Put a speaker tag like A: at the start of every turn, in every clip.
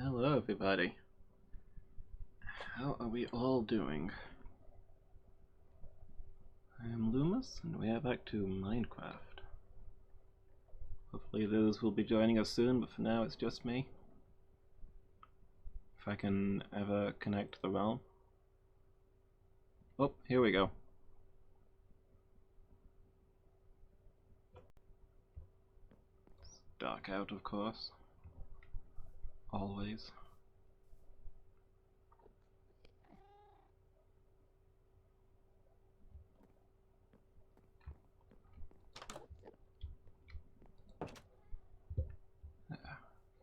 A: Hello everybody. How are we all doing? I am Loomis and we are back to Minecraft. Hopefully those will be joining us soon, but for now it's just me. If I can ever connect the realm. Oh, here we go. It's dark out, of course. Always.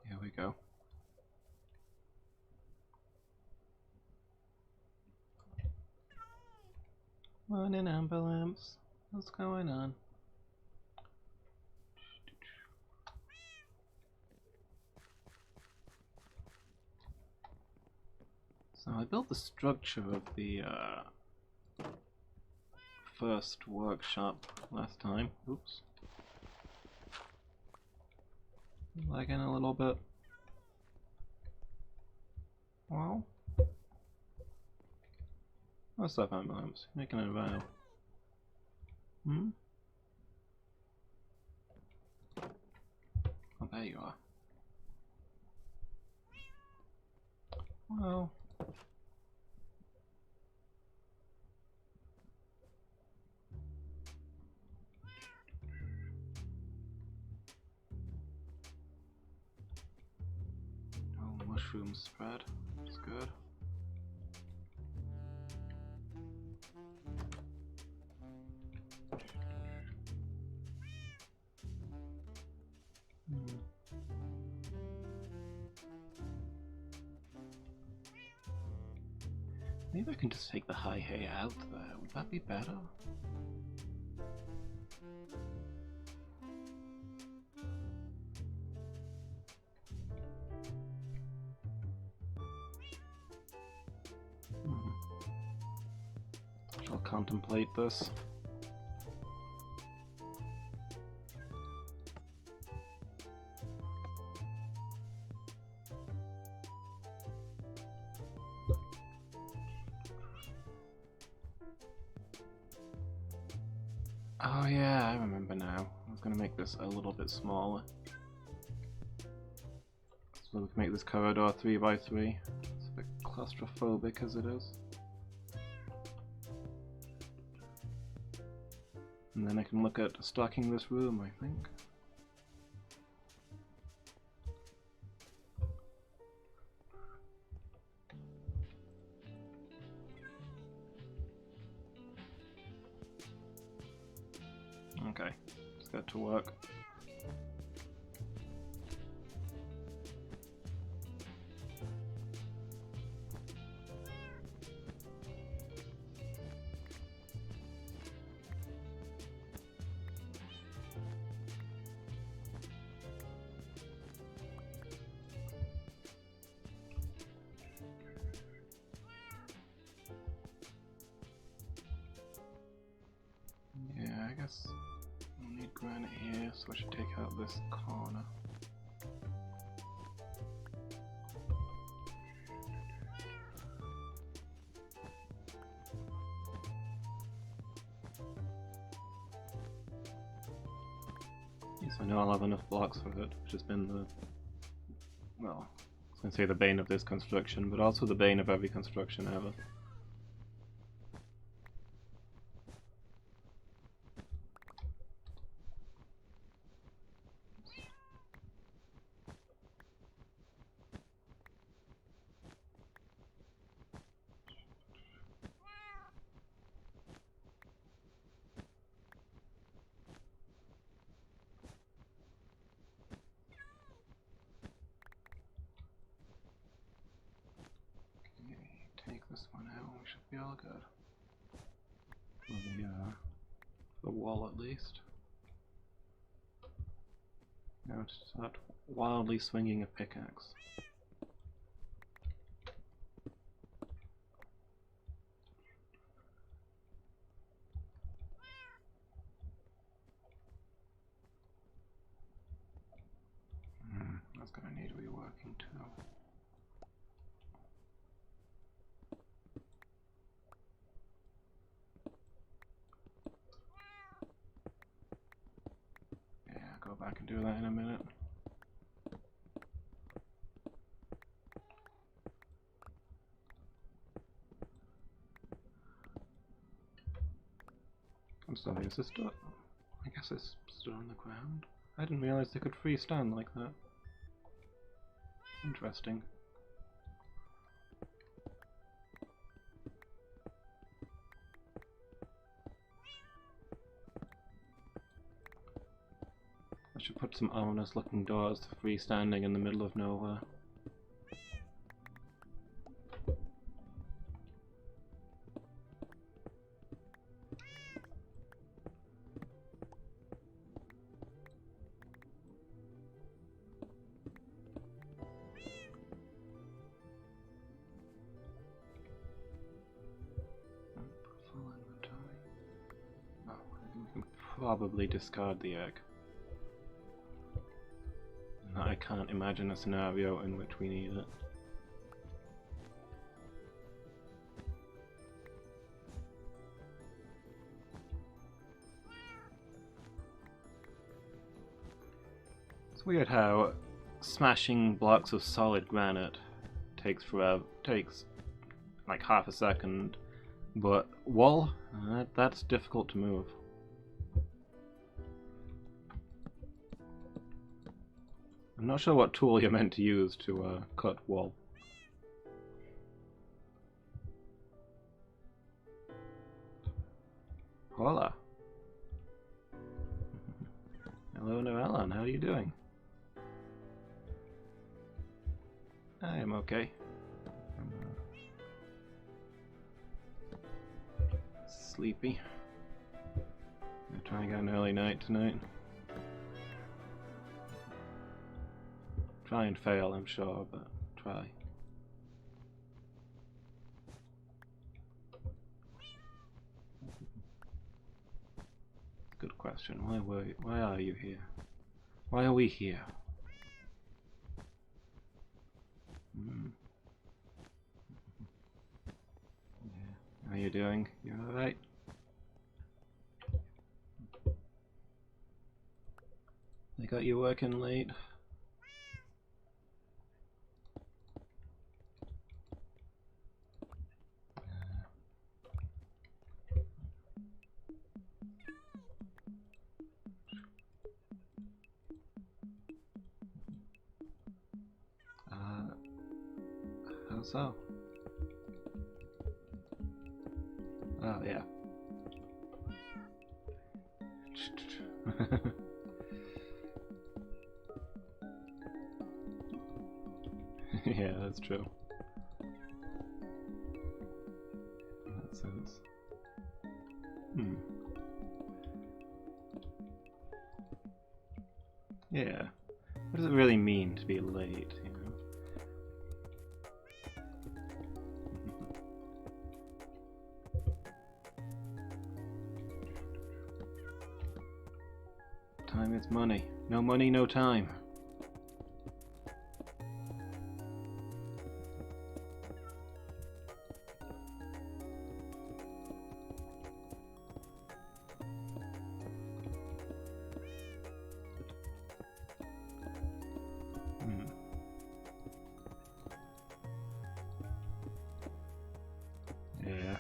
A: Here we go. Morning, amber lamps. What's going on? So I built the structure of the first workshop last time. Oops. Lagging a little bit. Well. What's up, ambulance? Making a vinyl. Hmm? Oh, there you are. Well. Oh, mushroom spread. That's good. Maybe I can just take the high hay out there. Would that be better? Shall contemplate this. Oh yeah, I remember now. I was gonna make this a little bit smaller. So we can make this corridor 3 by 3. It's a bit claustrophobic as it is. And then I can look at stocking this room, I think. Okay, let's get to work. Yeah, I guess we'll need granite here, so I should take out this corner. Yes, I know I'll have enough blocks for it, which has been the, well, I was going to say the bane of this construction, but also the bane of every construction ever. Take this one out, we should be all good. For the wall at least. Now to start wildly swinging a pickaxe. That's gonna need reworking too. back and do that in a minute. I'm sorry, is this still? I guess it's still on the ground. I didn't realize they could freestand like that. Interesting. I should put some ominous looking doors freestanding in the middle of nowhere. Probably discard the egg. I can't imagine a scenario in which we need it. It's weird how smashing blocks of solid granite takes like half a second, but wool, that's difficult to move. I'm not sure what tool you're meant to use to cut wool. Hola. Hello, Noellan. How are you doing? I am okay. I'm sleepy. I'm gonna try and get an early night tonight. Try and fail, I'm sure, but try. Good question. Why are you here? Why are we here? Yeah. How are you doing? You alright? They got you working late? How so? Oh, yeah. Yeah, that's true. In that sense. Yeah. What does it really mean to be late, you know? Time is money. No money, no time. Yeah.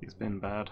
A: He's been bad.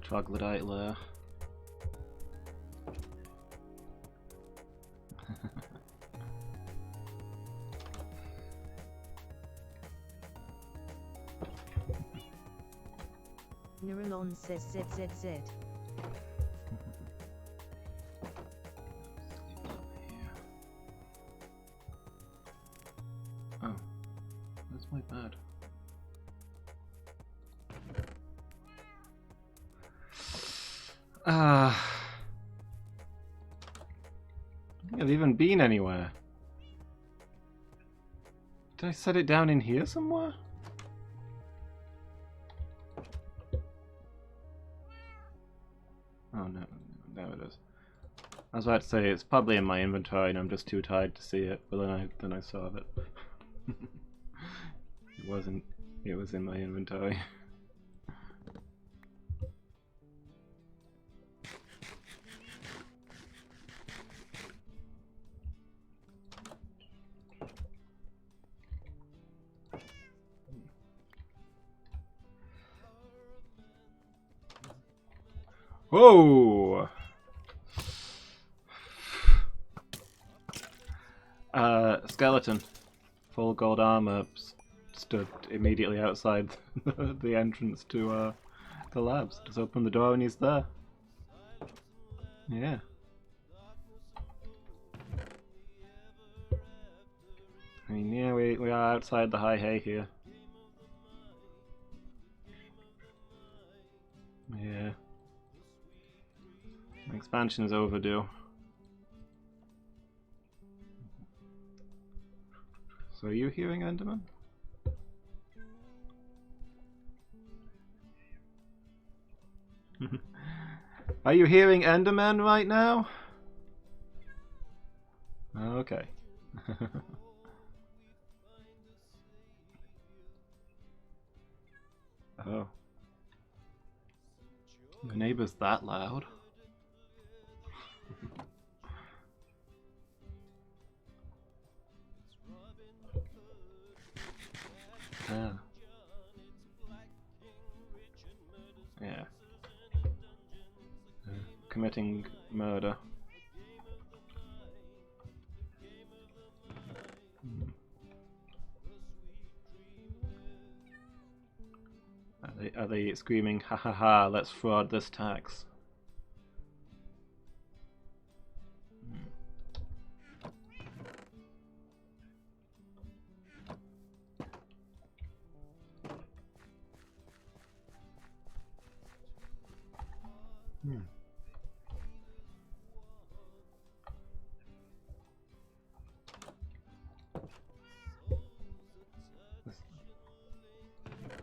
A: troglodyte lair.
B: Neuralon says ZZZ.
A: Oh, that's my bad. I don't think I've even been anywhere. Did I set it down in here somewhere? Oh no, there it is. I was about to say it's probably in my inventory and I'm just too tired to see it, but then I saw it. It wasn't. It was in my inventory. Whoa! Skeleton. Full gold armor stood immediately outside the entrance to the labs. Just open the door and he's there. Yeah. I mean, yeah, we are outside the high hay here. Yeah. Expansion is overdue. So are you hearing Enderman? Are you hearing Enderman right now? Okay. Oh. Your neighbor's that loud? Ah. Yeah. Committing murder. Are they screaming, ha ha ha, let's fraud this tax?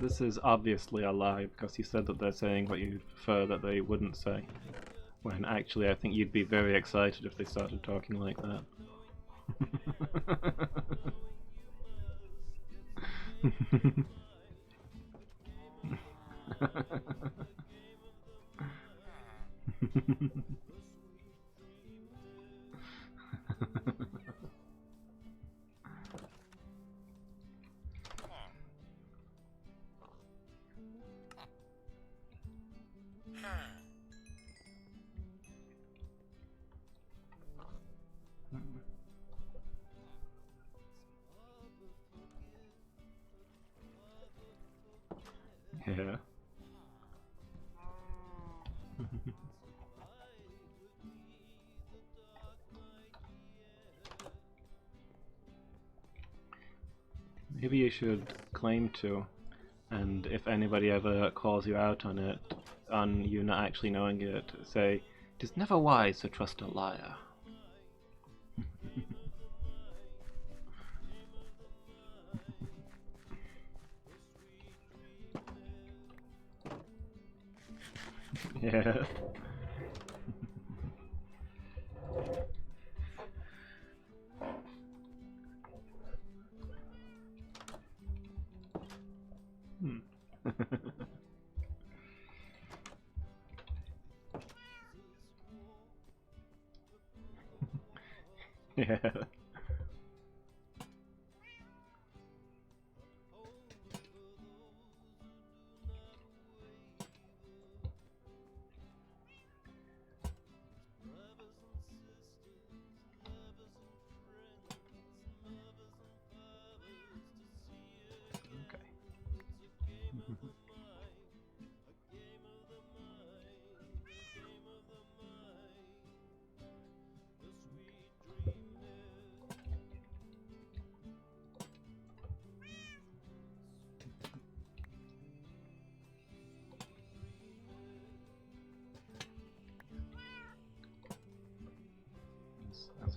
A: This is obviously a lie because you said that they're saying what you'd prefer that they wouldn't say. When actually I think you'd be very excited if they started talking like that. Yeah. Maybe you should claim to, and if anybody ever calls you out on it, on you not actually knowing it, say, "It is never wise to trust a liar." Yeah. Yeah.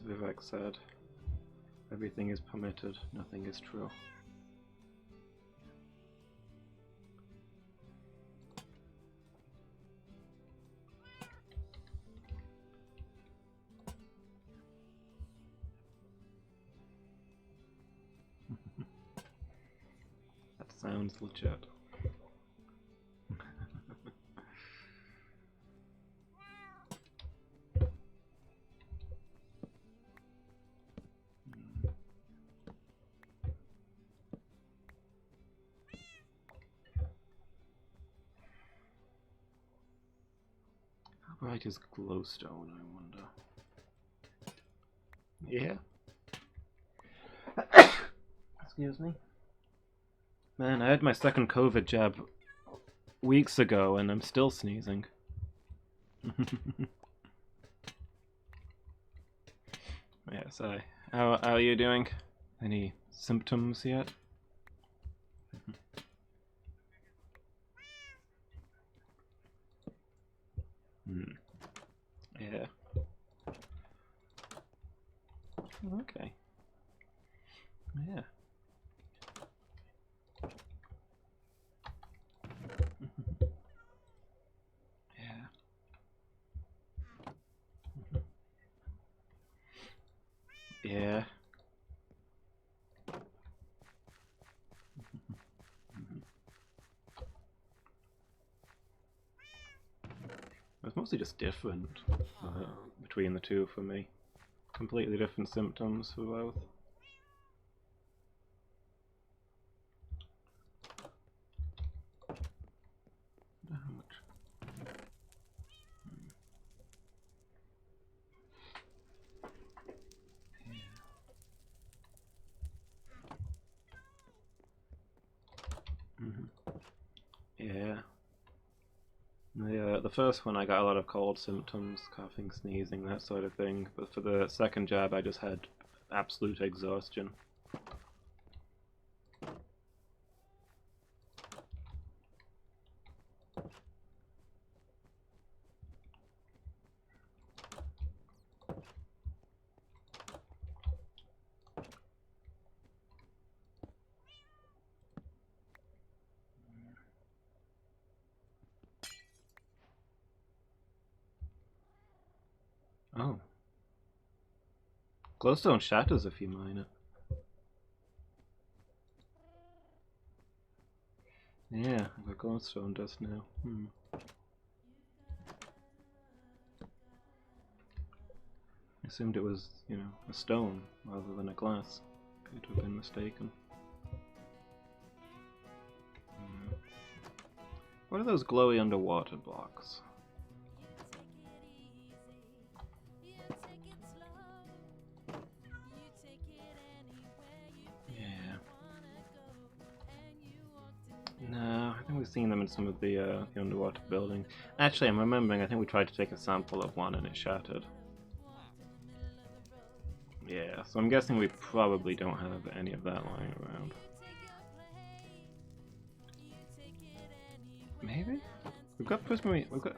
A: Vivek said, everything is permitted, nothing is true. That sounds legit. How bright is glowstone, I wonder? Yeah. Excuse me. Man, I had my second COVID jab weeks ago and I'm still sneezing. Yes, how are you doing? Any symptoms yet? Yeah. Okay. Yeah. Yeah. Yeah. It's mostly just different between the two for me. Completely different symptoms for both. How much? Yeah. Yeah, the first one I got a lot of cold symptoms, coughing, sneezing, that sort of thing. But for the second jab I just had absolute exhaustion. Oh. Glowstone shatters if you mine it. Yeah, the glowstone does now. I assumed it was, a stone rather than a glass. Could have been mistaken. What are those glowy underwater blocks? Yeah. No, I think we've seen them in some of the underwater buildings. Actually, I'm remembering, I think we tried to take a sample of one and it shattered. Yeah, so I'm guessing we probably don't have any of that lying around. Maybe? We've got prismarine. We've got.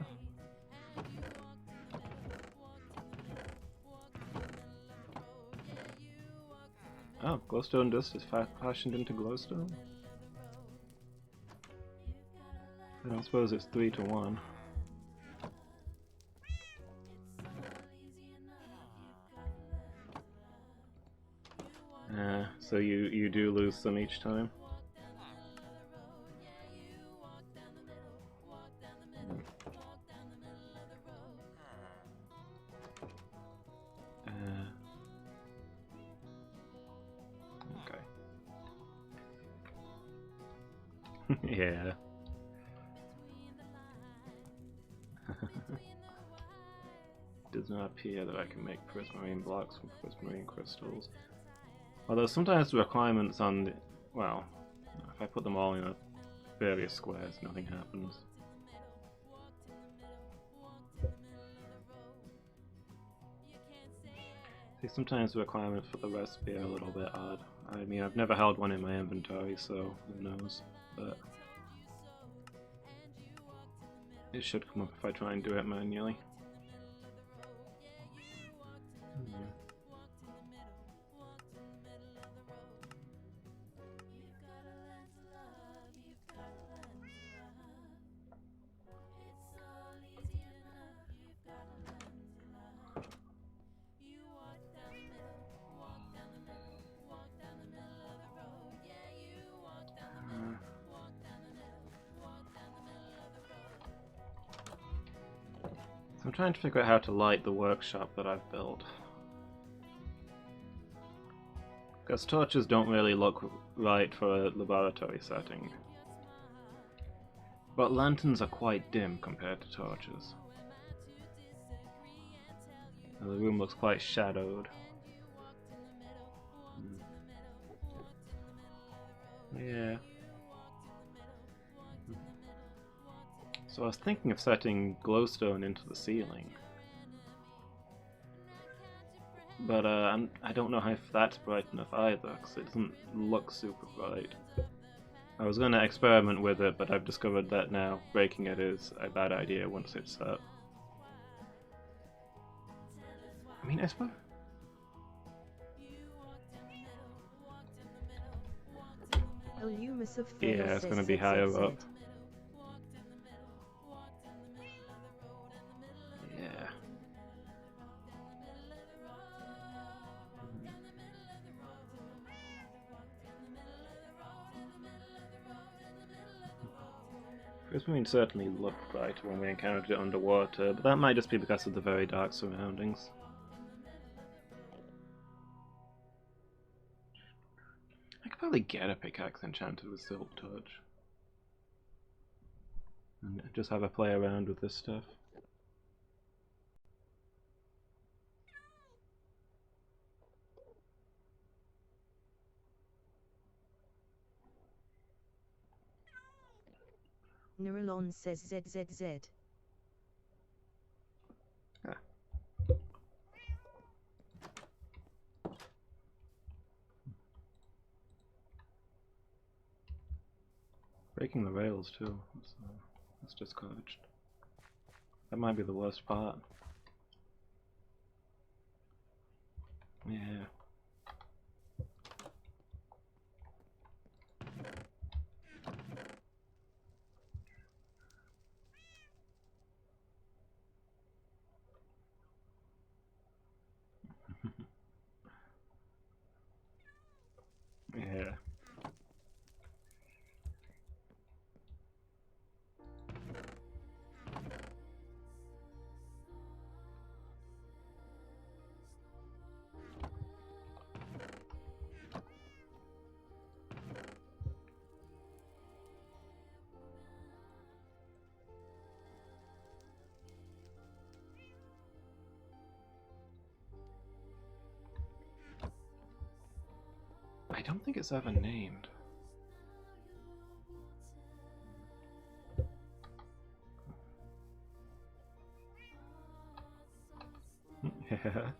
A: Oh, glowstone dust is fashioned into glowstone? I don't suppose it's 3 to 1. So you do lose some each time? Okay. Yeah. Does not appear that I can make prismarine blocks from prismarine crystals. Although sometimes the requirements on the... well, if I put them all in various squares, nothing happens. See, sometimes the requirements for the recipe are a little bit odd. I mean, I've never held one in my inventory, so who knows, but... it should come up if I try and do it manually. I'm trying to figure out how to light the workshop that I've built. Because torches don't really look right for a laboratory setting. But lanterns are quite dim compared to torches. The room looks quite shadowed. Yeah. So I was thinking of setting glowstone into the ceiling. But I don't know if that's bright enough either, because it doesn't look super bright. I was going to experiment with it, but I've discovered that now breaking it is a bad idea once it's set. I mean, I suppose... Yeah, it's going to be higher up. Yeah. First Marine certainly looked brighter when we encountered it underwater, but that might just be because of the very dark surroundings. I could probably get a pickaxe enchanted with Silk Touch. And just have a play around with this stuff.
B: Neuralon says ZZZ.
A: Ah. Breaking the rails too. That's discouraged. That might be the worst part. Yeah. Yeah. I don't think it's ever named. Yeah.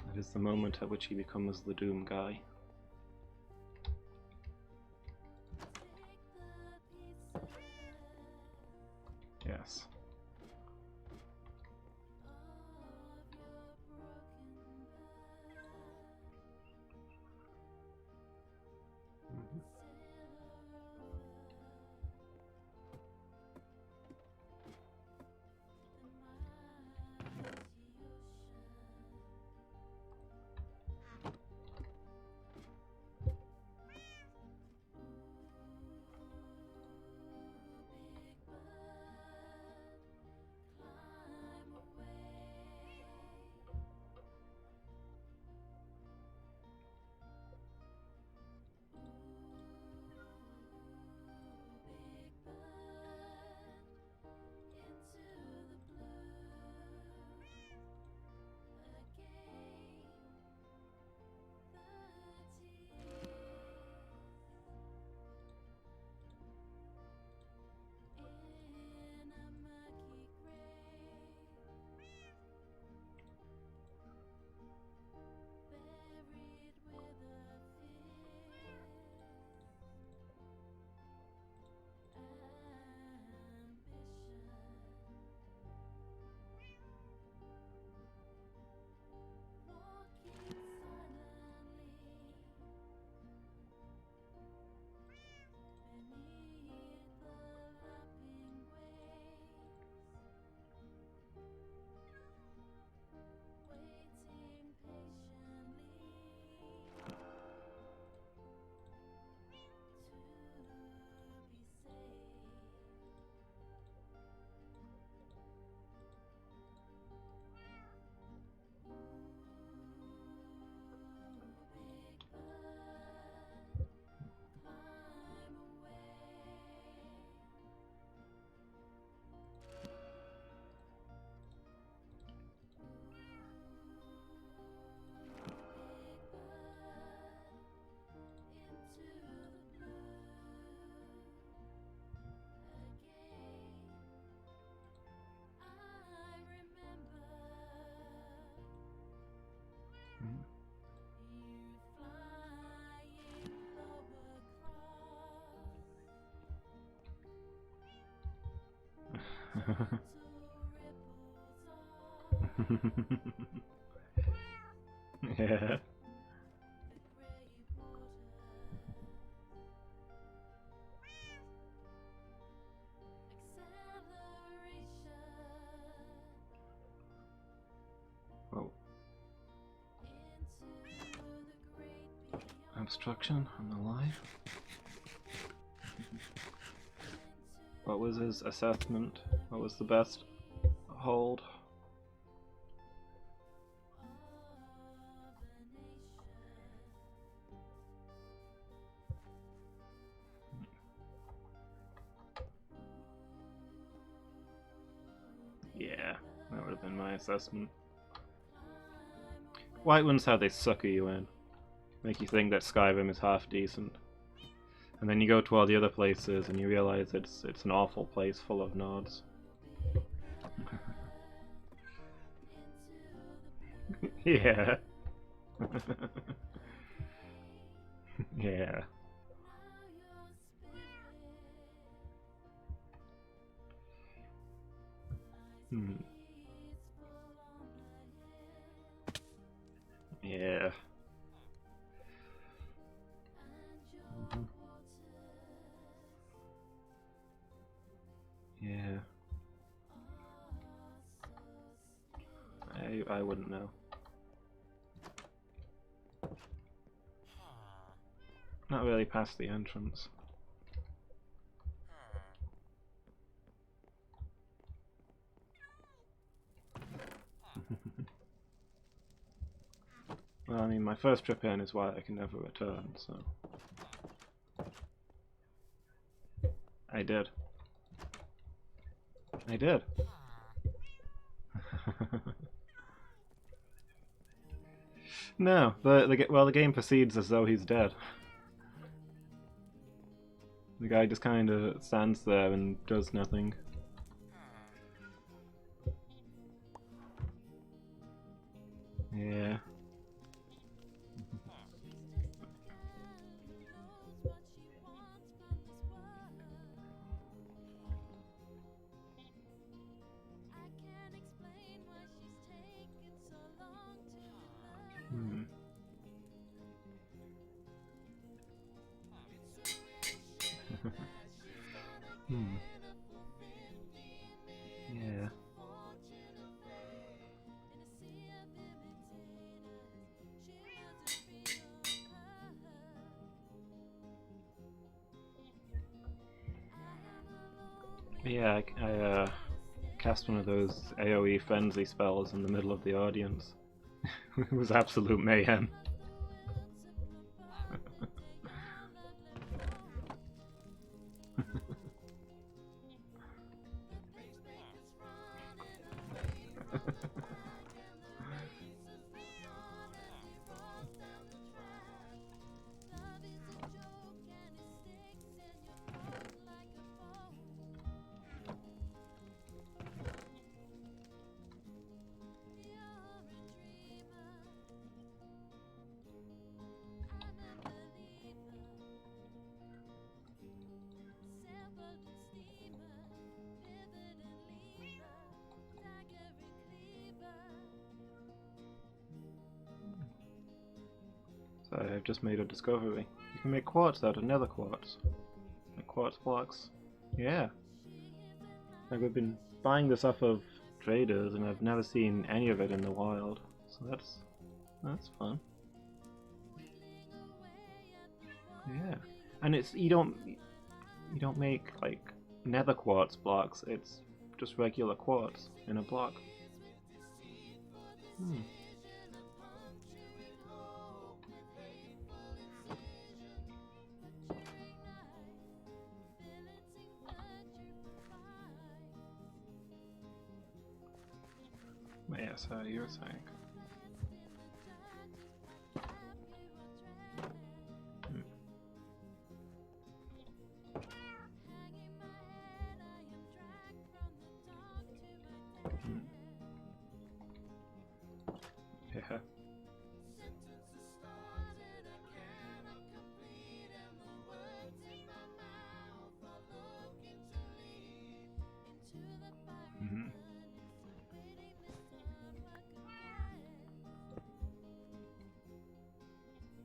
A: That is the moment at which he becomes the Doom guy. Yes. Yeah. Oh. Obstruction on the line. What was his assessment? What was the best hold? Yeah, that would have been my assessment. White ones how they sucker you in. Make you think that Skyrim is half decent. And then you go to all the other places and you realize it's an awful place full of nods. Yeah. Yeah. Hmm. Yeah. Mhm. Yeah. I wouldn't know. Not really past the entrance. Well, I mean, my first trip in is why I can never return, so... I did. I did. No, the game proceeds as though he's dead. The guy just kind of stands there and does nothing. Yeah. Hmm. Hmm. Yeah. Yeah, I cast one of those AoE frenzy spells in the middle of the audience. It was absolute mayhem. So I've just made a discovery. You can make quartz out of nether quartz. Like quartz blocks. Yeah. Like we've been buying this off of traders and I've never seen any of it in the wild. So that's fun. Yeah. And it's you don't make like nether quartz blocks, it's just regular quartz in a block. Hmm. Yeah, so you were saying. Yeah.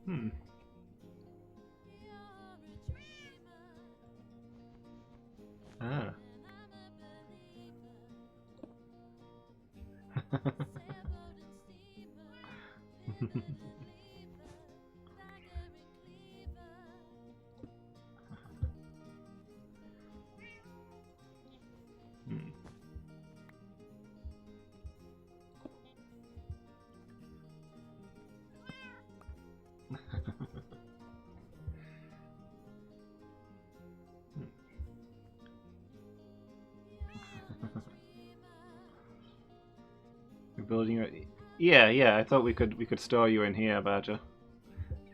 A: Hmm. Ah. Hmm. You're building your... Yeah, yeah, I thought we could store you in here, Badger.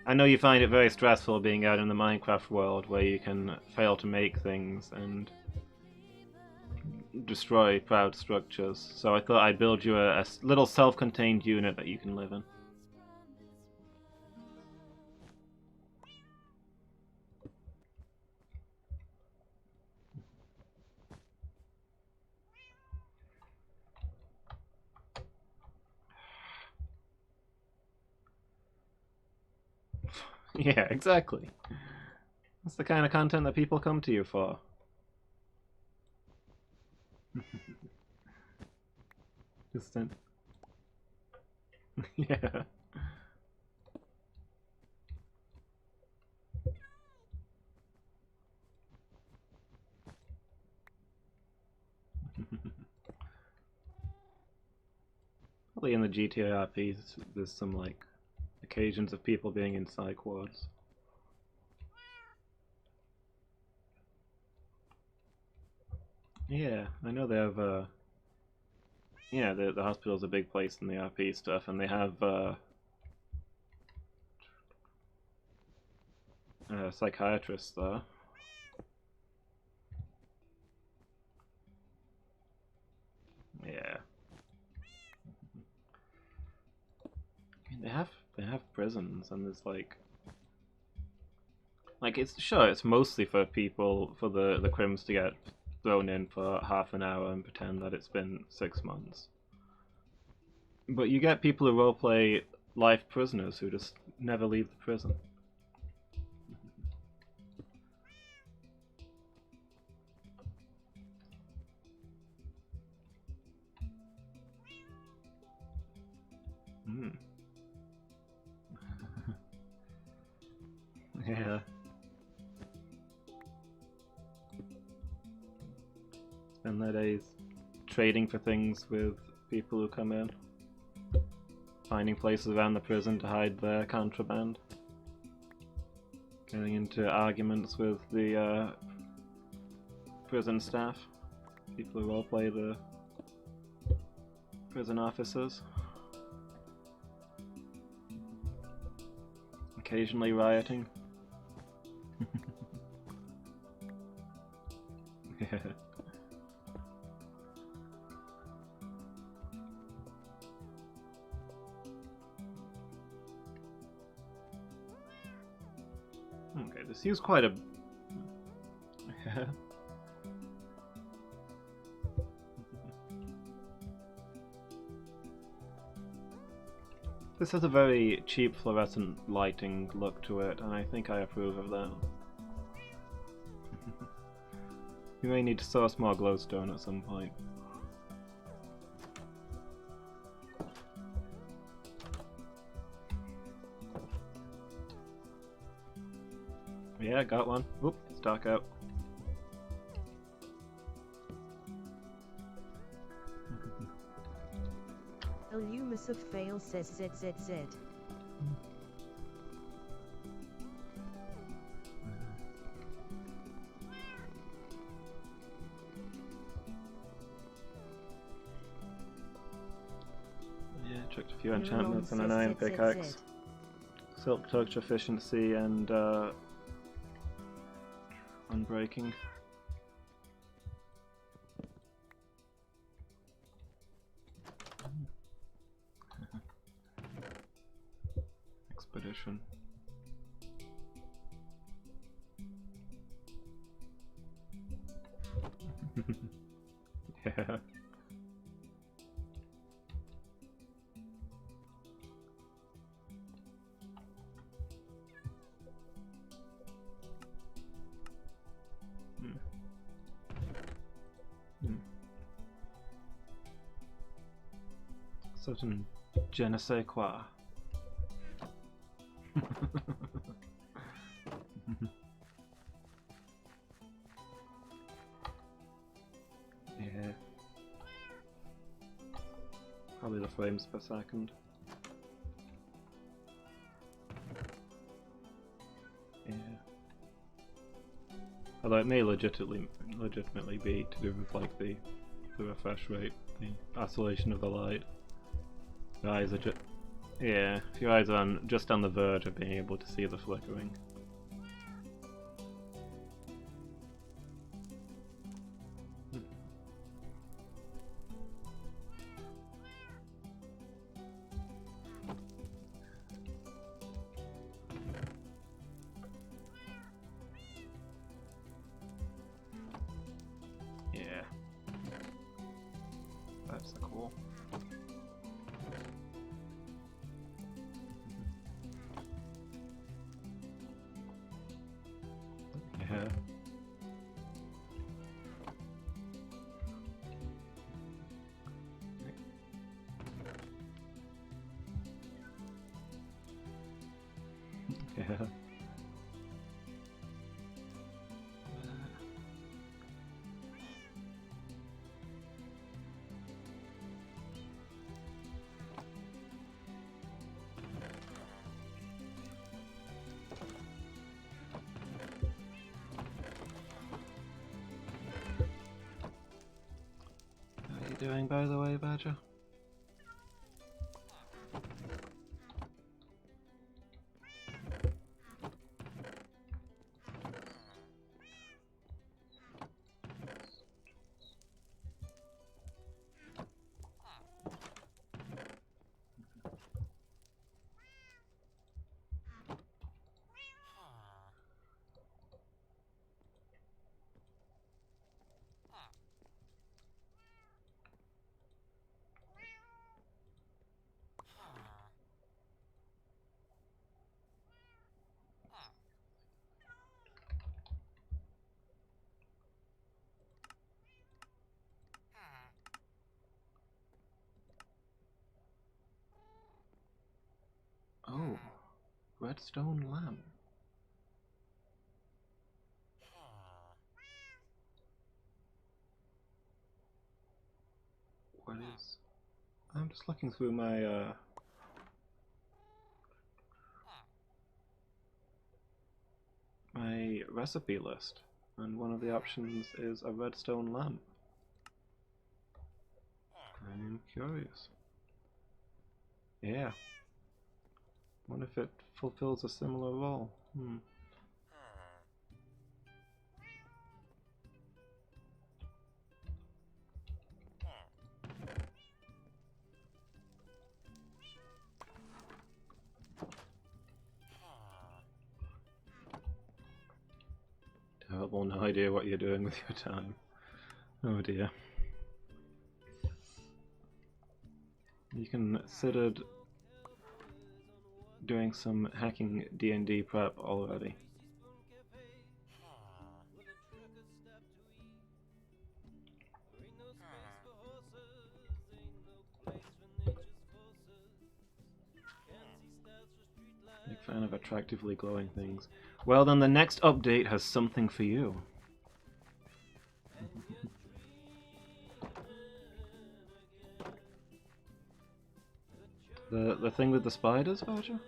A: I know you find it very stressful being out in the Minecraft world where you can fail to make things and destroy proud structures, so I thought I'd build you a little self-contained unit that you can live in. Yeah, exactly. That's the kind of content that people come to you for. Just yeah. Probably in the GTA RPs, there's some like occasions of people being in psych wards. Yeah, I know they have. Yeah, the hospital's a big place in the RP stuff, and they have psychiatrists there. Yeah. I mean, they have prisons, and there's like it's sure it's mostly for people for the crims to get thrown in for half an hour and pretend that it's been 6 months. But you get people who roleplay life prisoners who just never leave the prison. Hmm. Yeah. Spend their days trading for things with people who come in, finding places around the prison to hide their contraband, getting into arguments with the prison staff, people who roleplay the prison officers, occasionally rioting. Yeah. Okay, this seems quite a... This has a very cheap fluorescent lighting look to it, and I think I approve of that. We may need to source more glowstone at some point. Yeah, got one. Oop, it's dark out.
B: Illumus of fail says ZZZ.
A: Yeah, chucked a few enchantments and an iron pickaxe. Silk touch, efficiency, and unbreaking. Expedition. Yeah. Certain je ne sais quoi. Yeah. Probably the frames per second. Yeah. Although it may legitimately be to do with like the refresh rate, the oscillation of the light. Your eyes are just if your eyes are just on the verge of being able to see the flickering. Yeah. That's cool. Yeah. Yeah. How are you doing, by the way, Badger? Oh, redstone lamp. What is? I'm just looking through my my recipe list, and one of the options is a redstone lamp. I'm curious. Yeah. Wonder if it fulfills a similar role. Terrible, no idea what you're doing with your time. Oh dear. You considered doing some hacking D&D prep already. Big fan of attractively glowing things. Well then the next update has something for you. The thing with the spiders, Badger?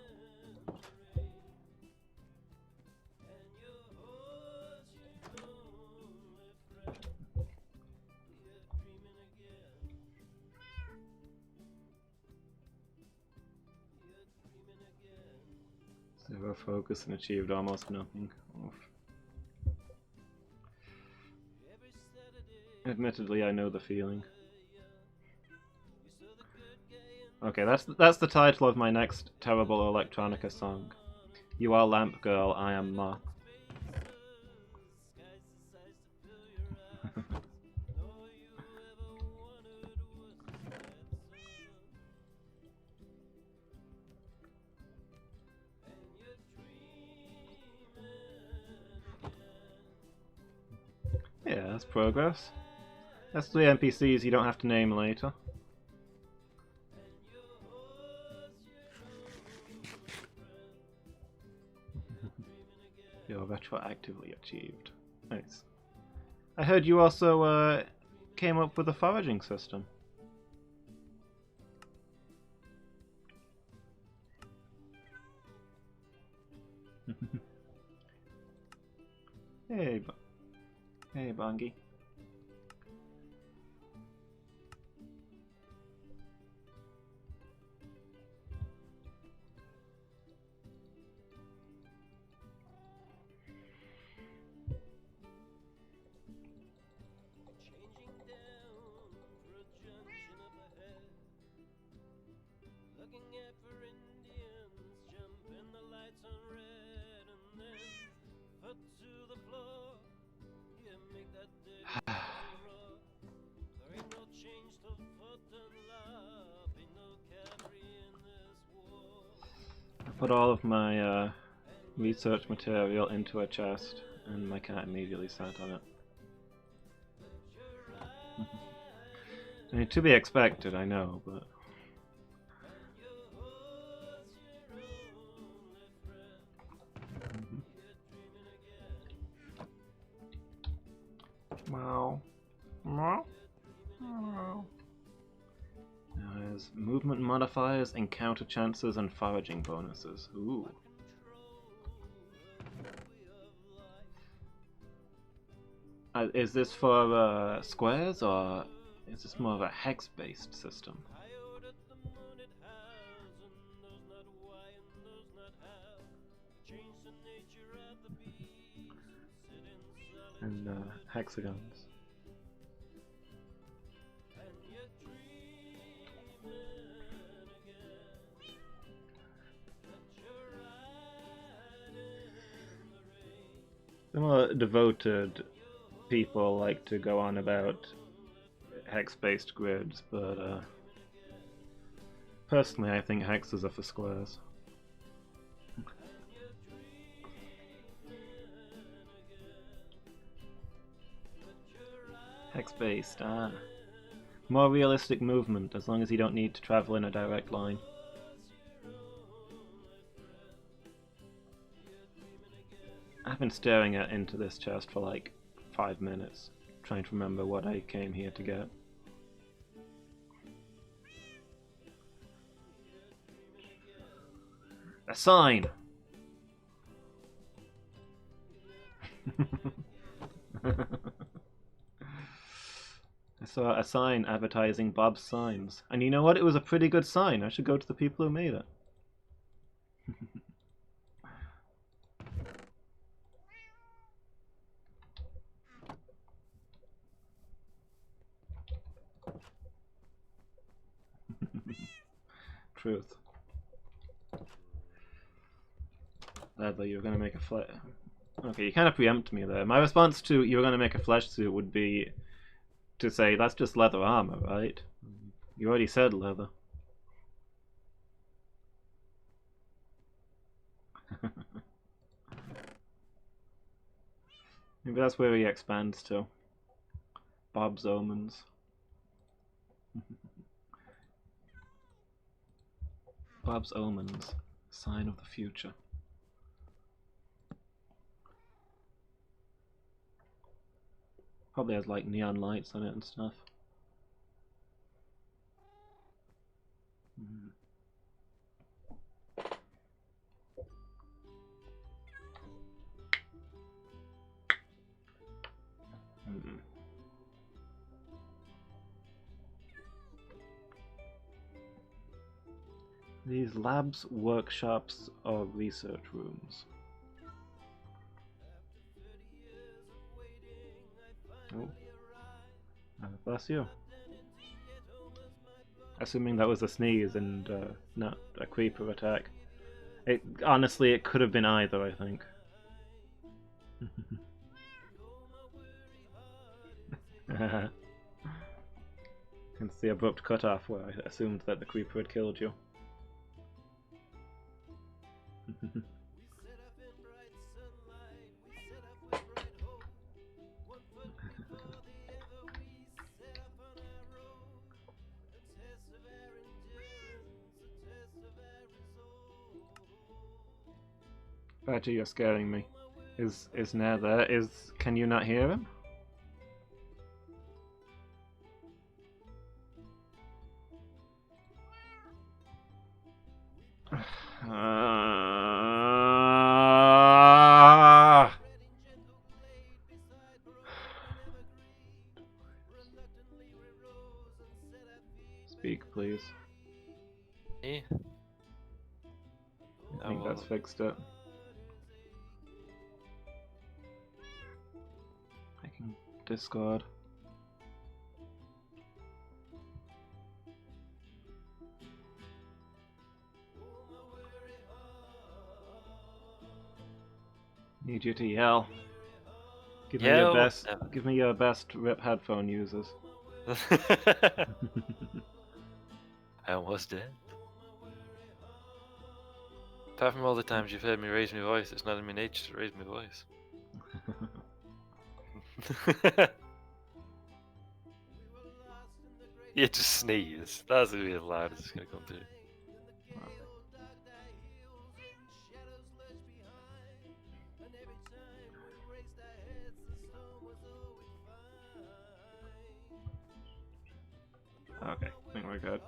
A: Zero focus and achieved almost nothing. Oof. Admittedly, I know the feeling. Okay, that's the title of my next terrible electronica song. You are lamp girl, I am moth. Yeah, that's progress. That's 3 NPCs you don't have to name later. Retroactively achieved. Nice. I heard you also came up with a foraging system. Hey, hey, Bongi. I put all of my research material into a chest, and my cat immediately sat on it. I mean, to be expected, I know, but... Meow. Meow. Meow. Now there's movement modifiers, encounter chances, and foraging bonuses. Ooh. Is this for squares, or is this more of a hex-based system? And hexagons. The more devoted people like to go on about hex-based grids, but personally I think hexes are for squares. Hex-based, more realistic movement, as long as you don't need to travel in a direct line. I've been staring into this chest for like 5 minutes, trying to remember what I came here to get. A sign! I saw a sign advertising Bob's Signs. And you know what? It was a pretty good sign. I should go to the people who made it. Truth. Ladley, you were going to make a flesh... Okay, you kind of preempt me there. My response to you were going to make a flesh suit would be to say, that's just leather armor, right? You already said leather. Maybe that's where he expands to. Bob's Omens. Bob's Omens. Sign of the future. Probably has like neon lights on it and stuff. These labs, workshops, or research rooms. Oh. Bless you. Assuming that was a sneeze and not a creeper attack. Honestly, it could have been either, I think. Hence the abrupt cutoff where I assumed that the creeper had killed you. Badger, you're scaring me. Is Nair there? Can you not hear him? Speak, please.
C: Yeah.
A: I think that's fixed it. I can Discord. Need you to yell. Give me your best. Give me your best rip headphone users.
C: I almost did. Apart from all the times you've heard me raise my voice, it's not in my nature to raise my voice. You just sneeze. That's gonna be as loud as it's gonna come through.
A: Okay, I think we're good.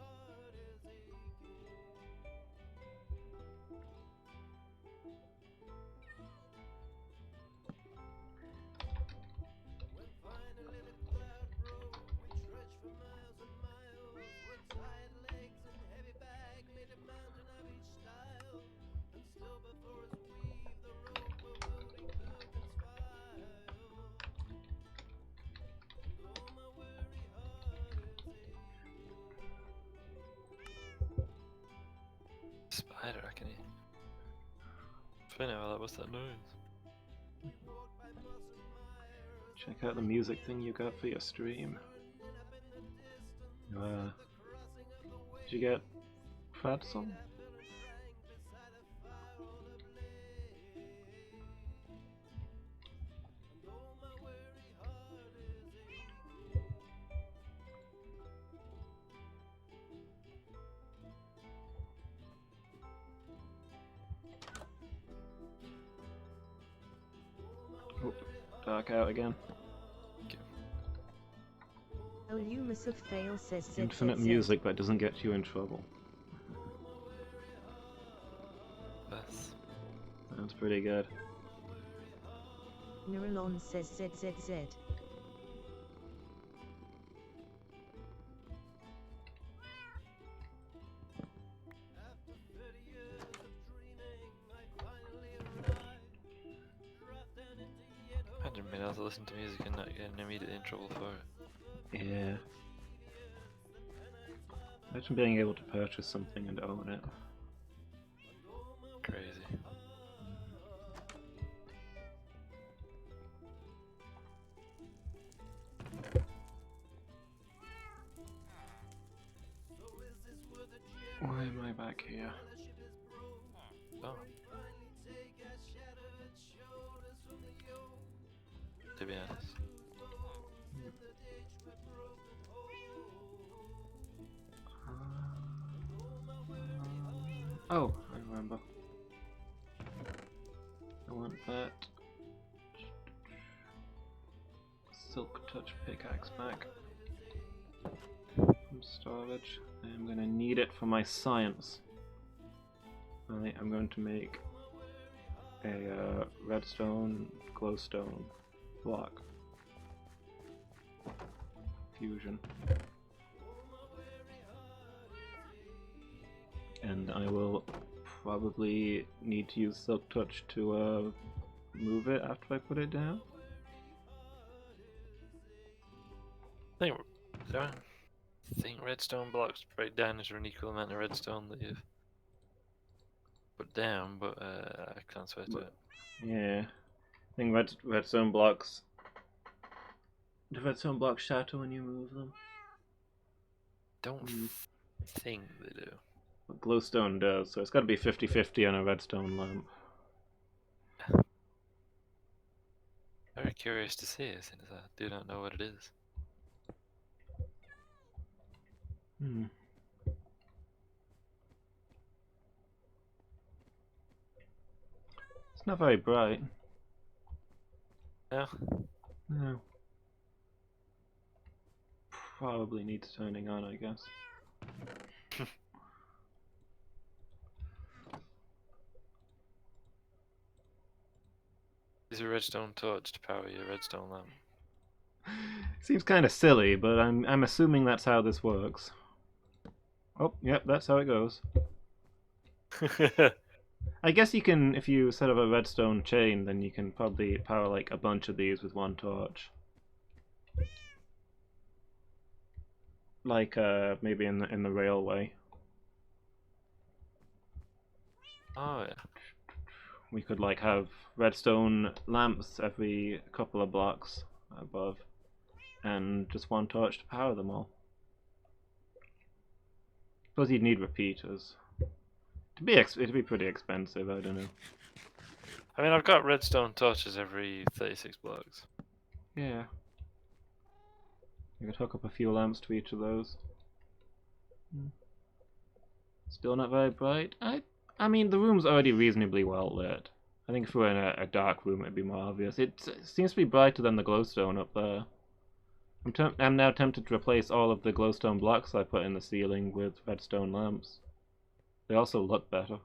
C: Spider, I can hear. Funny how that was that noise.
A: Check out the music thing you got for your stream. Did you get Redstone? Oh, dark out again.
B: Olumus of Fail says
A: Infinite music that doesn't get you in trouble. Sounds pretty good.
B: Neuralon says ZZZ.
C: I didn't mean to listen to music and not get immediately in trouble for it.
A: Yeah. Imagine being able to purchase something and own it.
C: Crazy.
A: Why am I back here?
C: Oh. To be honest.
A: Oh, I remember. I want that Silk Touch pickaxe back from storage. I'm gonna need it for my science. Right, I'm going to make a redstone glowstone block fusion. And I will probably need to use Silk Touch to move it after I put it down.
C: I think redstone blocks break down into an equal amount of redstone that you've put down, but I can't swear to it.
A: Yeah, I think redstone blocks. Do redstone blocks shatter when you move them?
C: Don't think they do.
A: But glowstone does, so it's got to be 50-50 on a redstone lamp.
C: Very curious to see it, since I do not know what it is.
A: It's not very bright.
C: Yeah.
A: No. Probably needs turning on, I guess.
C: Use a redstone torch to power your redstone lamp.
A: Seems kind of silly, but I'm assuming that's how this works. Oh, yep, that's how it goes. I guess you can, if you set up a redstone chain, then you can probably power like a bunch of these with one torch. Like maybe in the railway.
C: Oh yeah.
A: We could like have redstone lamps every couple of blocks above, and just one torch to power them all. Suppose you'd need repeaters. It'd be pretty expensive. I don't know.
C: I mean, I've got redstone torches every 36 blocks.
A: Yeah. You could hook up a few lamps to each of those. Still not very bright. I mean, the room's already reasonably well lit. I think if we were in a dark room, it'd be more obvious. It seems to be brighter than the glowstone up there. I'm now tempted to replace all of the glowstone blocks I put in the ceiling with redstone lamps. They also look better.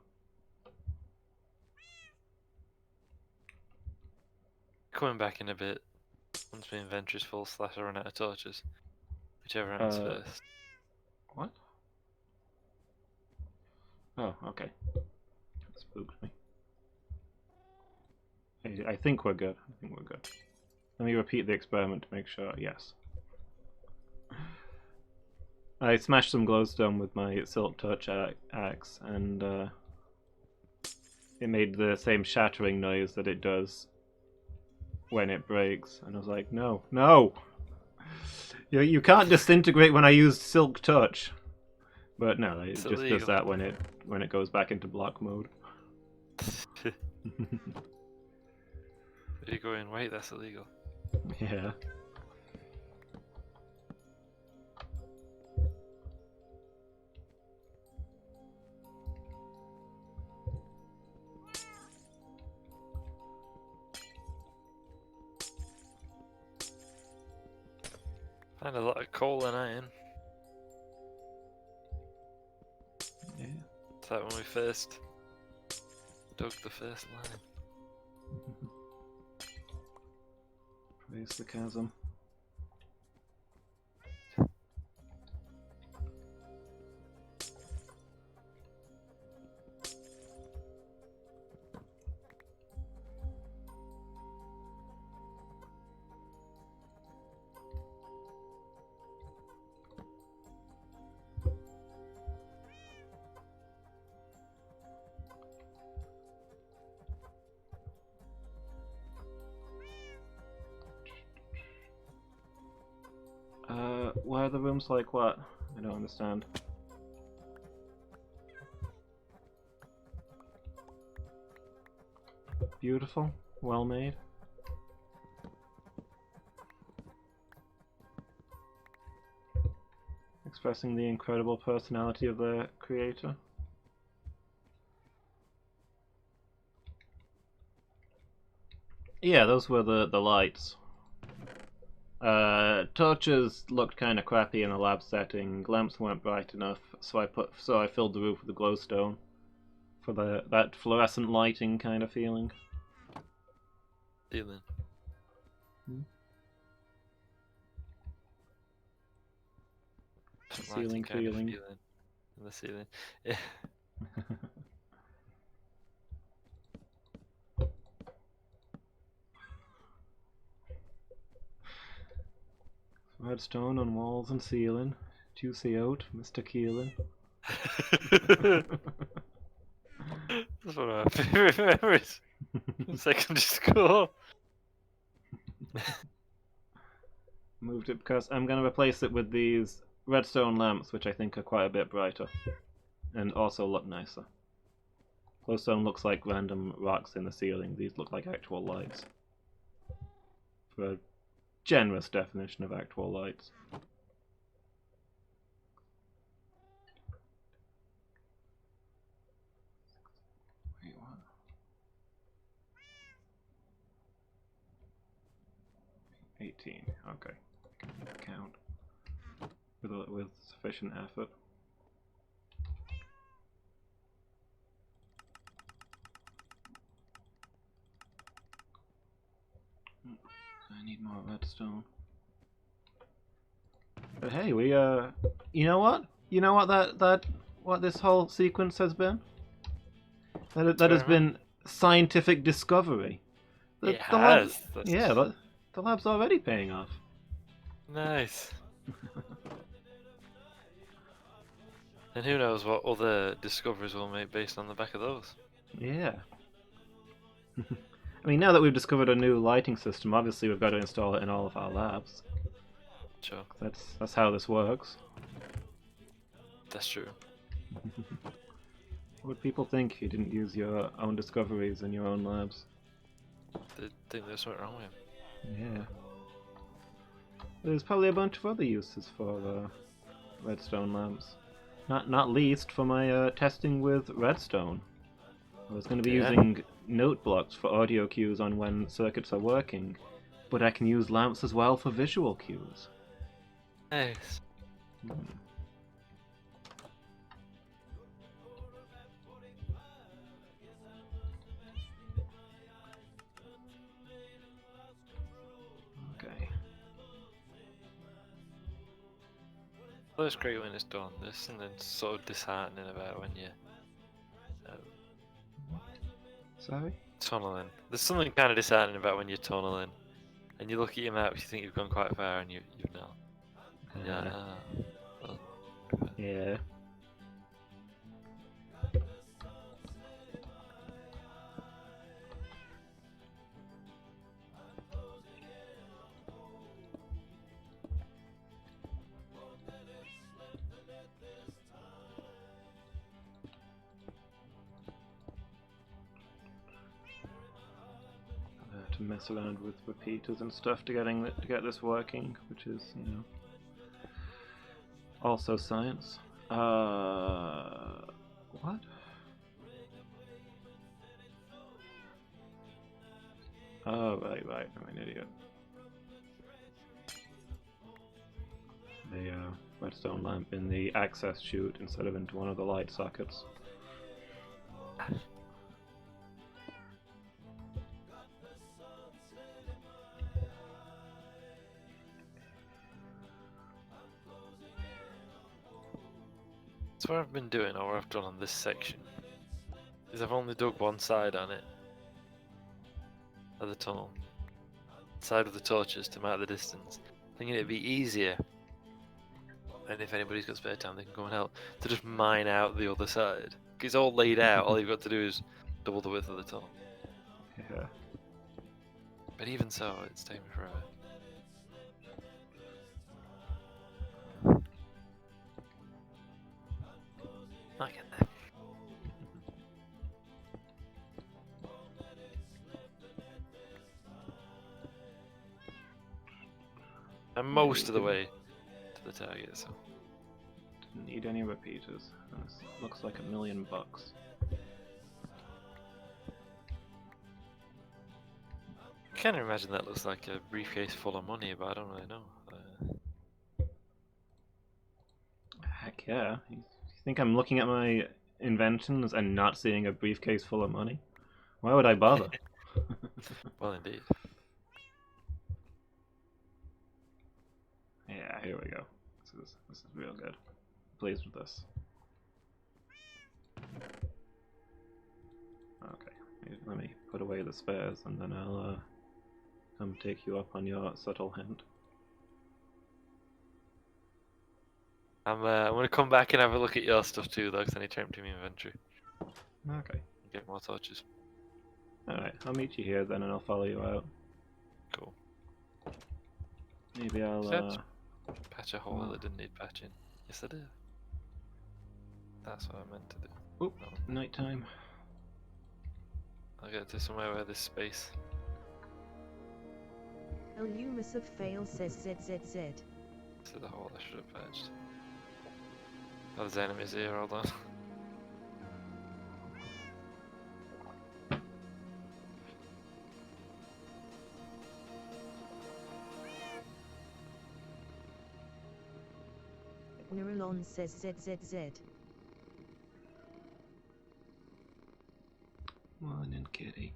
C: Coming back in a bit. Once my inventory's full, / I run out of torches. Whichever ends first.
A: What? Oh, okay. That spooked me. I think we're good. I think we're good. Let me repeat the experiment to make sure. Yes. I smashed some glowstone with my silk touch axe, and it made the same shattering noise that it does when it breaks. And I was like, no, no! You can't disintegrate when I use silk touch. But no, it just
C: illegal.
A: does that when it goes back into block mode.
C: You're going, wait, that's illegal.
A: Yeah.
C: Find a lot of coal and iron.
A: Yeah.
C: It's like when we first dug the first line.
A: Praise the chasm. Why are the rooms like what? I don't understand. Beautiful, well made. Expressing the incredible personality of the creator. Yeah, those were the lights. Torches looked kind of crappy in a lab setting. Lamps weren't bright enough, so I filled the roof with the glowstone for that fluorescent lighting kind of feeling.
C: Ceiling.
A: Ceiling feeling.
C: In the ceiling. Yeah.
A: Redstone on walls and ceiling. Juicy out, Mr. Keelan.
C: That's one of my favourite memories from secondary school.
A: Moved it because I'm going to replace it with these redstone lamps, which I think are quite a bit brighter and also look nicer. Glowstone looks like random rocks in the ceiling. These look like actual lights. For a generous definition of actual lights. Wait, what? 18. Okay. Count. With sufficient effort. I need more redstone. But hey, we you know what? You know what what this whole sequence has been? That has been scientific discovery.
C: It has.
A: The lab's already paying off.
C: Nice. And who knows what other discoveries we'll make based on the back of those.
A: Yeah. I mean, now that we've discovered a new lighting system, obviously we've got to install it in all of our labs.
C: Sure.
A: That's how this works.
C: That's true.
A: What would people think if you didn't use your own discoveries in your own labs?
C: They think there's something wrong with him.
A: Yeah. There's probably a bunch of other uses for redstone lamps. Not least for my testing with redstone. I was going to be using note blocks for audio cues on when circuits are working, but I can use lamps as well for visual cues.
C: Nice.
A: Okay.
C: Well, it's great when it's done. There's something sort of disheartening about when you
A: Sorry?
C: tunneling. There's something kind of disheartening about when you're tunneling, and you look at your map, you think you've gone quite far, and you've not. Yeah. Well,
A: Yeah. To mess around with repeaters and stuff to get this working, which is, you know, also science. What? Oh, right, I'm an idiot. The redstone lamp in the access chute instead of into one of the light sockets.
C: So what I've been doing, or what I've done on this section, is I've only dug one side on it, of the tunnel, side with the torches to mark the distance, thinking it'd be easier, and if anybody's got spare time they can go and help, to just mine out the other side. It's all laid out, all you've got to do is double the width of the tunnel.
A: Yeah.
C: But even so, it's taken forever. I get that. I'm most of the way to the target, so.
A: Didn't need any repeaters. This looks like $1 million.
C: I can't imagine that looks like a briefcase full of money, but I don't really know.
A: Heck yeah. You think I'm looking at my inventions and not seeing a briefcase full of money? Why would I bother?
C: Well, indeed.
A: Yeah, here we go. This is real good. Pleased with this. Okay, let me put away the spares and then I'll come take you up on your subtle hint.
C: I'm gonna come back and have a look at your stuff too, though, because I need to empty my inventory.
A: Okay.
C: Get more torches.
A: Alright, I'll meet you here then and I'll follow you out.
C: Cool.
A: Maybe I'll
C: patch a hole that didn't need patching. Yes, I did. That's what I meant to do.
A: Oop, nighttime.
C: I'll get to somewhere where there's space.
B: Illumis of fail says ZZZ.
C: To the hole I should have patched. Oh, there's enemies here, hold on.
B: Neuralon says ZZZ.
A: Morning, kitty.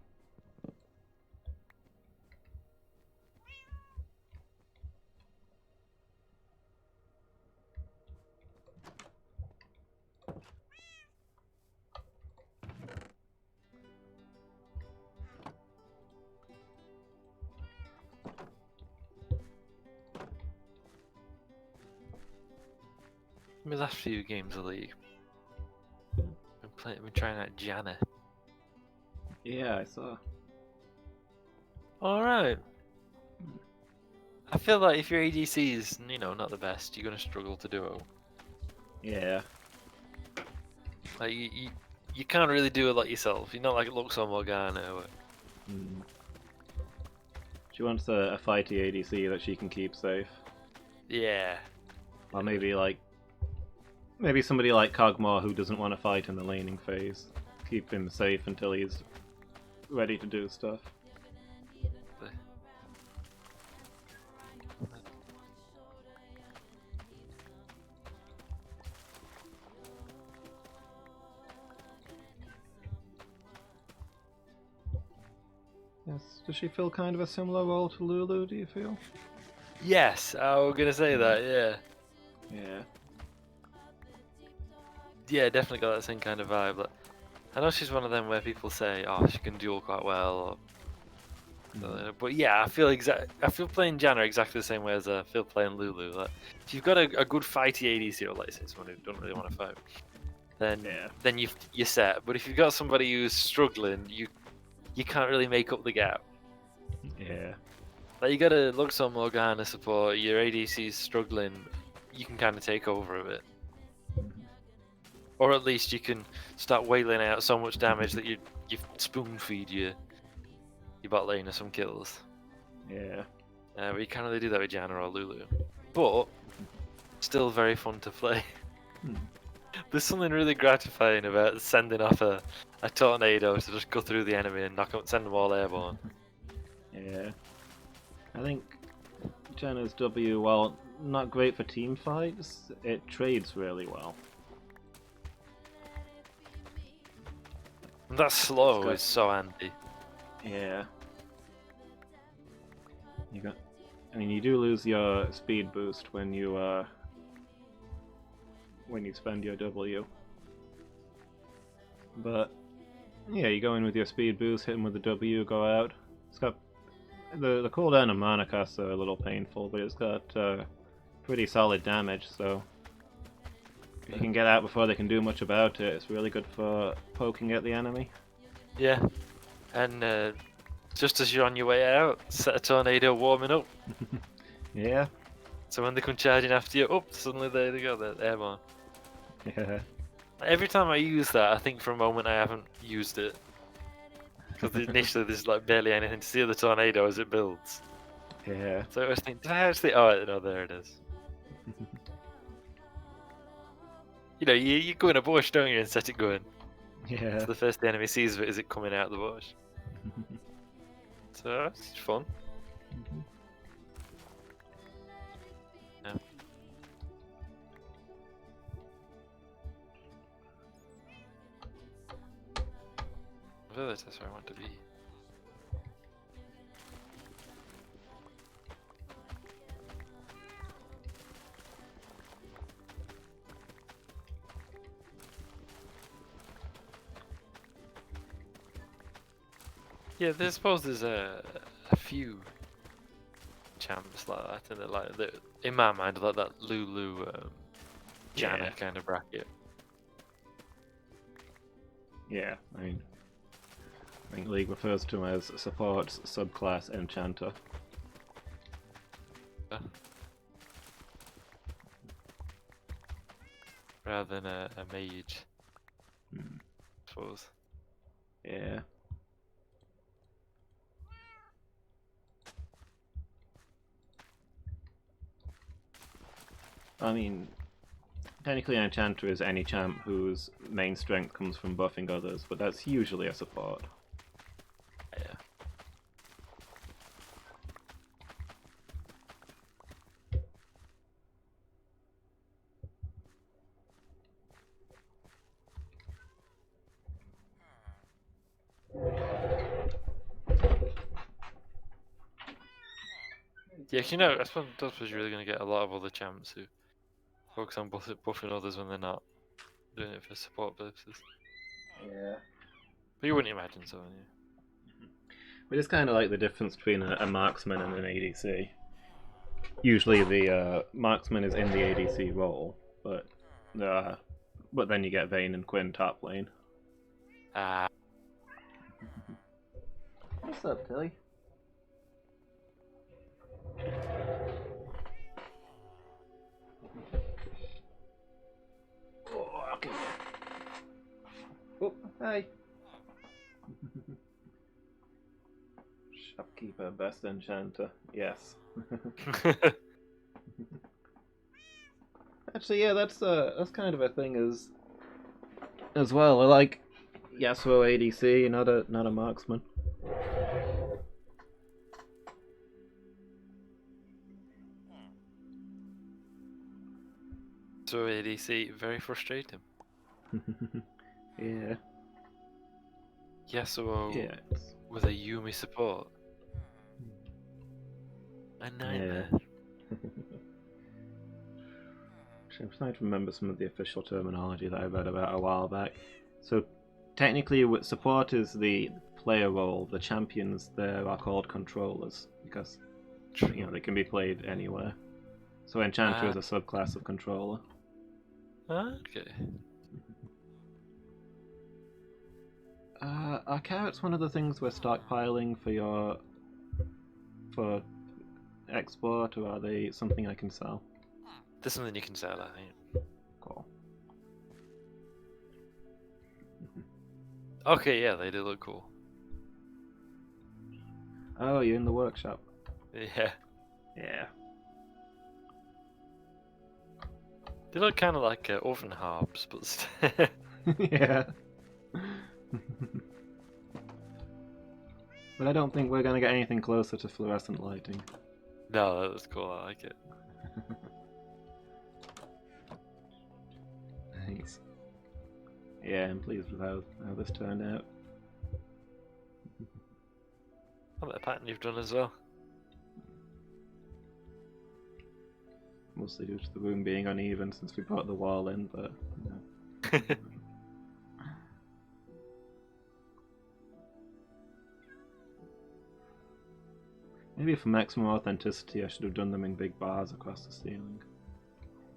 C: My last few games of League. Been trying out Janna.
A: Yeah, I saw.
C: Alright. I feel like if your ADC is, not the best, you're gonna struggle to duo.
A: Yeah.
C: Like you can't really do a lot yourself. You're not like Lux or Morgana. Or...
A: Mm. She wants a fighty ADC that she can keep safe.
C: Yeah.
A: Or maybe somebody like Kog'Maw who doesn't want to fight in the laning phase. Keep him safe until he's ready to do stuff. Yes. Does she fill kind of a similar role to Lulu, do you feel?
C: Yes, I was gonna say that, yeah.
A: Yeah.
C: Yeah, definitely got that same kind of vibe. Like, I know she's one of them where people say, "Oh, she can duel quite well," but yeah, I feel playing Janna exactly the same way as I feel playing Lulu. Like, if you've got a good fighty ADC, or let's say someone who don't really want to fight, then you're set. But if you've got somebody who's struggling, you can't really make up the gap.
A: Yeah.
C: Like, you got a Lux or Morgana support, your ADC's struggling, you can kind of take over a bit. Or at least you can start wailing out so much damage that you spoon feed your bot laner some kills.
A: Yeah.
C: But you can't really do that with Janna or Lulu. But still very fun to play. There's something really gratifying about sending off a tornado to just go through the enemy and send them all airborne.
A: Yeah. I think Janna's W, while not great for team fights, it trades really well.
C: And that slow is so handy.
A: Yeah. You do lose your speed boost when you spend your W. But yeah, you go in with your speed boost, hit him with the W, go out. It's got the cooldown of mana casts are a little painful, but it's got pretty solid damage, so if you can get out before they can do much about it, it's really good for poking at the enemy.
C: Yeah, and just as you're on your way out, set a tornado warming up.
A: Yeah.
C: So when they come charging after you, suddenly there they go, they're airborne.
A: Yeah.
C: Every time I use that, I think for a moment I haven't used it. Because initially there's like barely anything to see of the tornado as it builds.
A: Yeah.
C: So I was thinking, did I actually? Oh no, there it is. You go in a bush, don't you, and set it going.
A: Yeah.
C: So the first the enemy sees of it is it coming out of the bush. So it's fun. Yeah. Well, that's where I want to be. Yeah, I suppose there's a few champs like that, and in my mind, like that Lulu, Janna kind of bracket.
A: Yeah, I think League refers to him as support subclass enchanter.
C: Rather than a mage, I suppose.
A: Yeah. I mean, technically an enchanter is any champ whose main strength comes from buffing others, but that's usually a support.
C: Yeah. Yeah, 'cause you know, I suppose you're really going to get a lot of other champs who focus on buffing others when they're not doing it for support purposes.
A: Yeah.
C: But you wouldn't imagine so, yeah.
A: But it's kind of like the difference between a marksman and an ADC. Usually the marksman is in the ADC role, but then you get Vayne and Quinn top lane. What's up, Tilly? Oh, okay. Oh, hi. Shopkeeper, best enchanter. Yes. Actually, yeah, that's kind of a thing as well. I like Yasuo ADC, not a marksman.
C: So ADC, very frustrating.
A: Yeah.
C: Yasuo
A: Yeah.
C: with a Yumi support. A nightmare.
A: Yeah. I'm trying to remember some of the official terminology that I read about a while back. So, technically, support is the player role. The champions there are called controllers because they can be played anywhere. So, enchanter is a subclass of controller.
C: Okay.
A: Are carrots one of the things we're stockpiling for export, or are they something I can sell?
C: There's something you can sell, I think.
A: Cool.
C: Okay, yeah, they do look cool.
A: Oh, you're in the workshop.
C: Yeah.
A: Yeah.
C: They look kind of like oven hobs, but
A: Yeah. But I don't think we're going to get anything closer to fluorescent lighting.
C: No, that's cool. I like it.
A: Thanks. Yeah, I'm pleased with how this turned out.
C: I like the pattern you've done as well.
A: Mostly due to the room being uneven since we put the wall in, but you know. Maybe for maximum authenticity I should have done them in big bars across the ceiling.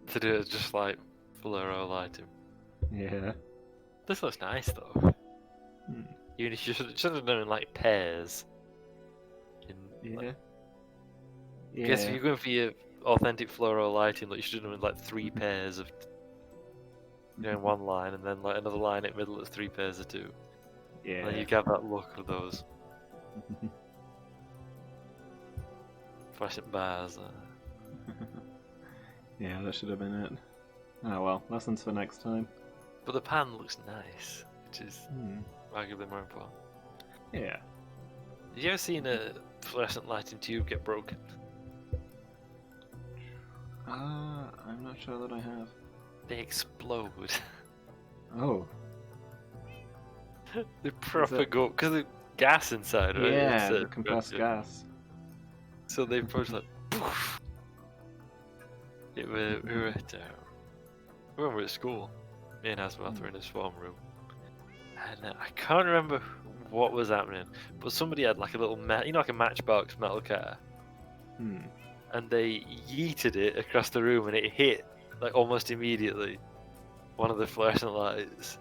C: To do it just like fluoro lighting.
A: Yeah.
C: This looks nice though.
A: Hmm.
C: You should have done it in like pairs.
A: Yeah.
C: Like,
A: Yeah.
C: I guess if you're going for your authentic fluoro lighting, like you should have done like 3 pairs of in one line, and then like another line in the middle that's 3 pairs of 2.
A: Yeah.
C: And then you have that look of those flashing bars.
A: Yeah, that should have been it. Oh well, lessons for next time.
C: But the pan looks nice, which is arguably more important.
A: Yeah.
C: Have you ever seen a fluorescent lighting tube get broken?
A: I'm not sure that I have.
C: They explode.
A: Oh.
C: They proper go because the gas inside, right?
A: Yeah,
C: It's,
A: the compressed gas.
C: So they probably like poof. We were at when we were at school. Me and Asmath were in a swarm room, and I can't remember what was happening, but somebody had like a little like a matchbox metal car, and they yeeted it across the room, and it hit like almost immediately one of the fluorescent lights,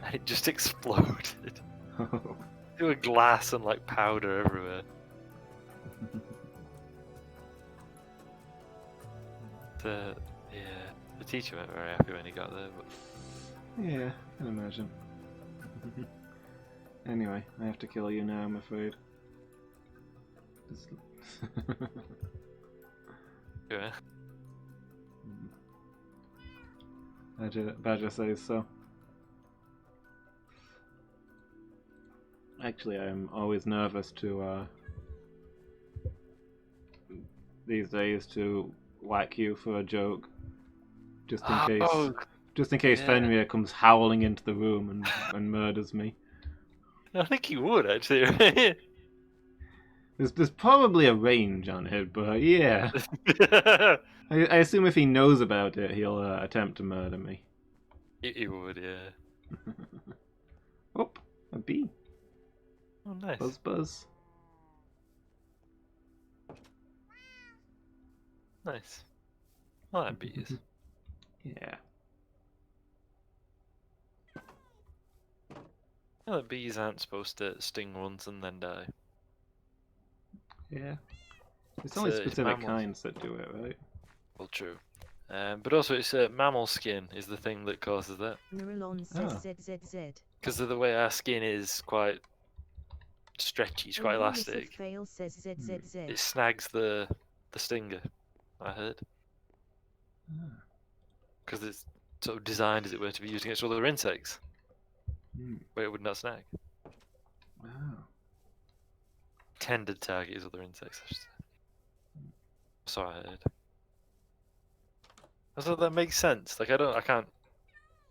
C: and it just exploded. There were glass and like powder everywhere. The teacher wasn't very happy when he got there, but
A: Yeah, I can imagine. Anyway, I have to kill you now, I'm afraid.
C: yeah.
A: Badger says so. Actually, I'm always nervous to, these days, to whack you for a joke. Just in case
C: yeah.
A: Fenrir comes howling into the room and murders me.
C: I think he would actually.
A: There's probably a range on it, but yeah. I assume if he knows about it, he'll attempt to murder me.
C: He would, yeah.
A: Oh, a bee.
C: Oh, nice.
A: Buzz buzz.
C: Nice. I like bees.
A: Yeah.
C: Yeah, the bees aren't supposed to sting once and then die.
A: Yeah. It's
C: It's,
A: only
C: it's
A: specific
C: mammals.
A: kinds that do it, right?
C: Well, true. But also, it's mammal skin is the thing that causes that.
B: Nurulon says
A: Ah.
B: ZZZ.
C: Because of the way our skin is quite stretchy, it's quite elastic.
B: Fail says ZZZ.
C: It snags the stinger, I heard.
A: Ah.
C: Because it's sort of designed, as it were, to be used against other insects, where it would not snag.
A: Wow.
C: Tended to target is other insects, I should say. So I heard. I thought that makes sense. Like, I can't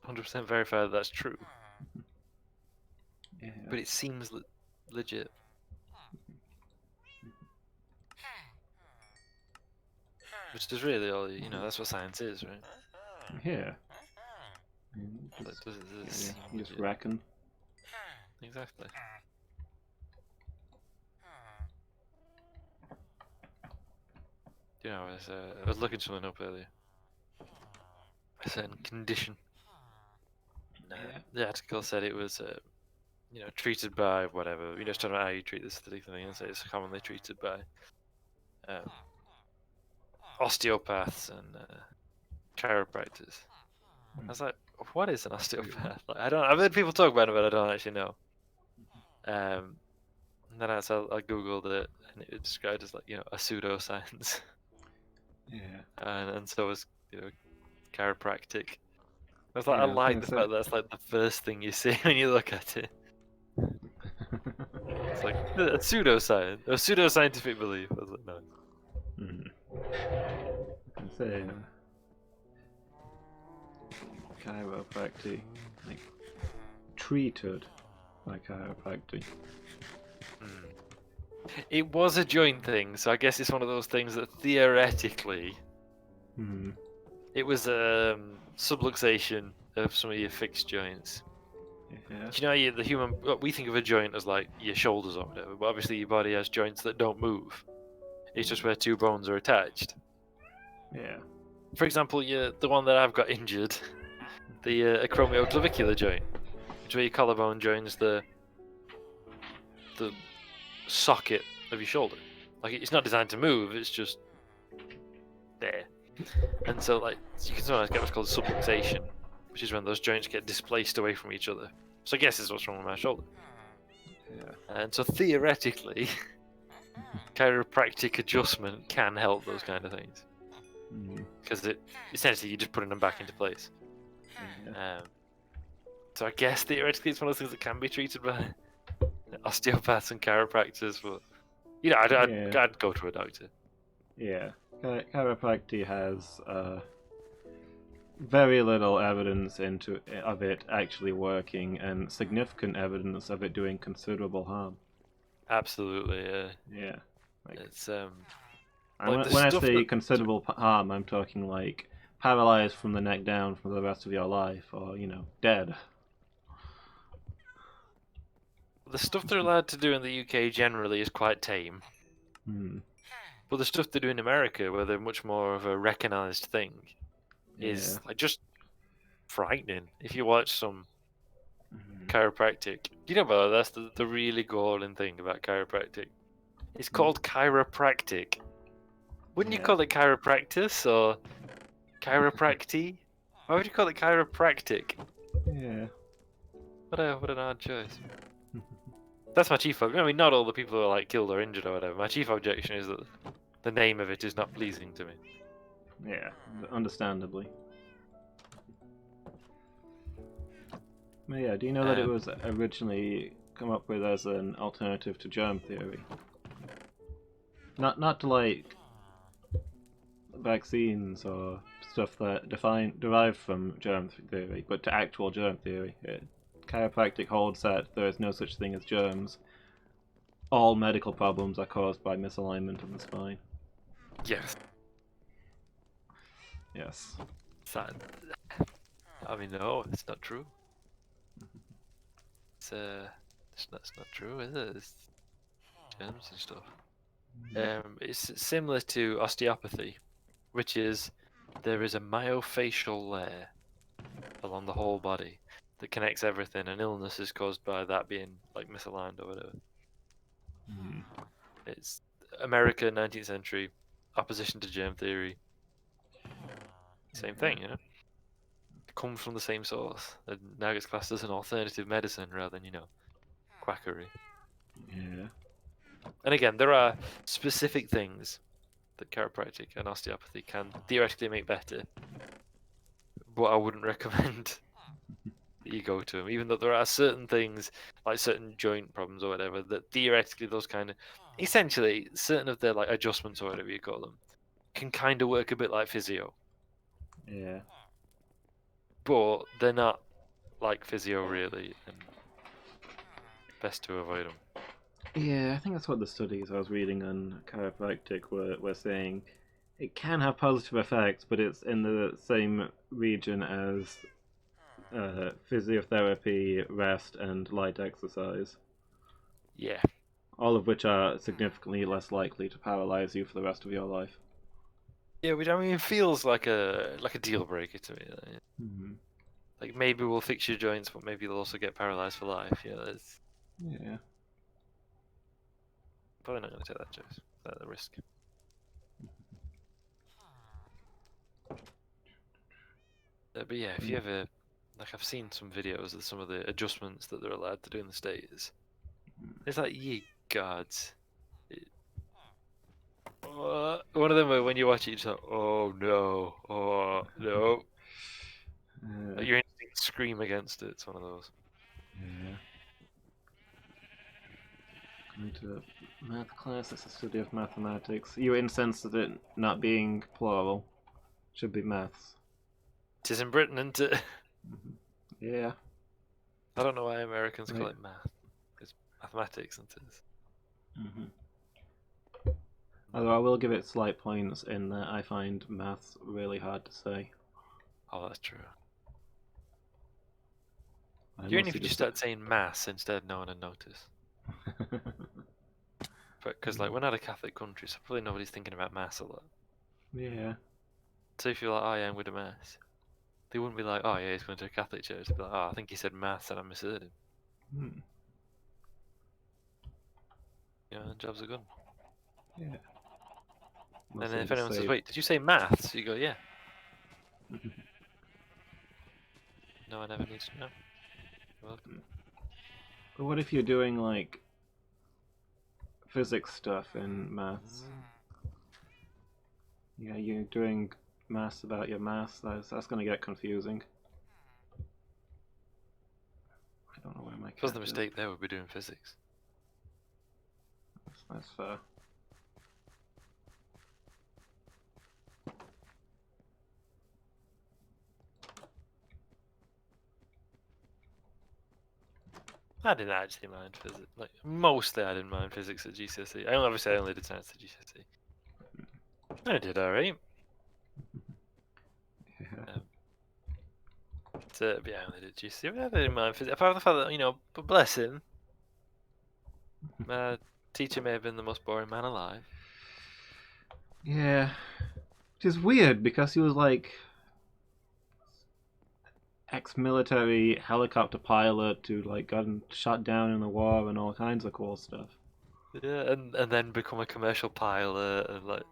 C: 100% verify that that's true,
A: Yeah.
C: but it seems legit. Which is really all, that's what science is, right?
A: Yeah.
C: Like, does it
A: Yeah,
C: seem
A: you just
C: legit?
A: reckon.
C: Exactly. I was looking something up earlier. A certain condition.
A: Yeah.
C: The article said it was, treated by whatever. It's talking about how you treat this particular thing, and so it's commonly treated by osteopaths and chiropractors. I was like, what is an osteopath? Like, I've heard people talk about it, but I don't actually know. And then I googled it, and it was described as like a pseudoscience.
A: Yeah.
C: And so was chiropractic. I was like,
A: Yeah,
C: I
A: I was
C: like
A: gonna
C: the
A: say-
C: fact that's like the first thing you see when you look at it. It's like a pseudoscience, a pseudoscientific belief. I was like, no.
A: I can say chiropractic, like treated by chiropractic.
C: It was a joint thing, so I guess it's one of those things that theoretically it was a subluxation of some of your fixed joints.
A: Yeah.
C: The human, we think of a joint as like your shoulders or whatever, but obviously your body has joints that don't move. It's just where two bones are attached.
A: Yeah.
C: For example, the one that I've got injured, the acromioclavicular joint, which is where your collarbone joins the socket of your shoulder. Like, it's not designed to move, it's just there. And so, like, you can sometimes get what's called subluxation, which is when those joints get displaced away from each other. So I guess this is what's wrong with my shoulder.
A: Yeah.
C: And so theoretically, chiropractic adjustment can help those kind of things. Because essentially you're just putting them back into place.
A: Yeah.
C: So I guess theoretically it's one of those things that can be treated by osteopaths and chiropractors, but I'd go to a doctor.
A: Yeah. Chiropractic has very little evidence of it actually working, and significant evidence of it doing considerable harm.
C: Absolutely, yeah.
A: Yeah. Like,
C: It's
A: when I say considerable harm, I'm talking like paralyzed from the neck down for the rest of your life, or dead.
C: The stuff they're allowed to do in the UK generally is quite tame. But the stuff they do in America, where they're much more of a recognised thing, is like just frightening. If you watch some chiropractic, but that's the really galling thing about chiropractic. It's called chiropractic. Wouldn't you call it chiropractus or chiropractic? Why would you call it chiropractic?
A: Yeah.
C: What an odd choice. That's my chief. I mean, not all the people who are like killed or injured or whatever. My chief objection is that the name of it is not pleasing to me.
A: Yeah, understandably. But yeah, do you know that it was originally come up with as an alternative to germ theory? Not to like vaccines or stuff that derived from germ theory, but to actual germ theory. Chiropractic holds that there is no such thing as germs, all medical problems are caused by misalignment of the spine.
C: Yes.
A: Yes.
C: Sad. I mean, no, it's not true. It's not true, is it? It's germs and stuff. It's similar to osteopathy, which is there is a myofascial layer along the whole body that connects everything, and illness is caused by that being like misaligned or whatever.
A: Mm.
C: It's America, 19th century, opposition to germ theory. Same thing, you know. It comes from the same source, and now gets classed as an alternative medicine rather than quackery.
A: Yeah.
C: And again, there are specific things that chiropractic and osteopathy can theoretically make better, but I wouldn't recommend that you go to them. Even though there are certain things, like certain joint problems or whatever, that theoretically those kind of, essentially, certain of their like adjustments or whatever you call them, can kind of work a bit like physio,
A: Yeah.
C: but they're not like physio really, and best to avoid them.
A: Yeah, I think that's what the studies I was reading on chiropractic were saying. It can have positive effects, but it's in the same region as physiotherapy, rest, and light exercise,
C: Yeah,
A: all of which are significantly less likely to paralyze you for the rest of your life.
C: yeah, which I mean feels like a deal breaker to me.
A: Mm-hmm.
C: Like maybe we'll fix your joints, but maybe you'll also get paralyzed for life. It's
A: Yeah.
C: probably not going to take that choice, that risk. But yeah, if you ever, like, I've seen some videos of some of the adjustments that they're allowed to do in the States. It's like, ye gods. One of them where when you watch it, it's like, oh no, oh no. Like, your instincts scream against it. It's one of those.
A: Yeah. Going to math class, it's a study of mathematics. You incensed at it not being plural. Should be maths.
C: It is in Britain, isn't it?
A: Yeah.
C: I don't know why Americans call
A: Right.
C: it math. It's mathematics, isn't it?
A: Mm-hmm. Although I will give it slight points in that I find maths really hard to say.
C: Oh, that's true.
A: I
C: Even if
A: mostly
C: you just start saying mass instead, no one would notice. Because like we're not a Catholic country, so probably nobody's thinking about mass a lot.
A: Yeah.
C: So if you're like, oh yeah, I'm with a mass, they wouldn't be like, oh yeah, he's going to a Catholic church. They'd be like, oh, I think he said mass and I misheard him.
A: Hmm.
C: Yeah, and jobs are good.
A: Yeah.
C: And
A: Mostly
C: then if
A: just
C: anyone says,
A: say-
C: wait, did you say maths? You go, yeah. No, I never need to know. You're welcome.
A: But what if you're doing like physics stuff in maths? Yeah, you're doing maths about your maths. That's going to get confusing. I don't know where my
C: Because
A: cat
C: the
A: is.
C: mistake there would be doing physics.
A: That's fair.
C: I didn't actually mind physics. Like mostly, I didn't mind physics at GCSE. I only did science at GCSE. I did alright.
A: Yeah.
C: But yeah, I only did GCSE. I didn't mind physics. Apart from the fact that but bless him, my teacher may have been the most boring man alive.
A: Yeah. Which is weird because he was like ex-military helicopter pilot who like got shot down in the war and all kinds of cool stuff.
C: Yeah, and then become a commercial pilot and like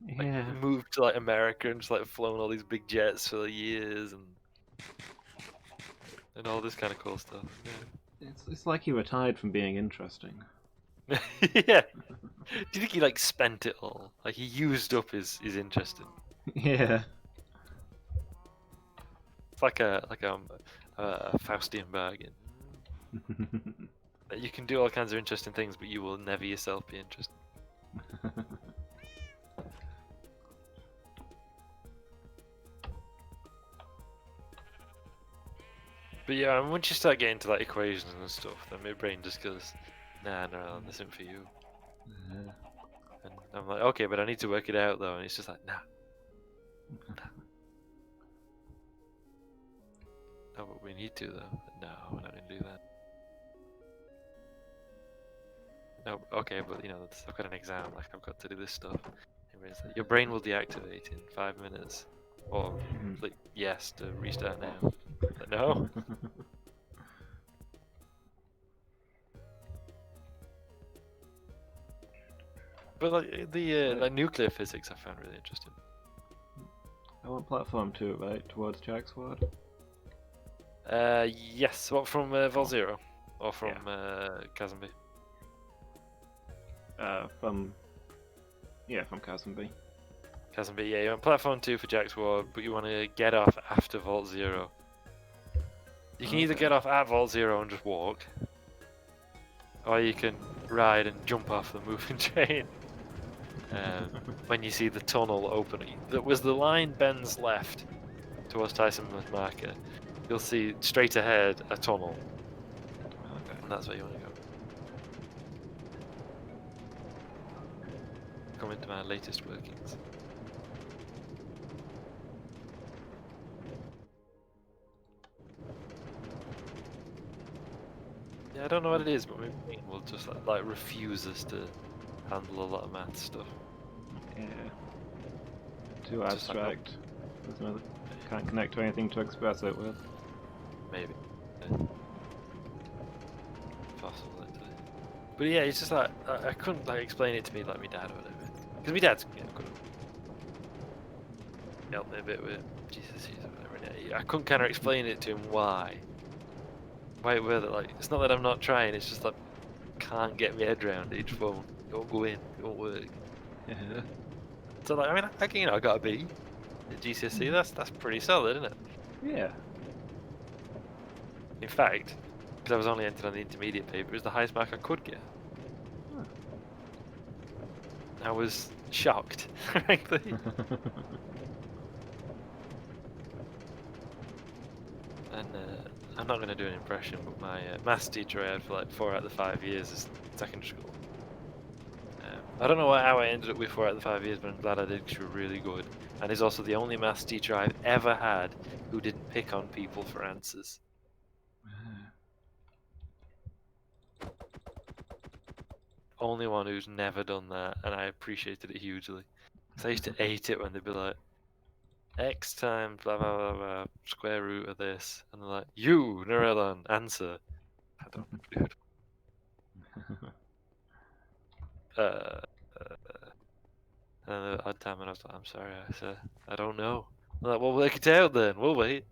A: Yeah.
C: moved to like America and just like flown all these big jets for years and all this kind of cool stuff.
A: It's like he retired from being interesting.
C: Yeah. Yeah. Do you think he like spent it all? Like he used up his interest in.
A: Yeah.
C: It's like a Faustian bargain. That you can do all kinds of interesting things, but you will never yourself be interested. But yeah, once you start getting to like equations and stuff, then my brain just goes, Nah, no, this isn't for you.
A: Yeah.
C: And I'm like, okay, but I need to work it out though. And he's just like, nah. No, but we need to though. No, we're not gonna do that. No, okay, but you know, I've got an exam. Like, I've got to do this stuff. And he's like, your brain will deactivate in 5 minutes. Or click yes to restart now. Like, no. But like the like nuclear physics, I found really interesting.
A: I want platform 2, right? Towards Jack's ward?
C: Yes. What from Vol Zero, or from Chasm B?
A: From Chasm B.
C: Chasm B. Yeah, you want platform 2 for Jack's Ward, but you want to get off after Vault Zero. You can either get off at Vault Zero and just walk, or you can ride and jump off the moving train. When you see the tunnel opening, that was the line bends left towards Tyson marker. You'll see straight ahead a tunnel, and that's where you want to go. Come into my latest workings. Yeah, I don't know what it is, but my brain will just like refuse us to handle a lot of math stuff.
A: Yeah. Too
C: Just like,
A: abstract. There's another. Can't connect to anything to express it with.
C: maybe. Possible, actually. But yeah, it's just like I couldn't like explain it to me like my dad or whatever. Because my dad's could have helped me a bit with GCSEs or whatever. And I couldn't kind of explain it to him why it were that like it's not that I'm not trying. It's just like can't get my head around each phone. It won't go in. It won't work.
A: Yeah.
C: So like I mean I can, I got a B at GCSE. That's pretty solid, isn't it?
A: Yeah.
C: In fact, because I was only entered on the intermediate paper, is the highest mark I could get.
A: Huh.
C: I was shocked, frankly. And I'm not going to do an impression, but my maths teacher I had for like 4 out of the 5 years is secondary school. I don't know how I ended up with 4 out of the 5 years, but I'm glad I did because she was really good. And is also the only maths teacher I've ever had who didn't pick on people for answers. Only one who's never done that, and I appreciated it hugely. Because I used to hate it when they'd be like, X times blah blah blah blah square root of this, and they're like, you, Narellan, answer. I don't, dude. And odd time, and I was like, I'm sorry, I don't know. I'm like, well, work it out then. We'll wait.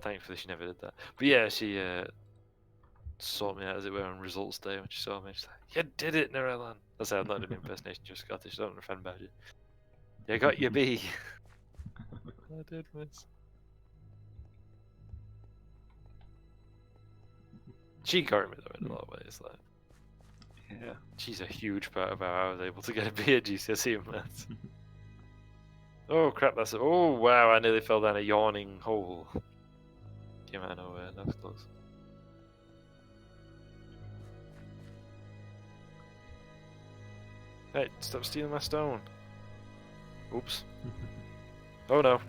C: Thankfully, she never did that. But yeah, she sought me out, as it were, on results day when she saw me. She's like, you did it, Narellan. I said, I'm not doing impersonation, just Scottish. Don't offend about it. You got your B. I did miss. She carried me though in a lot of ways. Like,
A: Yeah.
C: she's a huge part of how I was able to get a B at GCSE in maths. Oh crap! Oh wow! I nearly fell down a yawning hole. Came out of nowhere. That was close. Hey! Stop stealing my stone. Oops. Oh no.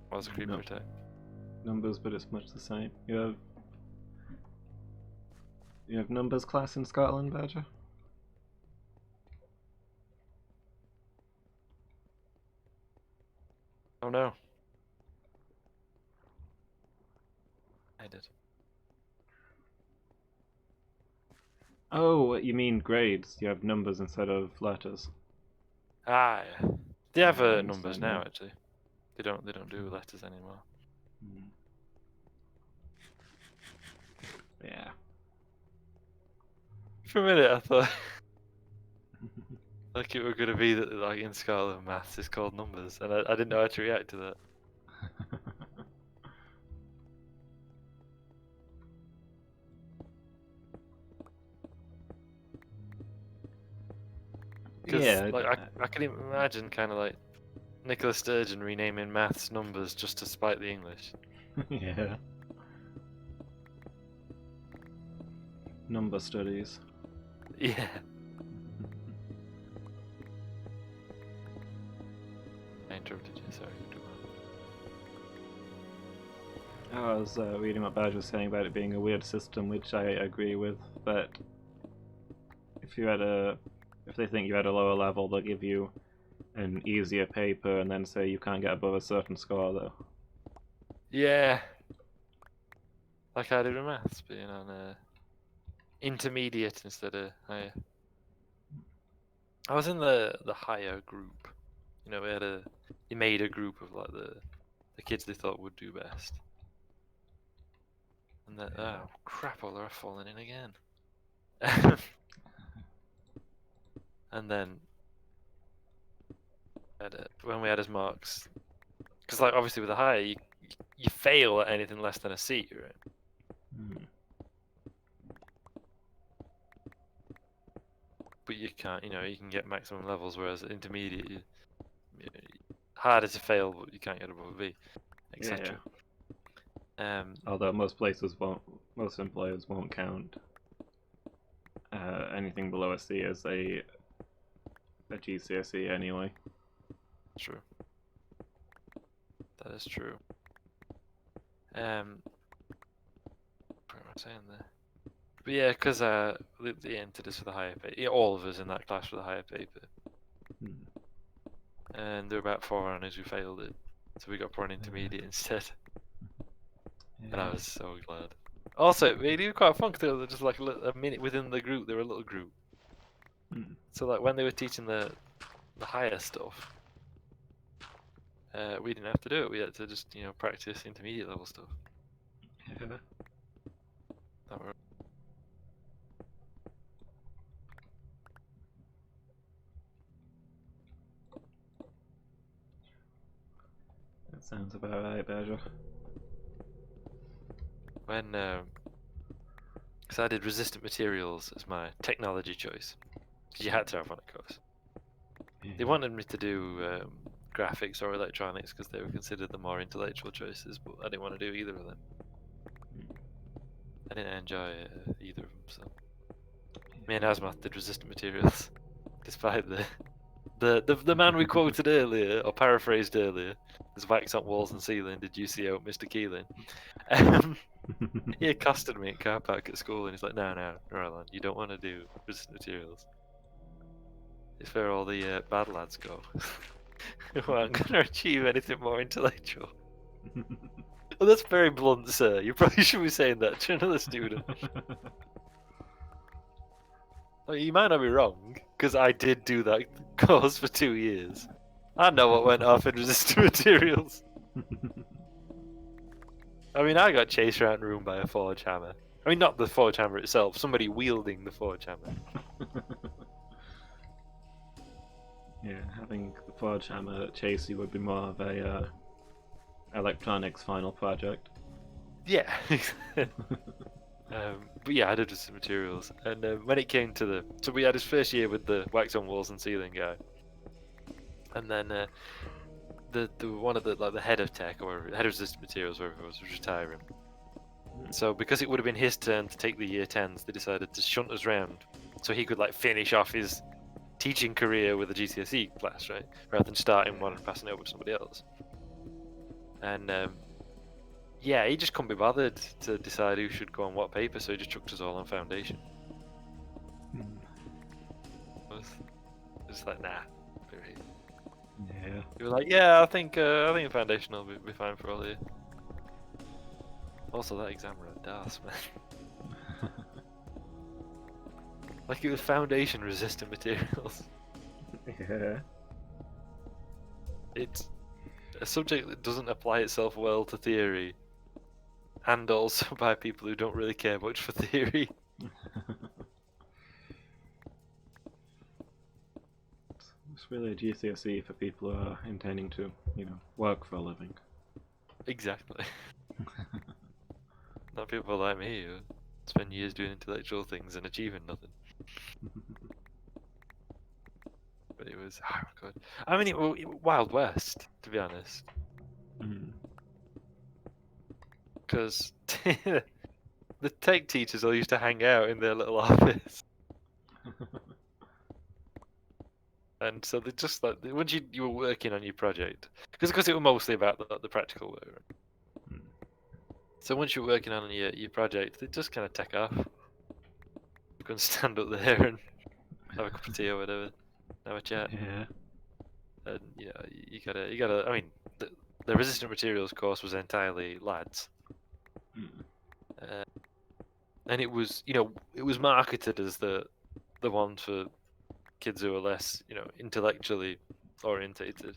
C: What was a creeper attack?
A: Numbers, but it's much the same. You have numbers class in Scotland, Badger?
C: Oh no. I did.
A: Oh, you mean grades? You have numbers instead of letters.
C: Ah, yeah. They have
A: I
C: numbers
A: understand
C: now.
A: now.
C: Actually, they don't do letters anymore.
A: Yeah.
C: For a minute, I thought like it were gonna be that like in Scotland, maths is called numbers, and I didn't know how to react to that. Because
A: Yeah.
C: like I can imagine kind of like Nicola Sturgeon renaming maths numbers just to spite the English.
A: Yeah. Number studies.
C: Yeah. I interrupted you, sorry.
A: I was reading what Badge was saying about it being a weird system, which I agree with. But if they think you're at a lower level, they'll give you an easier paper and then say you can't get above a certain score, though.
C: Yeah. Like I did with maths, being on intermediate instead of higher. I was in the higher group. You know, they made a group of like the kids they thought would do best. And then, oh crap! All they're falling in again. And then when we had his marks, because like obviously with a higher, you fail at anything less than a C, right?
A: Hmm.
C: But you can't, you can get maximum levels, whereas at intermediate, harder to fail, but you can't get above a B, etc.
A: Although most employers won't count anything below a C as a GCSE anyway.
C: True. That is true. What am I saying there? But yeah, because they entered us for the higher paper. Yeah, all of us in that class for the higher paper.
A: Hmm.
C: And there were about 4 on us who failed it. So we got put on intermediate instead.
A: Yeah.
C: And I was so glad. Also, it made it quite fun because they were just like a minute within the group, they were a little group.
A: Hmm.
C: So like when they were teaching the higher stuff, we didn't have to do it. We had to just, practice intermediate level stuff.
A: Yeah.
C: That were...
A: That sounds about right, Badger.
C: When, because I did resistant materials as my technology choice. Because you had to have one, of course.
A: Yeah.
C: They wanted me to do graphics or electronics because they were considered the more intellectual choices, but I didn't want to do either of them. I didn't enjoy either of them, so me and Asmath did resistant materials, despite the man we quoted earlier or paraphrased earlier, his wax on walls and ceiling. Did you see out, Mr. Keeling? He accosted me at car park at school, and he's like, "No, Roland, you don't want to do resistant materials. It's where all the bad lads go. Well, I'm gonna achieve anything more intellectual." Well, that's very blunt, sir. You probably shouldn't be saying that to another student. I mean, you might not be wrong, because I did do that course for 2 years. I know what went off in resistant materials. I mean, I got chased around the room by a forge hammer. I mean, not the forge hammer itself, somebody wielding the forge hammer.
A: Yeah, having the forge hammer chase you would be more of a electronics final project.
C: Yeah. But yeah, I did resistant materials, and when it came to so we had his first year with the wax on walls and ceiling guy, and then the one of the head of tech or head of resistant materials, wherever it was retiring. So because it would have been his turn to take the year 10s, they decided to shunt us round so he could like finish off his teaching career with a GCSE class, right? Rather than starting one and passing it over to somebody else. And yeah, he just couldn't be bothered to decide who should go on what paper, so he just chucked us all on foundation. It was just like, nah.
A: Yeah.
C: He was like, yeah, I think foundation will be fine for all of you. Also, that exam were a DAS, man. Like it was foundation resistant materials.
A: Yeah.
C: It's a subject that doesn't apply itself well to theory, and also by people who don't really care much for theory.
A: It's really a GCSE for people who are intending to, work for a living.
C: Exactly. Not people like me who spend years doing intellectual things and achieving nothing. But it was, oh god. I mean, it Wild West, to be honest.
A: Mm.
C: because the tech teachers all used to hang out in their little office. And so they just like once you were working on your project, because it was mostly about the practical work. Right? So once you're working on your project, they just kind of take off. You can stand up there and have a cup of tea or whatever, have a chat.
A: Yeah.
C: And you gotta. I mean, the resistant materials course was entirely lads, and it was it was marketed as the one for kids who are less intellectually orientated,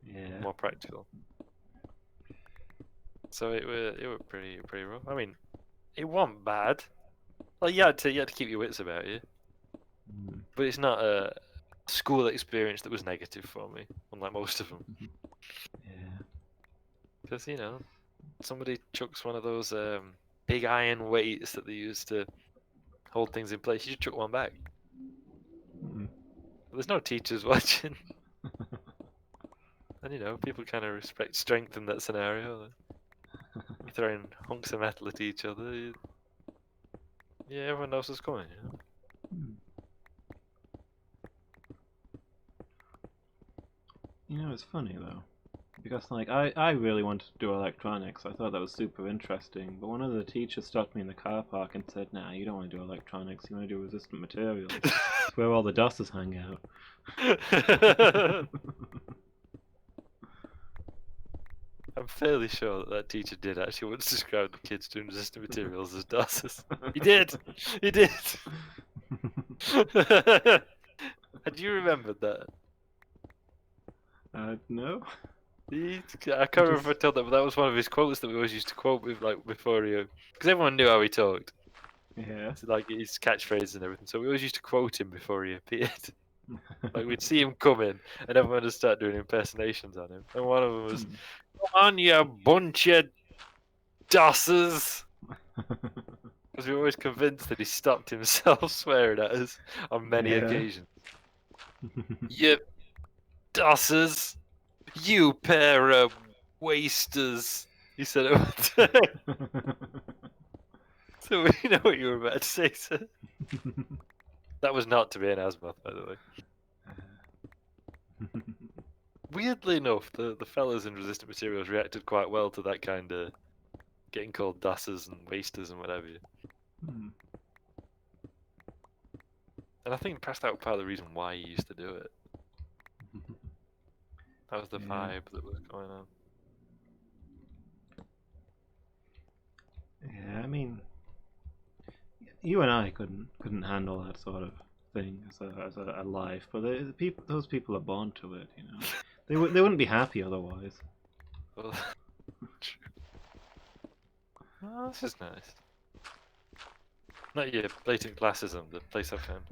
A: Yeah.
C: more practical. So it were pretty rough. I mean, it wasn't bad. Like you had to keep your wits about you, but it's not a school experience that was negative for me, unlike most of them.
A: Yeah.
C: Because somebody chucks one of those big iron weights that they use to hold things in place. You just chuck one back. There's no teachers watching, and people kind of respect strength in that scenario. You're throwing hunks of metal at each other. Yeah, everyone knows what's coming.
A: It's funny though, because like I really wanted to do electronics. I thought that was super interesting, but one of the teachers stopped me in the car park and said, "Nah, you don't want to do electronics. You want to do resistant materials. It's where all the dusters hang out."
C: I'm fairly sure that teacher did actually once describe the kids doing resistant materials as DOSes. He did! He did! And you remembered that?
A: No.
C: I can't remember if I told that, but that was one of his quotes that we always used to quote with, like, before he... Because everyone knew how he talked.
A: Yeah.
C: So, like, his catchphrases and everything. So we always used to quote him before he appeared. Like, we'd see him coming, and everyone would start doing impersonations on him. And one of them was, "Come on, you bunch of DOSes!" Because we were always convinced that he stopped himself swearing at us on many occasions. You DOSes! You pair of wasters! He said it one time. So we know what you were about to say, sir. That was not to be an azimuth, by the way. Weirdly enough, the fellas in resistant materials reacted quite well to that kind of getting called DOSes and wasters and whatever. And I think perhaps that was part of the reason why he used to do it. That was the vibe that was going on.
A: Yeah, I mean, you and I couldn't handle that sort of thing as a life, but those people are born to it. They wouldn't be happy otherwise.
C: Well, true. Oh, this is nice. Not your blatant classism, the place I found.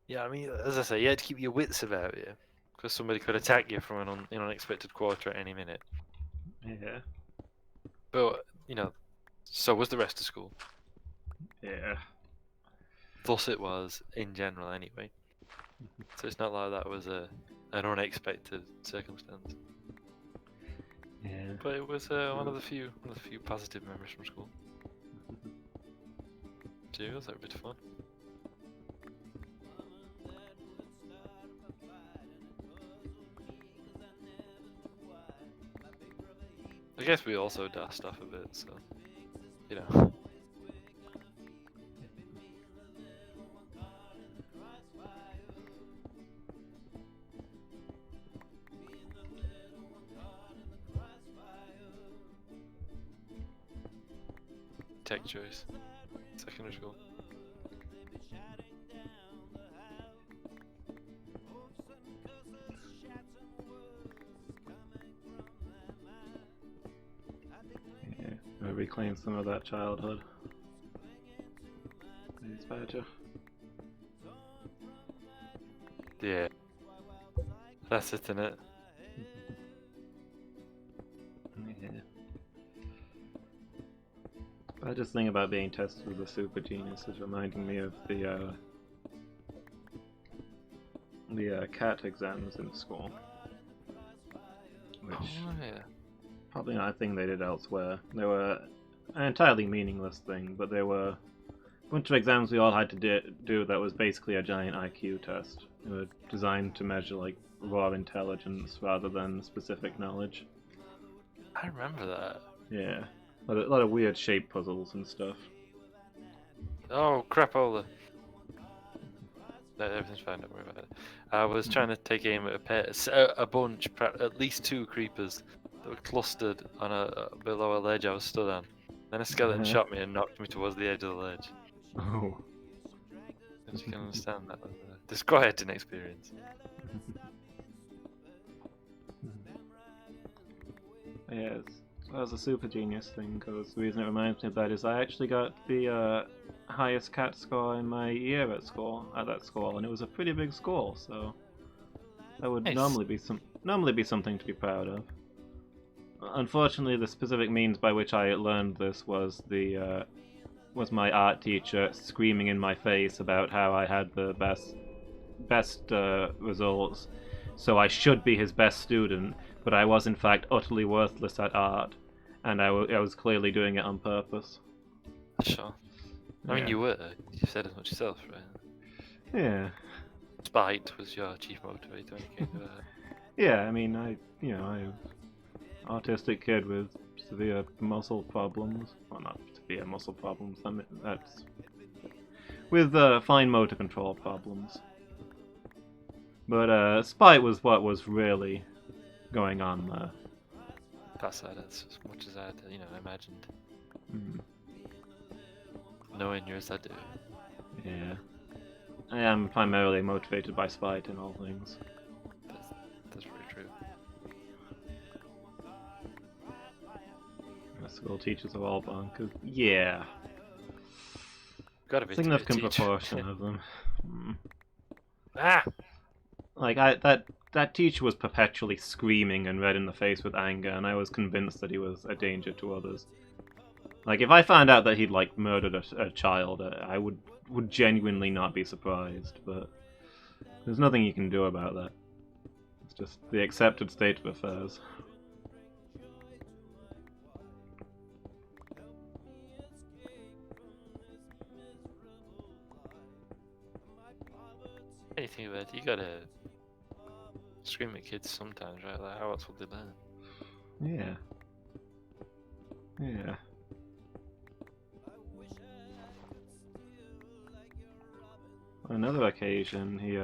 C: Yeah, I mean, as I say, you had to keep your wits about you, because somebody could attack you from an unexpected quarter at any minute.
A: Yeah.
C: But, so was the rest of school.
A: Yeah.
C: Thus it was, in general, anyway. So it's not like that was an unexpected circumstance.
A: Yeah.
C: But it was one of the few positive memories from school. Gee, it was like a bit of fun. I guess we also dust off a bit, so Tech choice. Secondary school.
A: Yeah, reclaim some of that childhood. Please, Badger.
C: Yeah. That's it, innit?
A: Yeah. I just think about being tested as a super genius is reminding me of the cat exams in school, which
C: yeah.
A: probably not a thing they did elsewhere. They were an entirely meaningless thing, but there were a bunch of exams we all had to do that was basically a giant IQ test. They were designed to measure like raw intelligence rather than specific knowledge.
C: I remember that.
A: Yeah, a lot of weird shape puzzles and stuff.
C: Oh, crapola. No, everything's fine, don't worry about it. I was trying to take aim at a bunch, at least 2 creepers that were clustered on below a ledge I was stood on. Then a skeleton shot me and knocked me towards the edge of the ledge.
A: Oh.
C: As you can understand, that was a disquieting experience.
A: Yes, that was a super genius thing, because the reason it reminds me of that is I actually got the highest cat score in my year at that school, and it was a pretty big school, so that would
C: Nice.
A: normally be something to be proud of. Unfortunately, the specific means by which I learned this was my art teacher screaming in my face about how I had the best results, so I should be his best student, but I was in fact utterly worthless at art, and I was clearly doing it on purpose.
C: Sure. I mean,
A: Yeah.
C: you were. You said as much yourself, right?
A: Yeah.
C: Spite was your chief motivator when it came to that.
A: Yeah, I mean, I'm an autistic kid with severe muscle problems. Well, not severe muscle problems, that's... with fine motor control problems. But spite was what was really going on there.
C: That's as much as I imagined.
A: Mm.
C: Knowing you as I do.
A: Yeah. I am primarily motivated by spite in all things.
C: That's very true.
A: My school teachers are all bonkers. Yeah.
C: Gotta be
A: Significant
C: teacher.
A: proportion of them. Mm.
C: Ah!
A: Like, that teacher was perpetually screaming and red in the face with anger, and I was convinced that he was a danger to others. Like, if I found out that he'd, like, murdered a child, I would genuinely not be surprised, but there's nothing you can do about that. It's just the accepted state of affairs.
C: Anything about it, you gotta scream at kids sometimes, right? Like, how else would they learn?
A: Yeah. Yeah. On another occasion, he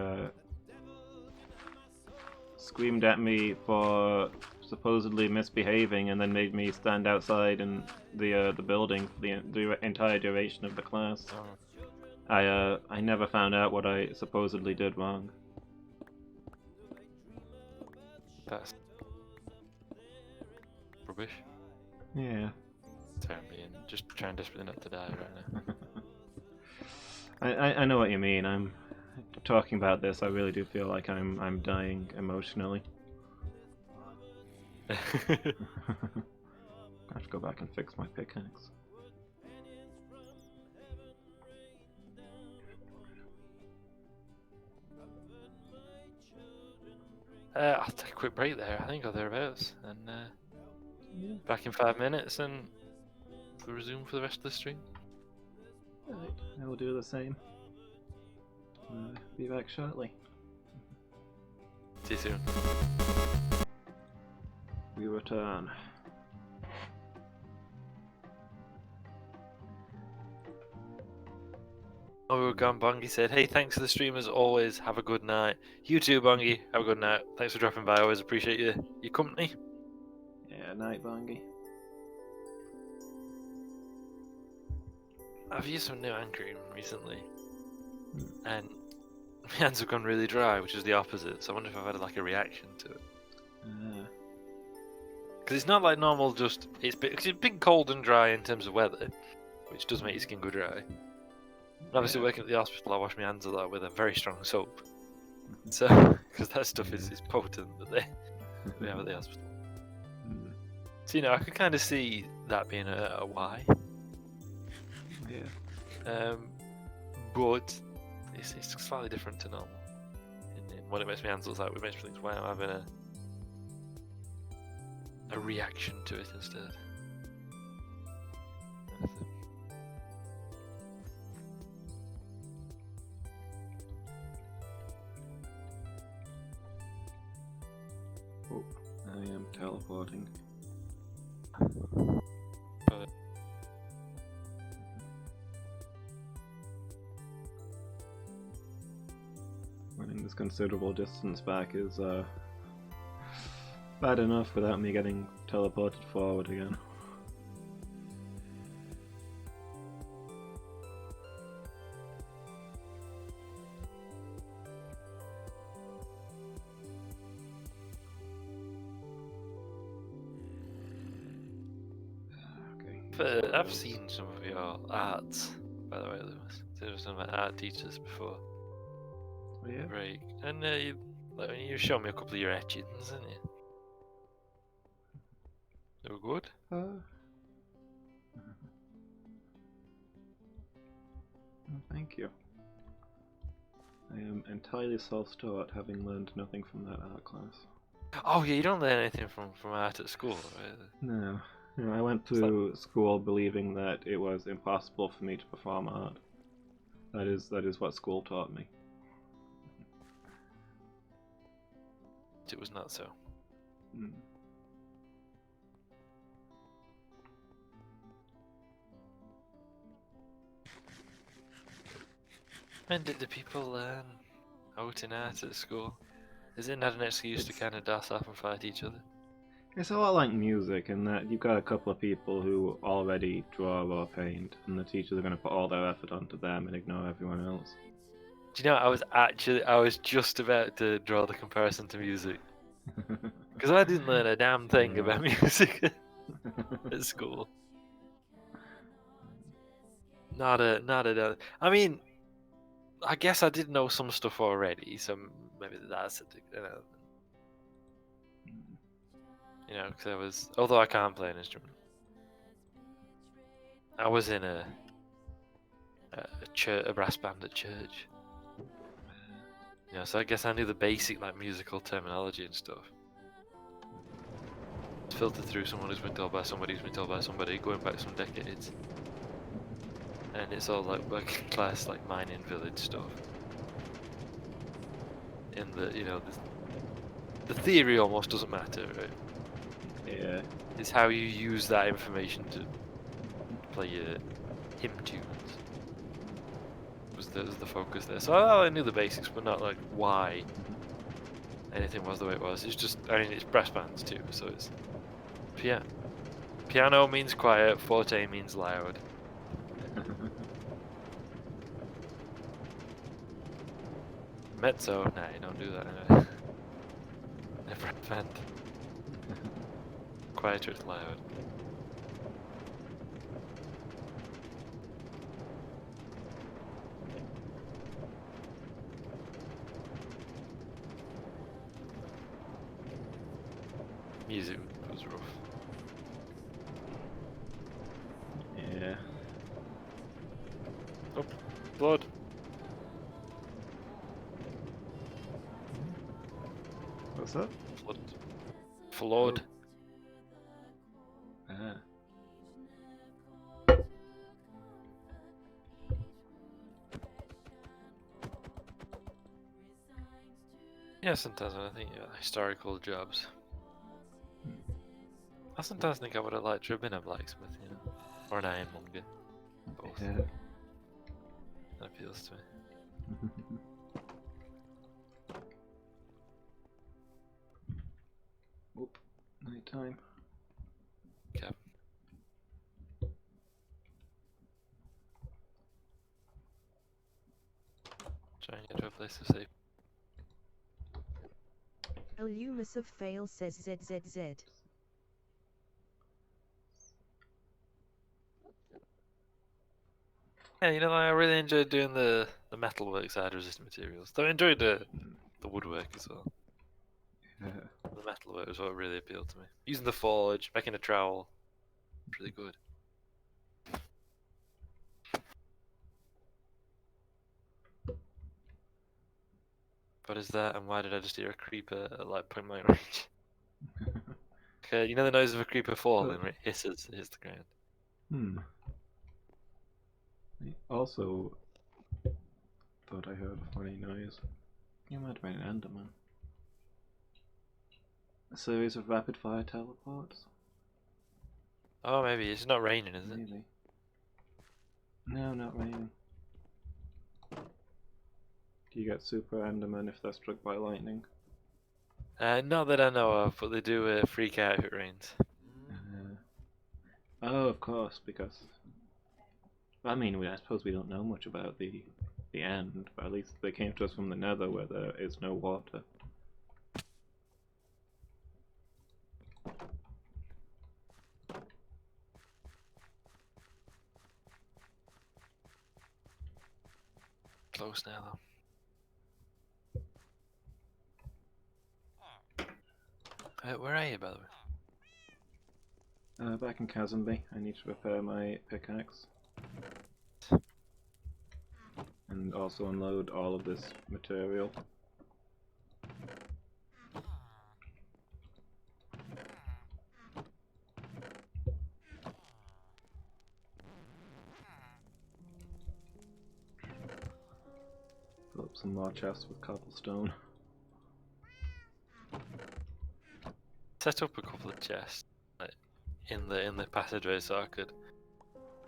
A: screamed at me for supposedly misbehaving, and then made me stand outside in the building for the entire duration of the class.
C: Oh.
A: I never found out what I supposedly did wrong.
C: That's rubbish.
A: Yeah.
C: Terribly, and just trying desperately not to die right now.
A: I know what you mean. I'm talking about this. I really do feel like I'm dying emotionally. I have to go back and fix my pickaxe.
C: I'll take a quick break there, I think, or thereabouts, and back in 5 minutes, and we'll resume for the rest of the stream.
A: Right, I will do the same. Be back shortly.
C: See you soon.
A: We return.
C: Oh, we were gone. Bongi said, "Hey, thanks for the stream as always. Have a good night. You too, Bongi. Have a good night. Thanks for dropping by. I always appreciate your company."
A: Yeah, night, Bongi.
C: I've used some new hand cream recently, and my hands have gone really dry, which is the opposite. So I wonder if I've had like a reaction to it. Because it's not like normal. Just it's been cold and dry in terms of weather, which does make your skin go dry. And obviously, working at the hospital, I wash my hands a lot with a very strong soap. So, because that stuff is potent that we have at the hospital. So I can kind of see that being a why. But it's slightly different to normal. In what it makes my hands look like, it makes me think, wow, I'm having a reaction to it instead.
A: Oh, I am teleporting.
C: But
A: Running this considerable distance back is bad enough without me getting teleported forward again. Okay.
C: I've seen some of your art, by the way, Lewis. There were some of my art teachers before
A: Oh, yeah.
C: break, and you showed me a couple of your etchings, didn't you? They were good.
A: Thank you. I am entirely self-taught, having learned nothing from that art class.
C: Oh yeah, you don't learn anything from art at school, right?
A: No. I went to school believing that it was impossible for me to perform art. That is what school taught me.
C: It was not so.
A: Mm.
C: And did the people learn out in art at school? Is it not an excuse to kind of doss off and fight each other?
A: It's a lot like music in that you've got a couple of people who already draw or paint, and the teachers are going to put all their effort onto them and ignore everyone else.
C: Do you know, I was just about to draw the comparison to music. Because I didn't learn a damn thing
A: Yeah.
C: about music at school. Not a. I mean, I guess I did know some stuff already, so maybe that's because I was, although I can't play an instrument, I was in a brass band at church. So I guess I knew the basic like musical terminology and stuff. It's filtered through someone who's been told by somebody who's been told by somebody, going back some decades. And it's all like working class, like mining village stuff. In the, the theory almost doesn't matter, right?
A: Yeah.
C: It's how you use that information to play your hymn tunes. Was the focus there. So I knew the basics, but not like why anything was the way it was. It's just, I mean, it's brass bands too, so it's piano means quiet, forte means loud. Mezzo, nah, you don't do that anyway. Never band. Quieter is loud. Music was rough.
A: Yeah.
C: Oh, blood.
A: What's up?
C: Flood. Flood.
A: Ah.
C: Yeah, sometimes when I think about historical jobs, I sometimes think I would have liked to have been a blacksmith, or an ironmonger. Both.
A: Yeah.
C: That appeals to me.
A: Oop. Night time.
C: Okay. Try and get to a place of safety.
B: Illumus of fail says ZZZ.
C: Yeah, I really enjoyed doing the metalwork side, resistant materials. Though I enjoyed the woodwork as well.
A: Yeah.
C: The metalwork was what really appealed to me. Using the forge, making a trowel, really good. What is that? And why did I just hear a creeper at like point blank range? Okay, you know the noise of a creeper falling when it hits the ground.
A: I also thought I heard a funny noise. You might have been an Enderman. A series of rapid fire teleports?
C: Oh, maybe it's not raining, is it?
A: Maybe. No, not raining. Do you get super Enderman if they're struck by lightning?
C: Not that I know of, but they do freak out if it rains.
A: Oh, of course, because I mean, I suppose we don't know much about the end, but at least they came to us from the Nether where there is no water.
C: Close now, though. Where are you, by the way?
A: Back in Chasmby, I need to repair my pickaxe. And also unload all of this material. Fill up some more chests with cobblestone.
C: Set up a couple of chests like, in the passageway so I could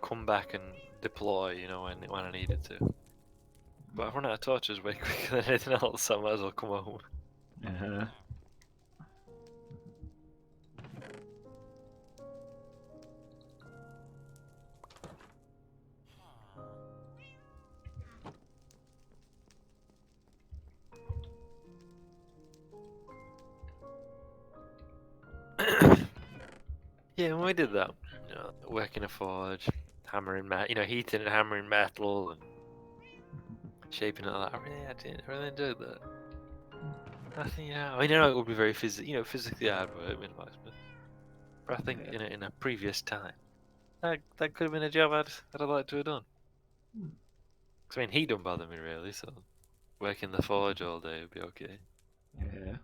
C: come back and deploy, you know, when I needed to. But I've run out of torches way quicker than anything else, so I might as well come home. Yeah, when we did that, you know, working a forge, hammering heating and hammering metal and shaping it like that. I really enjoyed that. I think, yeah, I mean, I know it would be very physically hard work, but I think in a previous time, that could have been a job I'd like to have done. Cause I mean, he don't bother me really, so working the forge all day would be okay.
A: Yeah.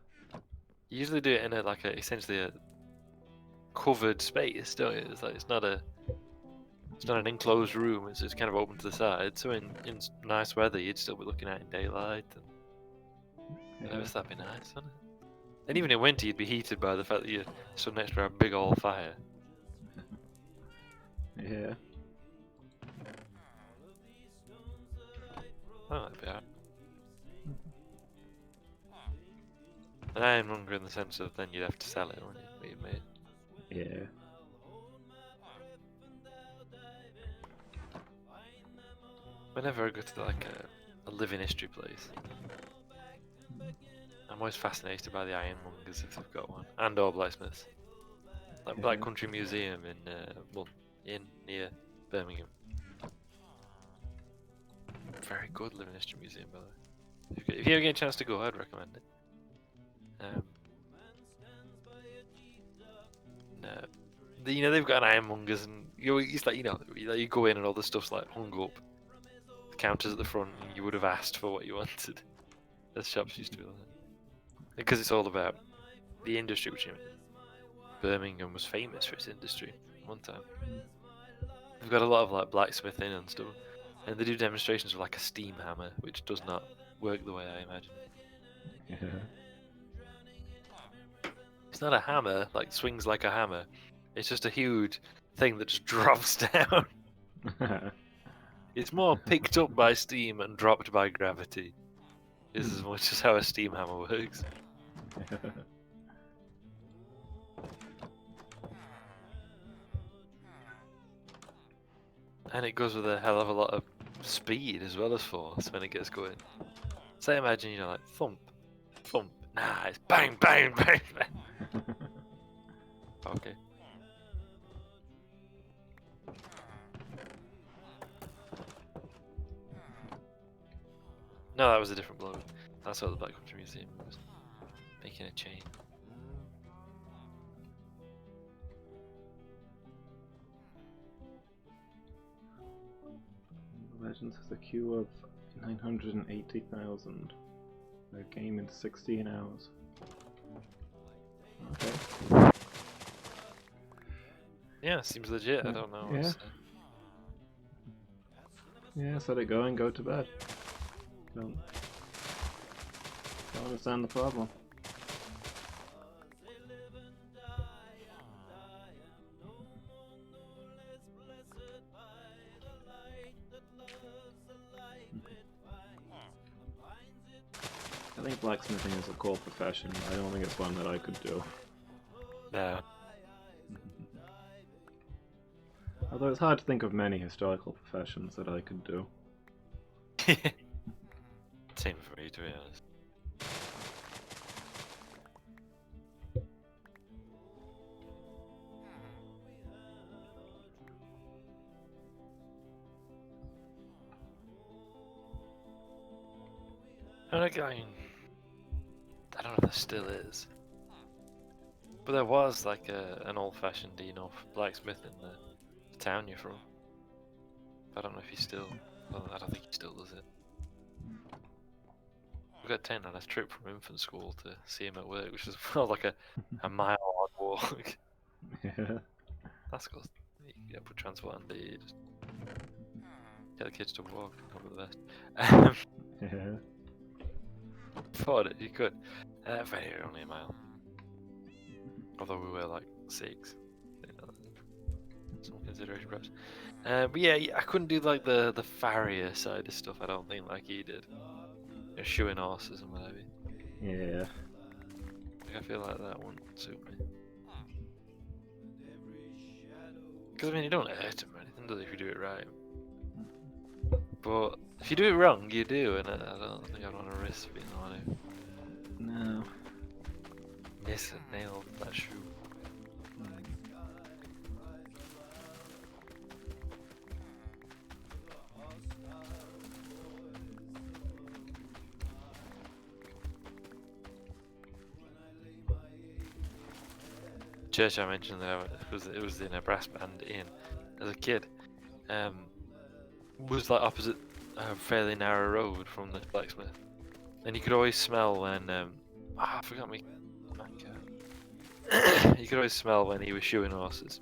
C: You usually do it in essentially a covered space, don't you? It's like it's not an enclosed room. It's just kind of open to the side. So in nice weather, you'd still be looking at it in daylight. And that'd be nice, wouldn't it? And even in winter, you'd be heated by the fact that you're stood next to a big old fire.
A: Yeah.
C: Oh, that'd be alright. And I am hungry in the sense of then you'd have to sell it, wouldn't you? What you made.
A: Yeah.
C: Whenever I go to like a living history place, I'm always fascinated by the ironmongers if they've got one, and or blacksmiths. Like Black Country Museum in near Birmingham. Very good living history museum, by the way. If you ever get a chance to go, I'd recommend it. They've got an ironmongers, and it's like you go in and all the stuff's like hung up. The counters at the front, and you would have asked for what you wanted. The shops used to be like that. Because it's all about the industry, which Birmingham was famous for its industry at one time. They've got a lot of like blacksmithing and stuff, and they do demonstrations with like a steam hammer, which does not work the way I imagine.
A: Yeah.
C: It's not a hammer, like swings like a hammer. It's just a huge thing that just drops down. It's more picked up by steam and dropped by gravity. Is as much as how a steam hammer works. And it goes with a hell of a lot of speed as well as force when it gets going. So imagine, like thump, thump. Nah, it's bang, bang, bang, bang. Okay. No, that was a different blow. That's what the Black Country Museum was. Making a chain.
A: Legends has a queue of 980,000. The game in 16 hours. Okay.
C: Yeah, seems legit. I don't know.
A: Yeah. Yeah, set it going, go to bed. Don't understand the problem. I think blacksmithing is a cool profession. I don't think it's one that I could do.
C: No.
A: Although it's hard to think of many historical professions that I could do.
C: Same for me, to be honest. And again, I don't know if there still is, but there was like an old-fashioned, blacksmith in the town you're from. I don't know if he still. Well, I don't think he still does it. We got 10 on a trip from infant school to see him at work, which was like a mile-long walk.
A: Yeah.
C: That's cool. You put transport on the just get the kids to walk. Hope for the best.
A: Yeah.
C: Thought it, you could. Very only a mile. Although we were like 6. Some consideration perhaps. But yeah, I couldn't do like the farrier side of stuff, I don't think, like he did. Shoeing horses and whatever.
A: Yeah.
C: Like, I feel like that wouldn't suit me. Because I mean, you don't hurt them or anything, does it, if you do it right? But if you do it wrong, you do, and I don't think I'd want to risk being the one who
A: No.
C: miss and nailed that shoe. Church I mentioned that it was in a brass band in as a kid. Was like opposite a fairly narrow road from the blacksmith, and you could always smell when I forgot me. You could always smell when he was shoeing horses.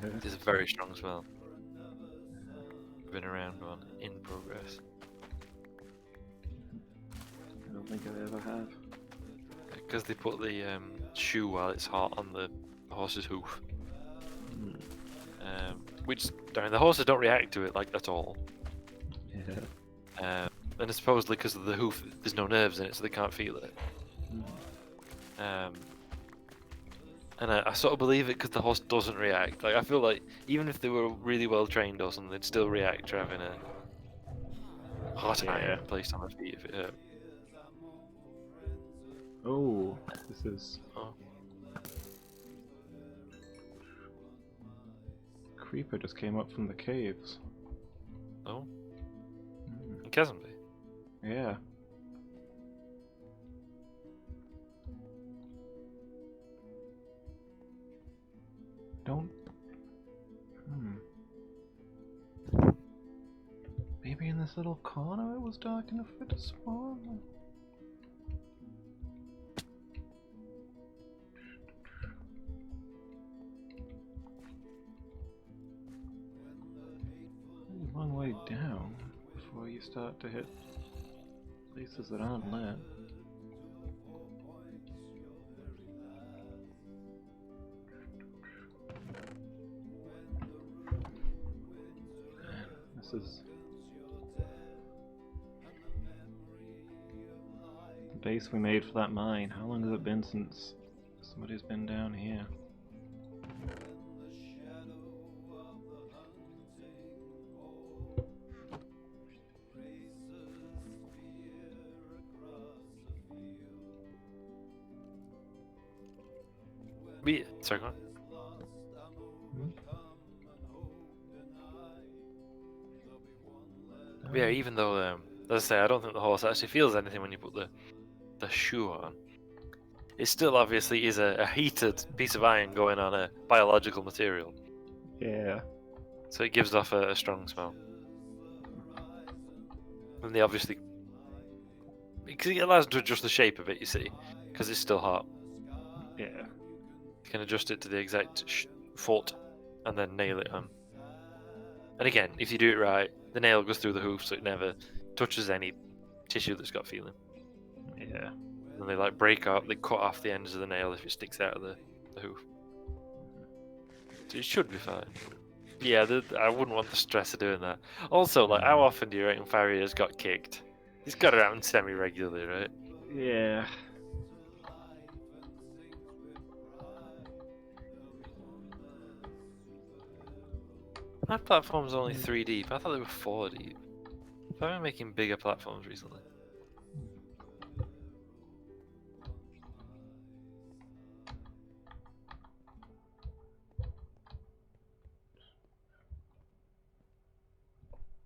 A: Yeah.
C: It's a very strong smell. Been around one in progress.
A: I don't think I ever have.
C: Because they put the shoe while it's hot on the horse's hoof. Which, I mean, the horses don't react to it like at all.
A: Yeah.
C: And it's supposedly because of the hoof, there's no nerves in it, so they can't feel it. And I sort of believe it because the horse doesn't react. Like, I feel like even if they were really well trained or something, they'd still react to having a hot iron placed on their feet if it hurt.
A: Oh, this is.
C: Oh.
A: Creeper just came up from the caves.
C: Oh? In Kessenby?
A: Yeah. Don't. Maybe in this little corner it was dark enough for it to spawn? A long way down before you start to hit places that aren't lit. This is the base we made for that mine. How long has it been since somebody's been down here?
C: Sorry, go on. Yeah, even though, as I say, I don't think the horse actually feels anything when you put the shoe on. It still obviously is a heated piece of iron going on a biological material.
A: Yeah.
C: So it gives off a strong smell. And they obviously because it allows to adjust the shape of it. You see, because it's still hot.
A: Yeah.
C: You can adjust it to the exact foot, and then nail it on. And again, if you do it right, the nail goes through the hoof, so it never touches any tissue that's got feeling.
A: Yeah.
C: And they like break up, they cut off the ends of the nail if it sticks out of the hoof. So it should be fine. Yeah, I wouldn't want the stress of doing that. Also, like, how often do you reckon Farrier's got kicked? He's got it happen semi-regularly, right?
A: Yeah.
C: My platform's only 3 deep. I thought they were 4 deep. I've been making bigger platforms recently.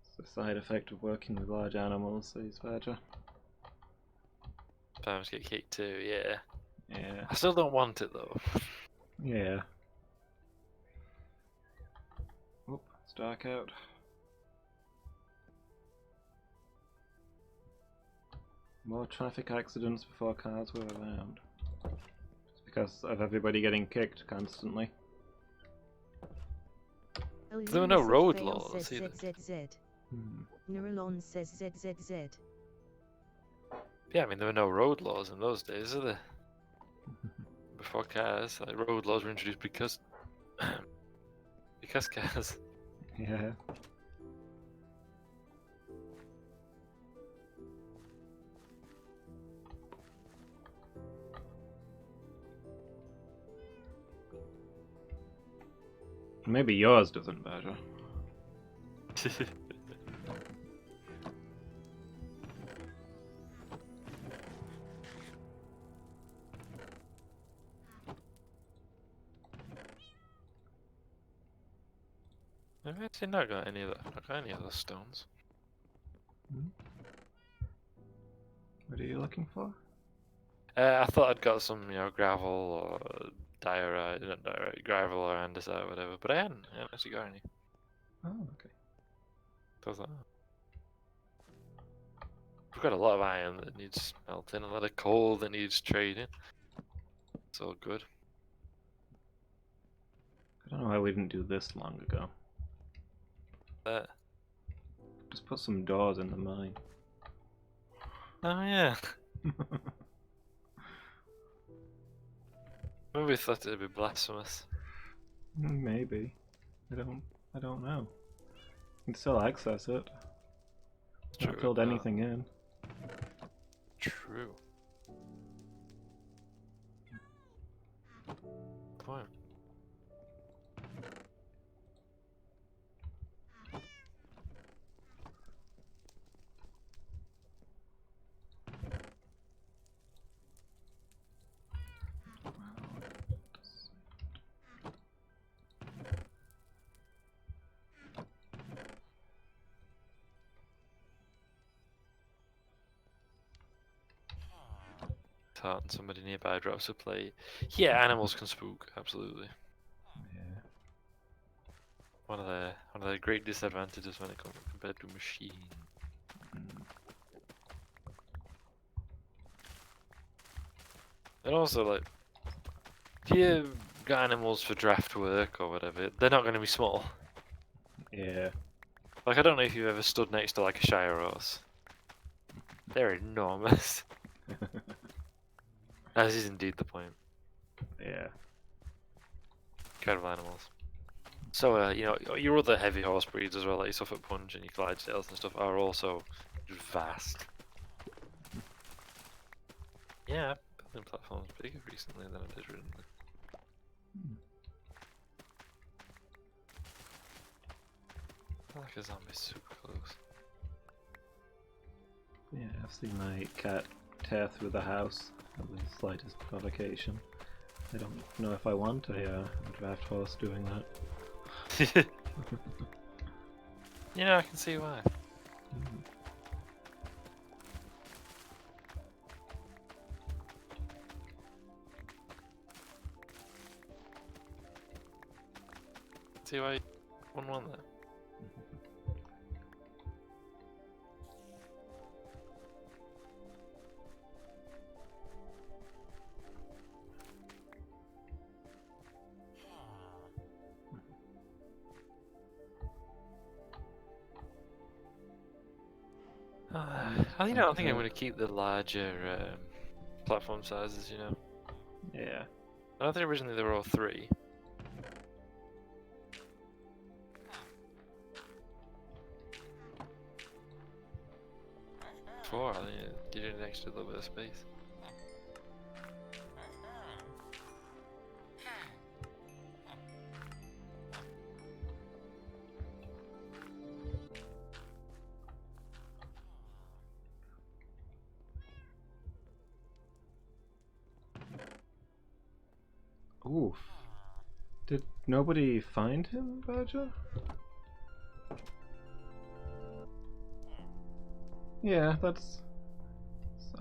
A: It's a side effect of working with large animals, says Badger.
C: Sometimes get kicked too, yeah.
A: Yeah.
C: I still don't want it though.
A: Yeah. Oop, it's dark out. More traffic accidents before cars were around. It's because of everybody getting kicked constantly.
C: There were no road laws either.
B: Neuralon says ZZZ.
C: Yeah, I mean, there were no road laws in those days, are there? Before cars, like, road laws were introduced because because cars.
A: Yeah. Maybe yours doesn't, Badger.
C: I've actually not got any of that. Not got any of those stones.
A: What are you looking for?
C: I thought I'd got some, gravel or diorite, not diorite, gravel or andesite or whatever, but I hadn't actually got any.
A: Oh, okay.
C: I was like, oh. We've got a lot of iron that needs smelting, a lot of coal that needs trading. It's all good.
A: I don't know why we didn't do this long ago. Just put some doors in the mine.
C: Oh yeah. Maybe we thought it'd be blasphemous.
A: Maybe. I don't know. You can still access it.
C: True,
A: Not filled anything in.
C: True. Point. And somebody nearby drops a plate. Yeah, animals can spook, absolutely.
A: Yeah.
C: One of their great disadvantages when it comes compared to machine. And also, like, if you got animals for draft work or whatever, they're not going to be small.
A: Yeah.
C: Like, I don't know if you've ever stood next to like a Shire horse. They're enormous. As is indeed the point.
A: Yeah.
C: Incredible animals. So, your other heavy horse breeds as well, like your Suffolk Punch and your Clydesdales and stuff, are also vast. Yeah, building platforms bigger recently than I did originally. I feel like a zombie super close.
A: Yeah, I've seen my cat tear through the house at the slightest provocation. I don't know if I want a draft horse doing that.
C: I can see why. See why you wouldn't want that. I don't think I'm going to keep the larger platform sizes, you know.
A: Yeah.
C: I don't think originally they were all 3. 4, I think it did an extra little bit of space.
A: Oof. Did nobody find him, Badger? Yeah, that's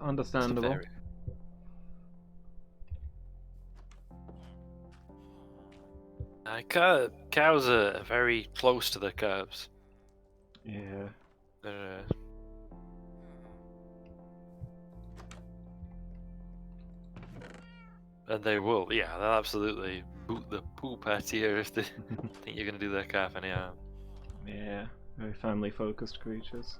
A: understandable.
C: Cows are very close to their calves.
A: Yeah.
C: They're, and they will, yeah, they'll absolutely boot the poop at you if they think you're going to do their calf any harm.
A: Yeah, very family-focused creatures.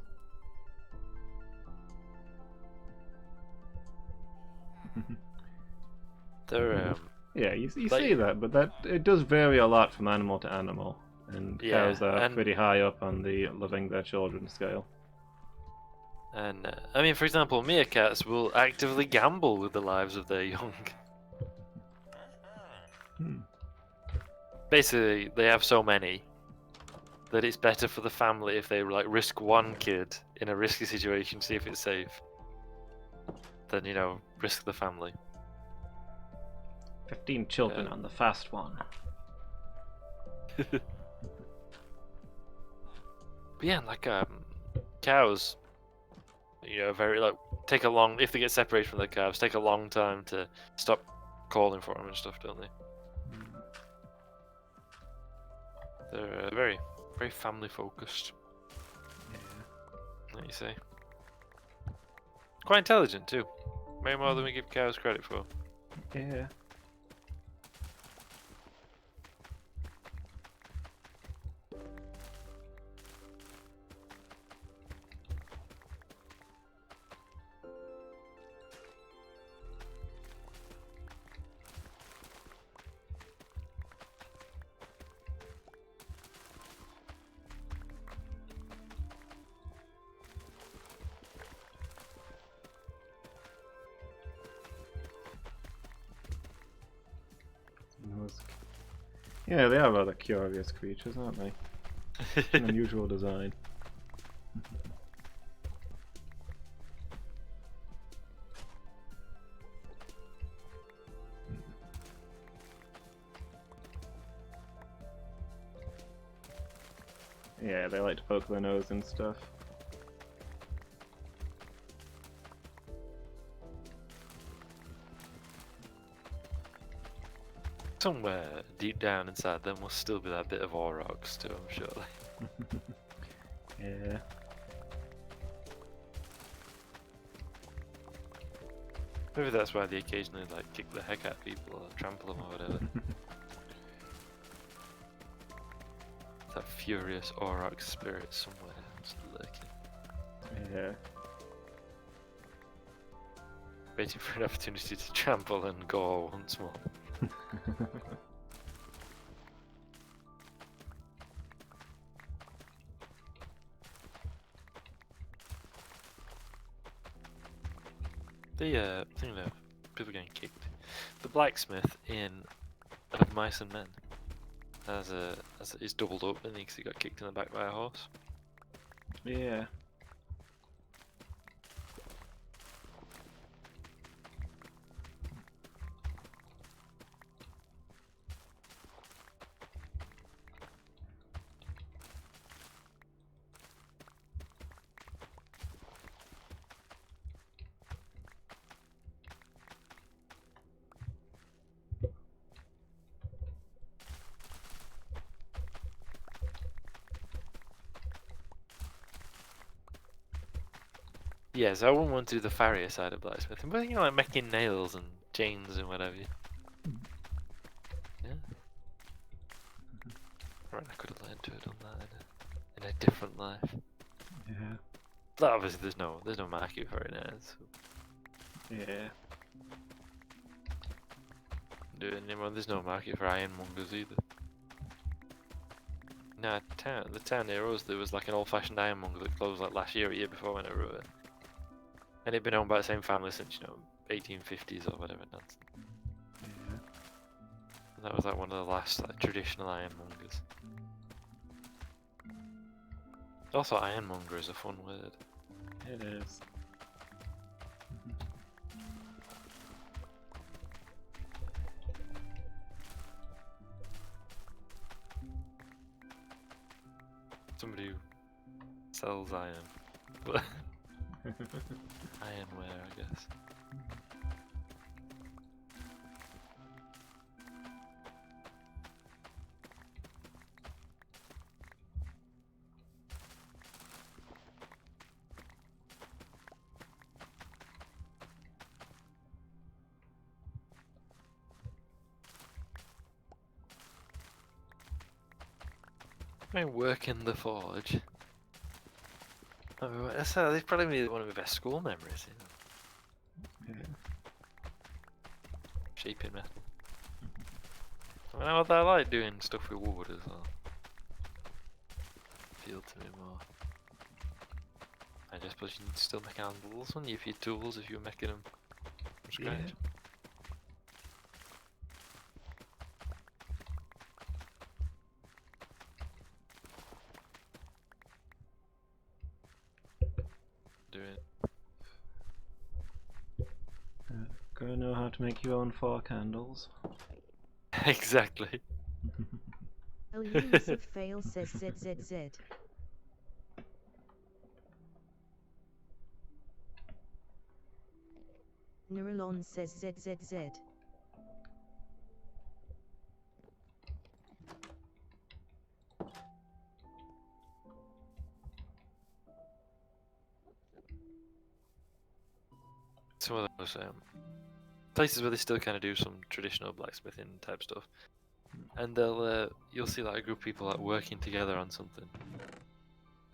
C: They're
A: Yeah, you
C: like,
A: see that, but it does vary a lot from animal to animal, and
C: yeah,
A: cows are
C: and
A: pretty high up on the loving their children scale.
C: And I mean, for example, meerkats will actively gamble with the lives of their young. Basically, they have so many that it's better for the family if they like risk one kid in a risky situation, see if it's safe, than risk the family.
A: 15 children on the fast one.
C: But yeah, like cows, very take a long if they get separated from their calves, take a long time to stop calling for them and stuff, don't they? They're very, very family focused. Yeah. Like you say. Quite intelligent too. Way more than we give cows credit for.
A: Yeah. Yeah, they are rather curious creatures, aren't they? An unusual design. Yeah, they like to poke their nose and stuff.
C: Somewhere deep down inside there must still be that bit of aurochs to them, surely.
A: Yeah.
C: Maybe that's why they occasionally kick the heck out of people or trample them or whatever. That furious auroch spirit somewhere just lurking.
A: Yeah.
C: Waiting for an opportunity to trample and gore once more. The thing that people getting kicked. The blacksmith in Of Mice and Men is doubled up and he got kicked in the back by a horse.
A: Yeah.
C: Yes, I wouldn't want to do the farrier side of blacksmithing, but like making nails and chains and whatever. Yeah. Right, I could have learned to have done that in a different life.
A: Yeah.
C: But obviously there's no market for it now. So.
A: Yeah.
C: There's no market for ironmongers either. No, the town near us, there was like an old-fashioned ironmonger that closed like last year or year before when it wrote. And it'd been owned by the same family since, 1850s or whatever nonsense.
A: Yeah.
C: And that was like one of the last like traditional ironmongers. Also, ironmonger is a fun word.
A: It is.
C: Somebody who sells iron. Ironware, I guess. I work in the forge. That's probably one of my best school memories.
A: Yeah.
C: Shaping metal. I know what I like doing stuff with wood as well. Appealed to me more. I just suppose you need to still make handles on your tools if you're making them from scratch.
A: Yeah. Gotta know how to make your own fork handles.
C: Exactly.
B: Elias of Fail says ZZZ. Neuralon says ZZZ.
C: Some of those places where they still kind of do some traditional blacksmithing type stuff, and you'll see like a group of people like working together on something,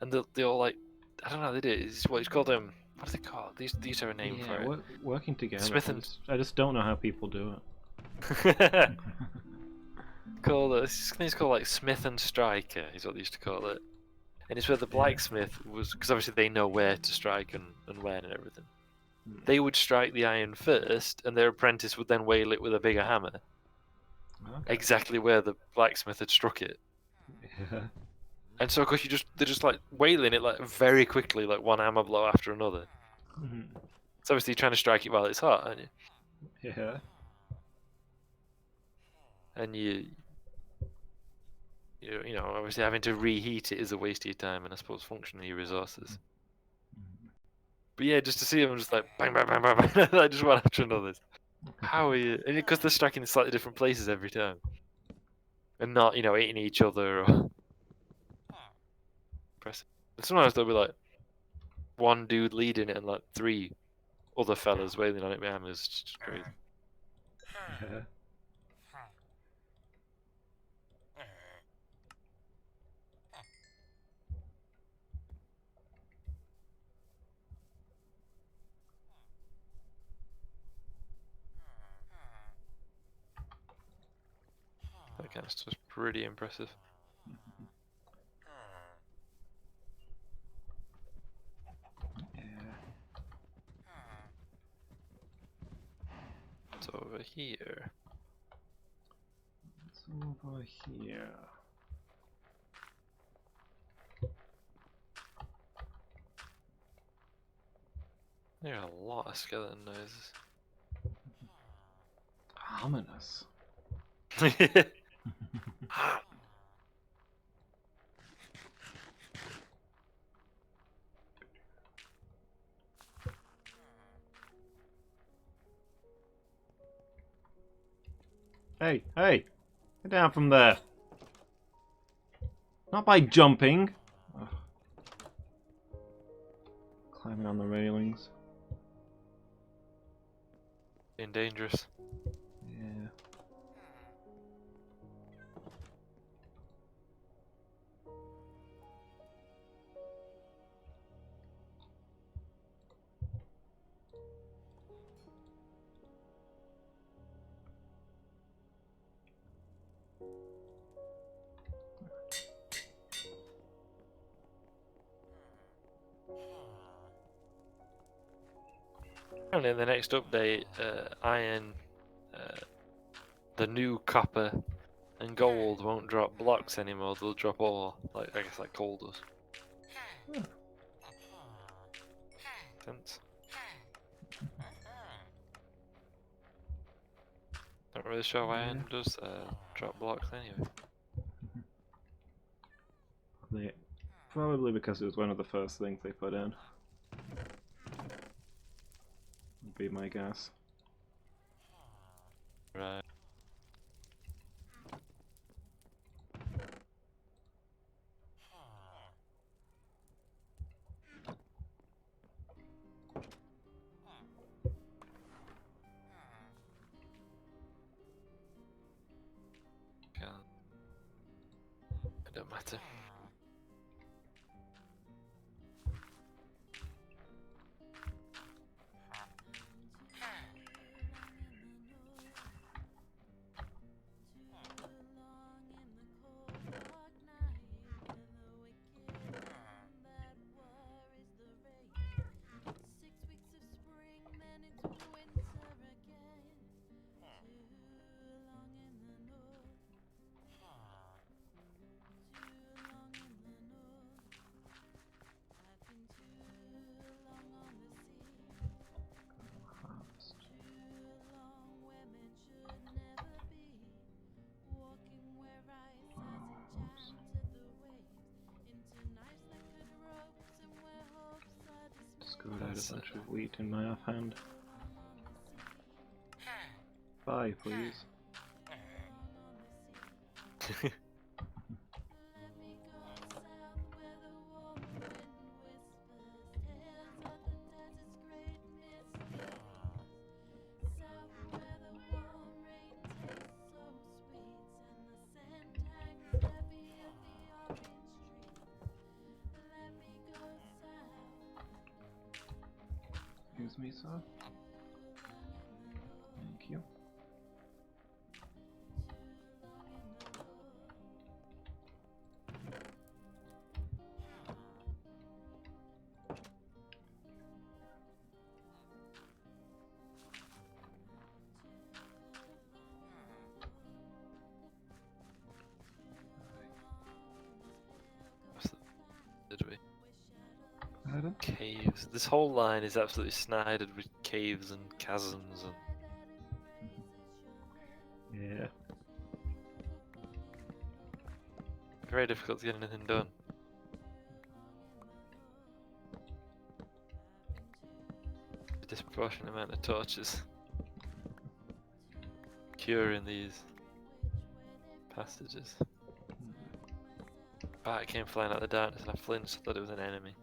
C: and they all like, I don't know, they do it. It's what it's called. What is it called? They used to have a name for it.
A: Working together.
C: Smith and
A: I just don't know how people do it.
C: It's called like Smith and Striker is what they used to call it, and it's where the blacksmith was, because obviously they know where to strike and when and everything. They would strike the iron first, and their apprentice would then whale it with a bigger hammer.
A: Okay.
C: Exactly where the blacksmith had struck it.
A: Yeah.
C: And so, of course, they're just like whaling it like very quickly, like one hammer blow after another. So obviously, you're trying to strike it while it's hot, aren't you?
A: Yeah.
C: And obviously having to reheat it is a waste of your time, and I suppose functionally your resources. But yeah, just to see them just like bang, bang, bang, bang, bang, like just one after another. How are you? And because they're striking in slightly different places every time, and not eating each other or pressing. And sometimes there'll be like one dude leading it and like three other fellas wailing on it with hammers. It's just crazy.
A: Yeah.
C: That kind of stuff's pretty impressive. It's over here.
A: It's over here.
C: There are a lot of skeleton noises.
A: Ominous. Hey, get down from there. Not by jumping. Ugh. Climbing on the railings.
C: Being dangerous.
A: Yeah.
C: apparently in the next update, iron, the new copper and gold won't drop blocks anymore. They'll drop ore, like I guess like coal does.
A: Oh.
C: Sense. Not really sure why iron does drop blocks anyway.
A: Probably because it was one of the first things they put in. Would be my guess.
C: Right. It don't matter.
A: Scored out a bunch of wheat in my offhand. Buy, please. Excuse me, sir. Thank you.
C: Did we?
A: Pardon?
C: Caves. This whole line is absolutely snided with caves and chasms and.
A: Yeah.
C: Very difficult to get anything done. A disproportionate amount of torches. Curing these passages. Bat came flying out of the darkness and I flinched, thought it was an enemy.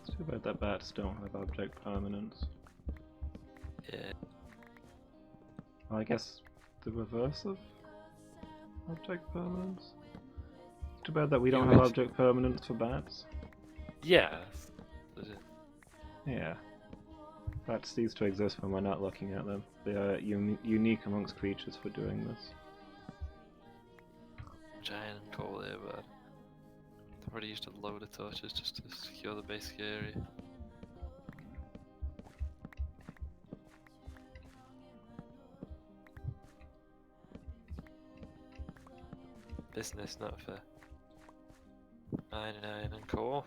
A: It's too bad that bats don't have object permanence.
C: Yeah.
A: Well, I guess the reverse of object permanence. It's too bad that we don't have object permanence for bats.
C: Yeah. That's it.
A: Yeah. Bats cease to exist when we're not looking at them. They are unique amongst creatures for doing this.
C: Giant and coal there, but I've already used a load of torches just to secure the basic area. Business, not for mining iron and coal.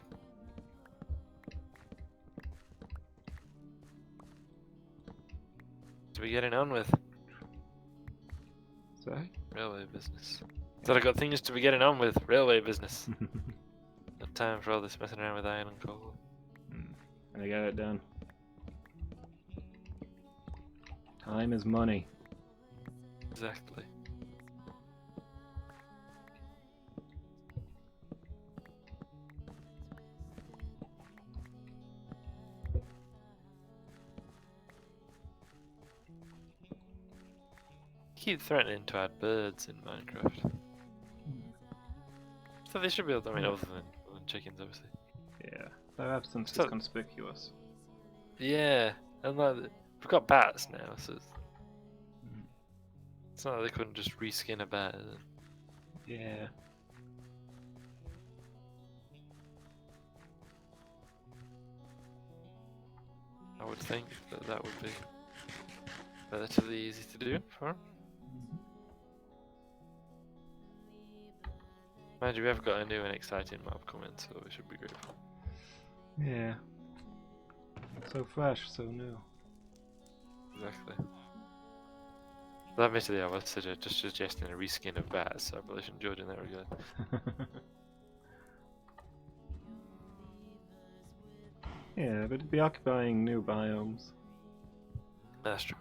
C: What are we getting on with?
A: Sorry?
C: Railway business. Said I got things to be getting on with. Railway business. No time for all this messing around with iron and coal.
A: And I got it done. Time is money.
C: Exactly. Keep threatening to add birds in Minecraft. So they should be able to, I mean, other than chickens, obviously.
A: Yeah, their absence
C: So-
A: is conspicuous.
C: Yeah, and like, we've got bats now, so
A: Mm.
C: it's not like they couldn't just reskin a bat. Is it?
A: Yeah.
C: would think that that would be relatively easy to do for him. Mind you, we have got a new and exciting map coming, so we should be grateful.
A: Yeah. So fresh, so new.
C: Exactly. Well, admittedly, I was just suggesting a reskin of bats, so I probably shouldn't judge in that regard.
A: Yeah, but it'd be occupying new biomes.
C: That's true.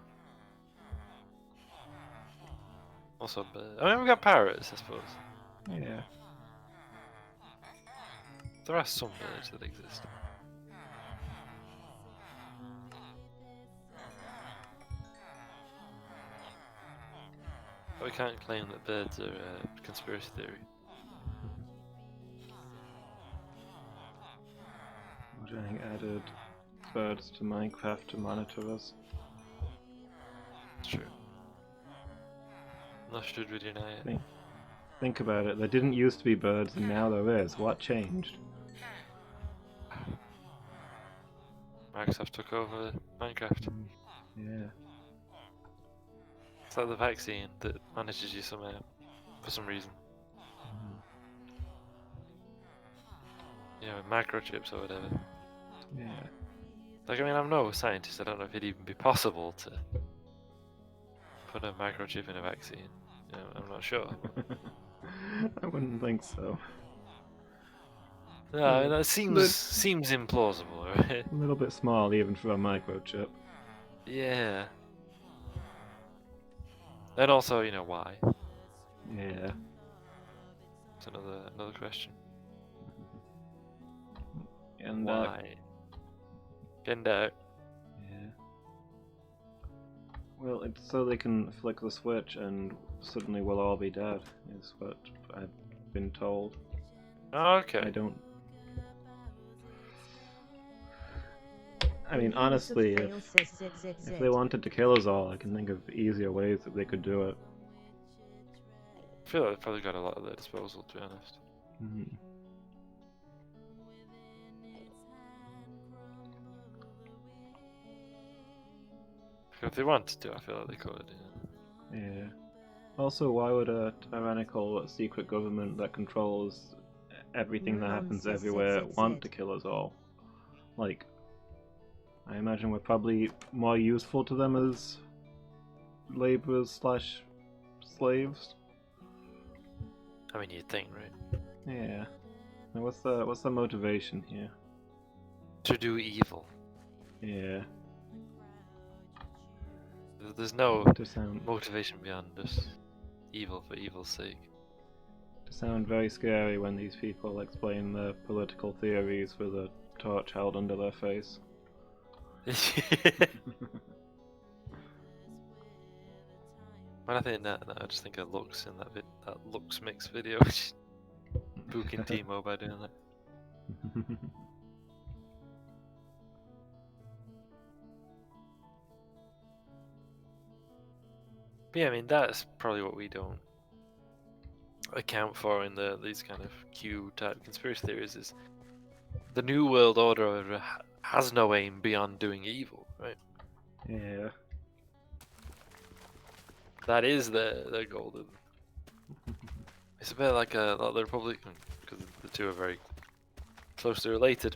C: Also, I mean, we got parrots, I suppose.
A: Yeah.
C: There are some villages that exist. But we can't claim that birds are a conspiracy theory.
A: Mojang added birds to Minecraft to monitor us.
C: It's true. Nor should we deny it.
A: Think about it, there didn't used to be birds and now there is. What changed?
C: Microsoft took over Minecraft.
A: Yeah.
C: It's like the vaccine that manages you somehow, for some reason. You know, microchips or whatever.
A: Yeah.
C: Like, I mean, I'm no scientist, I don't know if it'd even be possible to put a microchip in a vaccine. You know, I'm not sure.
A: I wouldn't think so.
C: No, I mean, that seems implausible, right?
A: A little bit small even for a microchip.
C: Yeah. And also, you know, why?
A: Yeah.
C: It's another question.
A: And
C: why? Find out.
A: Yeah. Well, it's so they can flick the switch and suddenly we'll all be dead, is what I've been told.
C: Oh, okay.
A: I mean, honestly, if they wanted to kill us all, I can think of easier ways that they could do it.
C: I feel like they've probably got a lot at their disposal, to be honest.
A: Mm-hmm.
C: If they wanted to, I feel like they could. Yeah.
A: Yeah. Also, why would a tyrannical secret government that controls everything that happens everywhere want to kill us all? Like, I imagine we're probably more useful to them as laborers / slaves.
C: I mean, you'd think, right?
A: Yeah. Now what's the motivation here?
C: To do evil.
A: Yeah.
C: There's no
A: To sound
C: motivation beyond just evil for evil's sake.
A: to sound very scary when these people explain their political theories with a torch held under their face.
C: When I think that, I just think of Lux in that that Lux mix video, booking Timo by doing that. But yeah, I mean that's probably what we don't account for in these kind of Q type conspiracy theories is the New World Order has no aim beyond doing evil, right?
A: Yeah.
C: That is their goal. It's a bit like a lot of the Republicans, because the two are very closely related.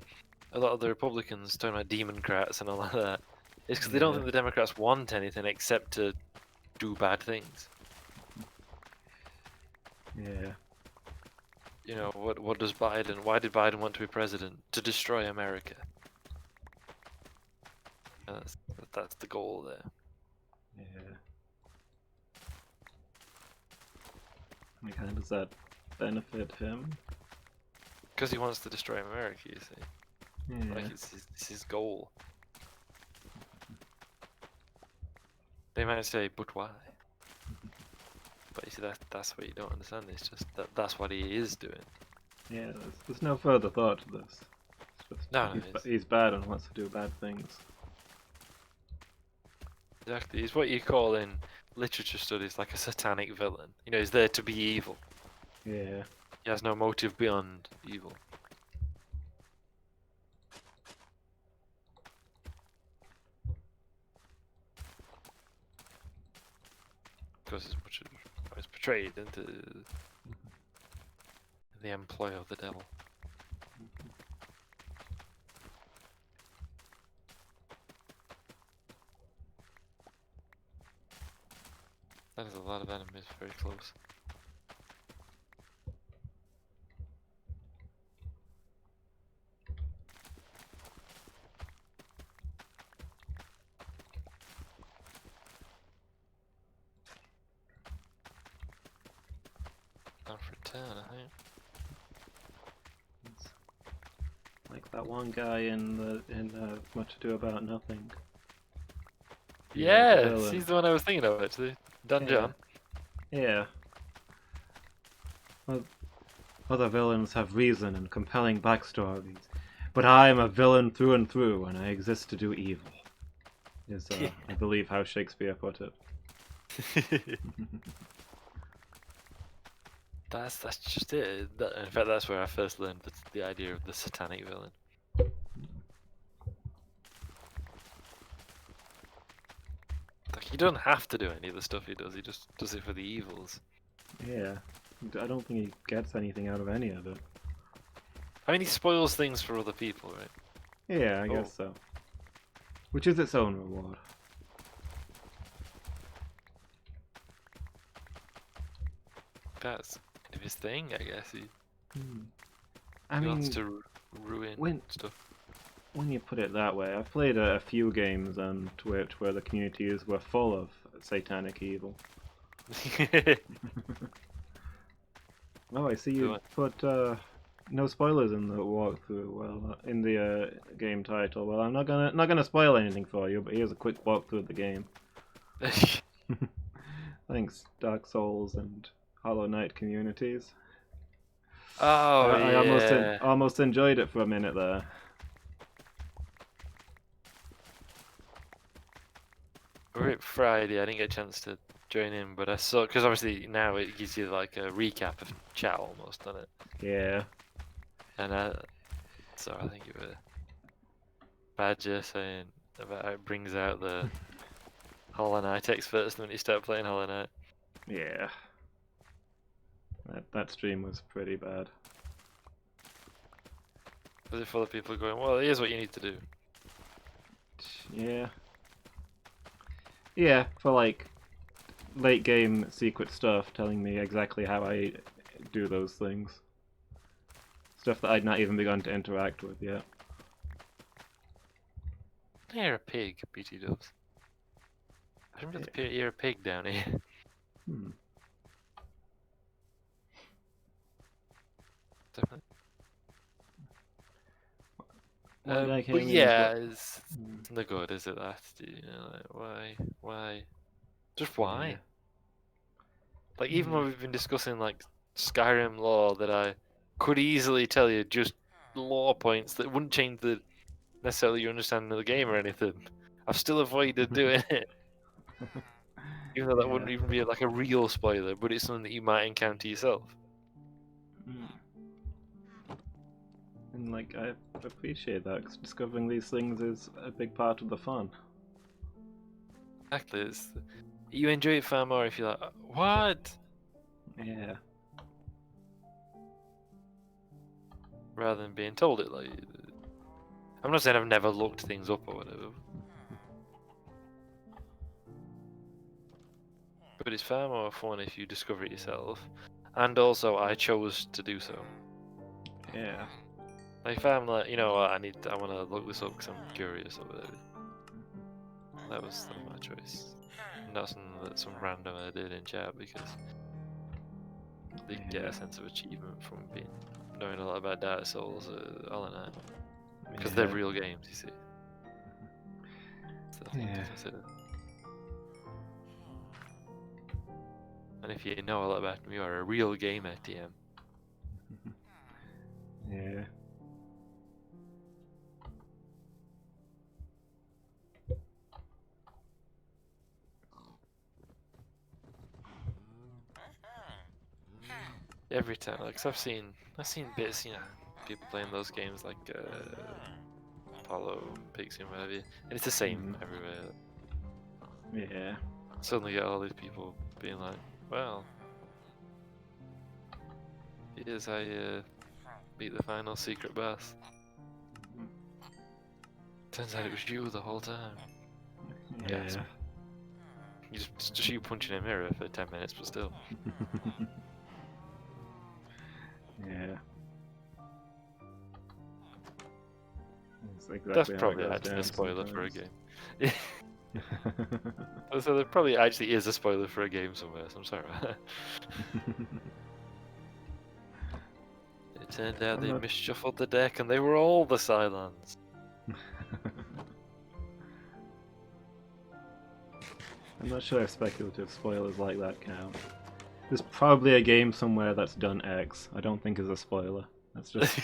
C: A lot of the Republicans talking about Democrats and all of that. It's because they don't think the Democrats want anything except to do bad things.
A: Yeah.
C: You know, what does Biden? Why did Biden want to be president? To destroy America. That's the goal there.
A: Yeah. Like, how does that benefit him?
C: Because he wants to destroy America, you see.
A: Yeah.
C: Like it's his goal. They might say, but why? But you see, that's what you don't understand. It's just that's what he is doing.
A: Yeah, there's no further thought to this. It's just
C: No,
A: he's bad and wants to do bad things.
C: Exactly. He's what you call in literature studies like a satanic villain. You know, he's there to be evil.
A: Yeah.
C: He has no motive beyond evil. course, as much as how it's portrayed into the employ of the devil. That is a lot of enemies very close. Time for a turn, I think.
A: It's like that one guy in Much Ado About Nothing. Yeah, the
C: Yes,
A: villain.
C: he's the one I was thinking of actually. Dungeon.
A: Yeah. Well, other villains have reason and compelling backstories, but I am a villain through and through, and I exist to do evil. Is, I believe, how Shakespeare put it.
C: That's just it. In fact, that's where I first learned the idea of the satanic villain. Like, he doesn't have to do any of the stuff he does. He just does it for the evils.
A: Yeah. I don't think he gets anything out of any of it.
C: I mean, he spoils things for other people, right?
A: Yeah, I guess so. Which is its own reward.
C: That's kind of his thing, I guess. He
A: I mean,
C: wants to ruin stuff.
A: when you put it that way, I've played a few games on Twitch where the communities were full of satanic evil. Oh, I see you put no spoilers in the walkthrough. Well, in the game title. Well, I'm not gonna spoil anything for you, but here's a quick walkthrough of the game. Thanks, Dark Souls and Hollow Knight communities.
C: Oh,
A: I
C: yeah.
A: almost enjoyed it for a minute there.
C: We're at Friday. I didn't get a chance to join in, but I saw, because obviously now it gives you like a recap of chat almost, doesn't it?
A: Yeah.
C: And so I think it was Badger saying about how it brings out the Hollow Knight experts when you start playing Hollow Knight.
A: Yeah. That stream was pretty bad.
C: Was it full of people going, well, here's what you need to do?
A: Yeah. Yeah, for like late game secret stuff, telling me exactly how I do those things. Stuff that I'd not even begun to interact with yet.
C: You're a pig, BT Dubs. I remember you're a pig down here. Definitely. But yeah, it's not good, is it? That, you know, like, why? Just why?
A: Yeah.
C: Like, even when we've been discussing like Skyrim lore, that I could easily tell you just lore points that wouldn't change necessarily your understanding of the game or anything. I've still avoided doing it, even though that wouldn't even be like a real spoiler, but it's something that you might encounter yourself.
A: And like, I appreciate that, 'cause discovering these things is a big part of the fun.
C: Exactly. You enjoy it far more if you're like, what?
A: Yeah.
C: Rather than being told it. Like, I'm not saying I've never looked things up or whatever, but it's far more fun if you discover it yourself. And also, I chose to do so.
A: Yeah.
C: Like, if I'm like, you know what, I want to look this up because I'm curious or whatever. That was my choice. Not something that some randomer did in chat because they get a sense of achievement from knowing a lot about Dark Souls or Hollow Knight. Because they're real games, you see. So I think to consider. And if you know a lot about them, you are a real gamer, TM.
A: Yeah.
C: Every time, like, 'cause I've seen bits, you know, people playing those games like Apollo, Pixie, and whatever, and it's the same everywhere.
A: Yeah.
C: Suddenly, get all these people being like, well, here's how you beat the final secret boss. Turns out it was you the whole time.
A: Yeah.
C: Yes. Just you punching a mirror for 10 minutes, but still.
A: Yeah. That's exactly
C: That's
A: how it
C: probably
A: goes
C: actually
A: down
C: a spoiler for a
A: sometimes.
C: game. So there probably actually is a spoiler for a game somewhere, so I'm sorry. It turned out
A: I'm
C: they
A: not-
C: misshuffled the deck and they were all the Cylons.
A: I'm not sure if speculative spoilers like that count. There's probably a game somewhere that's done X. I don't think is a spoiler. That's just.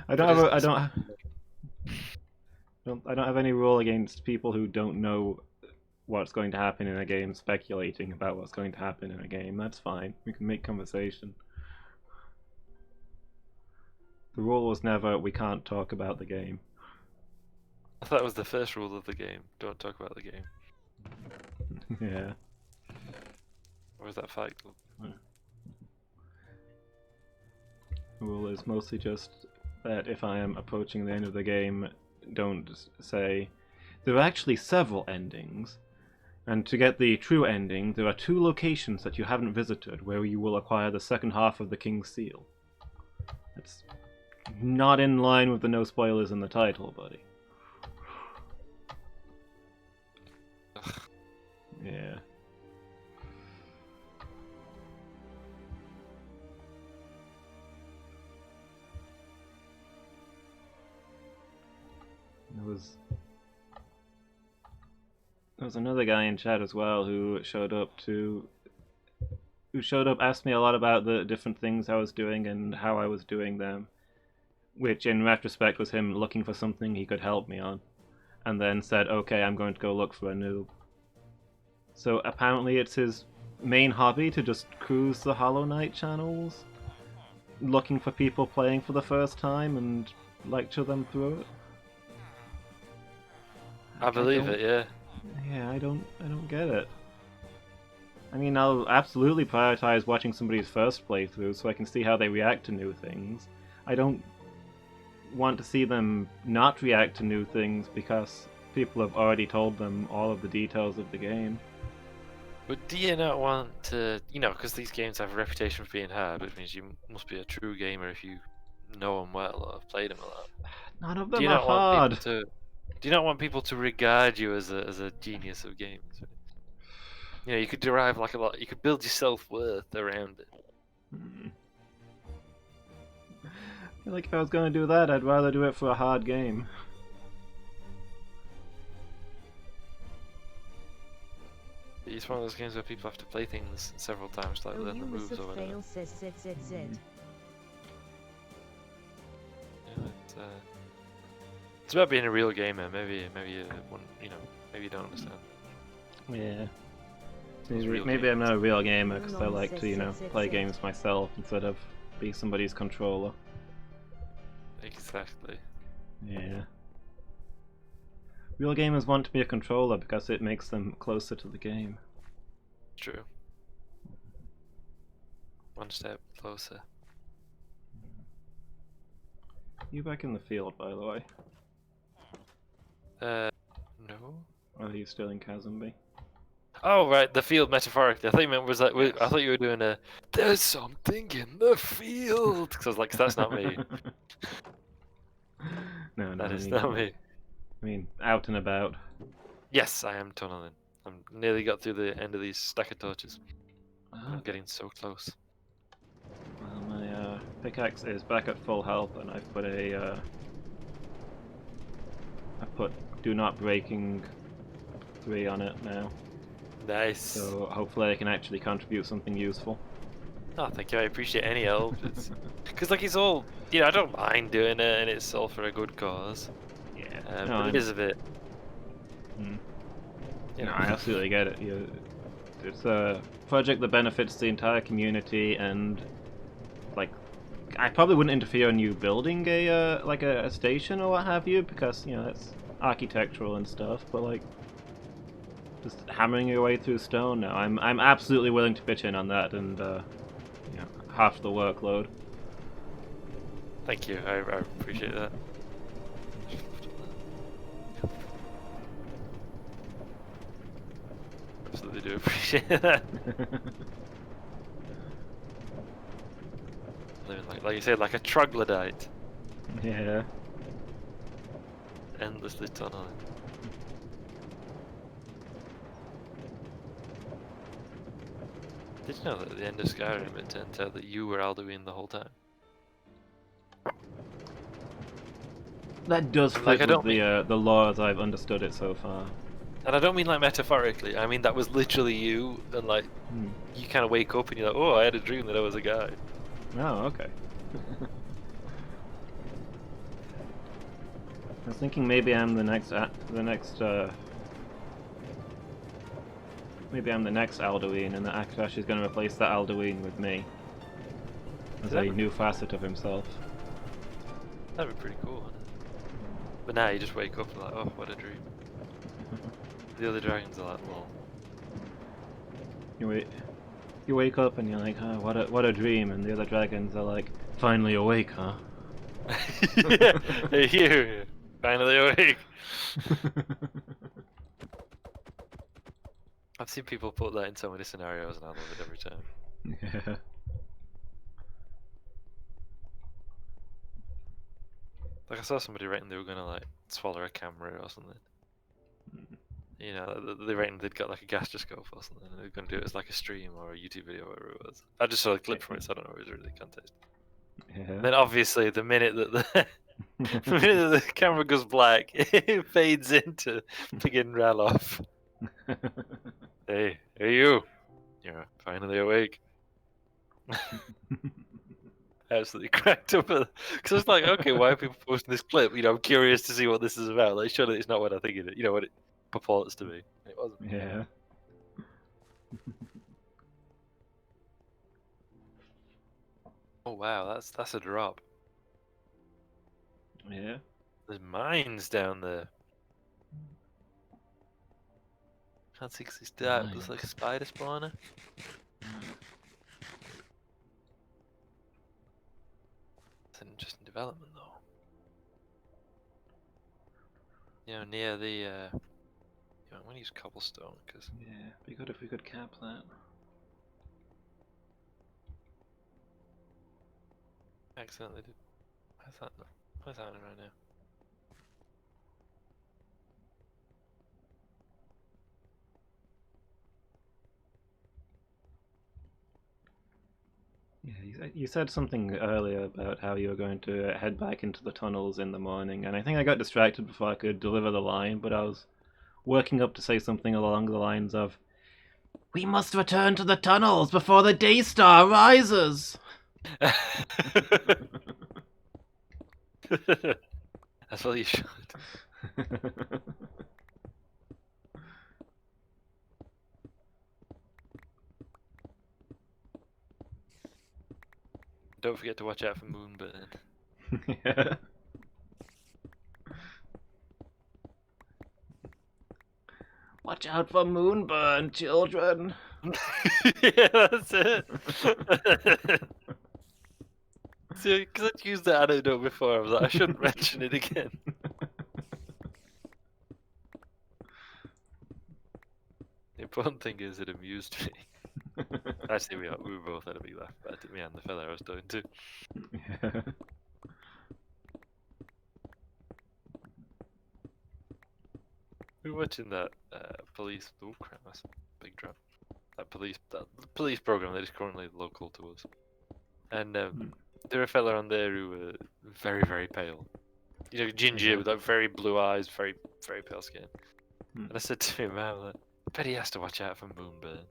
A: I don't have. I don't have any rule against people who don't know what's going to happen in a game speculating about what's going to happen in a game. That's fine. We can make conversation. The rule was never we can't talk about the game.
C: I thought that was the first rule of the game. Don't talk about the game.
A: Yeah.
C: Or is that fact?
A: The rule is mostly just that if I am approaching the end of the game, don't say there are actually several endings. And to get the true ending, there are 2 locations that you haven't visited where you will acquire the second half of the King's Seal. It's not in line with the no spoilers in the title, buddy. Yeah. There was another guy in chat as well who showed up, asked me a lot about the different things I was doing and how I was doing them, which in retrospect was him looking for something he could help me on, and then said, okay, I'm going to go look for a noob. So apparently it's his main hobby to just cruise the Hollow Knight channels, looking for people playing for the first time and lecture them through it.
C: I believe it, yeah.
A: Yeah, I don't get it. I mean, I'll absolutely prioritize watching somebody's first playthrough so I can see how they react to new things. I don't want to see them not react to new things because people have already told them all of the details of the game.
C: But do you not want to, because these games have a reputation for being hard, which means you must be a true gamer if you know them well or have played them a lot.
A: None of
C: Do
A: them
C: you
A: are
C: not want
A: hard.
C: people to? Do you not want people to regard you as a genius of games? You could derive like a lot. You could build your self-worth around it.
A: I feel like if I was going to do that, I'd rather do it for a hard game.
C: It's one of those games where people have to play things several times to like learn the moves or whatever.
B: Fail says ZZZ.
C: Yeah, it's about being a real gamer. Maybe you maybe you don't understand.
A: Yeah.
C: Those real
A: Maybe I'm
C: gamers.
A: not a real gamer because I like to, play games myself instead of be somebody's controller.
C: Exactly.
A: Yeah. Real gamers want to be a controller because it makes them closer to the game.
C: True. One step closer.
A: You back in the field, by the way?
C: No.
A: Or are you still in Kazumbi?
C: Oh right, the field metaphorically. I thought you meant was like I thought you were doing a. There's something in the field. Because I was like, that's not me.
A: No,
C: That
A: I
C: is
A: mean,
C: not me.
A: I mean, out and about.
C: Yes, I am tunneling. I'm nearly got through the end of these stack of torches. I'm
A: Ah,
C: getting so close.
A: well, my pickaxe is back at full health, and I've put do not breaking 3 on it now.
C: Nice.
A: So hopefully I can actually contribute something useful.
C: Oh, thank you. I appreciate any help. Because like it's all, I don't mind doing it, and it's all for a good cause.
A: Yeah.
C: But it is a bit.
A: No, I absolutely get it. It's a project that benefits the entire community, and like, I probably wouldn't interfere in you building a station or what have you, because that's architectural and stuff. But like, Just hammering your way through stone now. I'm absolutely willing to pitch in on that and half the workload.
C: Thank you. I appreciate that. Absolutely do appreciate that. Living like you said, like a troglodyte.
A: Yeah.
C: Endlessly tunneling. Did you know that at the end of Skyrim it turns out that you were Alduin the whole time?
A: That does
C: And,
A: fit
C: like, I
A: with
C: don't
A: the lore as I've understood it so far.
C: And I don't mean like metaphorically, I mean that was literally you, and like, you kind of wake up and you're like, oh, I had a dream that I was a guy.
A: Oh, okay. I was thinking maybe I'm the next maybe I'm the next Alduin, and that Akasha is going to replace that Alduin with me as a new facet of himself.
C: That'd be pretty cool, wouldn't it? But now you just wake up and like, oh, what a dream. The other dragons are like, lol.
A: You wake up and you're like, oh, what a dream, and the other dragons are like, finally awake, huh?
C: Yeah, hey, you, finally awake. I've seen people put that in so many scenarios and I love it every time.
A: Yeah.
C: Like I saw somebody writing they were gonna like swallow a camera or something. You know, they reckon they'd got like a gastroscope or something, and they were going to do it as like a stream or a YouTube video or whatever it was. I just saw a clip from it, so I don't know if it was really context.
A: Yeah.
C: Then obviously, the minute that the camera goes black, it fades into begin Raloff. Hey you! You're finally awake. Absolutely cracked up because I was like, okay, why are people posting this clip? You know, I'm curious to see what this is about. Like, surely it's not what I think it is. You know what it purports to be. It wasn't.
A: Yeah.
C: Oh wow, that's a drop.
A: Yeah.
C: There's mines down there. Can't see because it's dark. Looks like a spider spawner. It's an interesting development, though. You know, near the. You know, I'm gonna use cobblestone because.
A: Yeah. Be good if we could cap that.
C: Accidentally did. What's that? What's happening right now?
A: Yeah, you said something earlier about how you were going to head back into the tunnels in the morning, and I think I got distracted before I could deliver the line, but I was working up to say something along the lines of, "We must return to the tunnels before the day star rises!"
C: That's what you should. Don't forget to watch out for Moonbird.
A: Yeah. Watch out for Moonburn, children!
C: Yeah, that's it. See, because I'd used that anecdote before, I was like, I shouldn't mention it again. The important thing is it amused me. Actually, we both had a big laugh about it, me and the fella I was talking to.
A: Yeah.
C: We were watching that police. Oh crap, that's a big drop. That police program that is currently local to us. And there were a fella on there who were very, very pale. You know, ginger with like very blue eyes, very, very pale skin. And I said to him, man, like, I bet he has to watch out for Moonburn.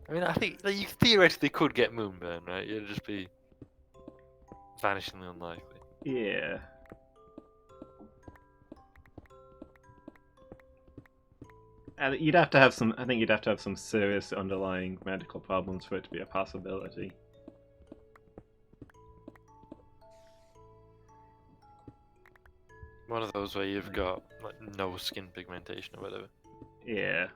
C: I mean, I think like, you theoretically could get Moonburn, right? It'd just be vanishingly unlikely.
A: Yeah. You'd have to have some. I think you'd have to have some serious underlying medical problems for it to be a possibility.
C: One of those where you've got like no skin pigmentation or whatever.
A: Yeah.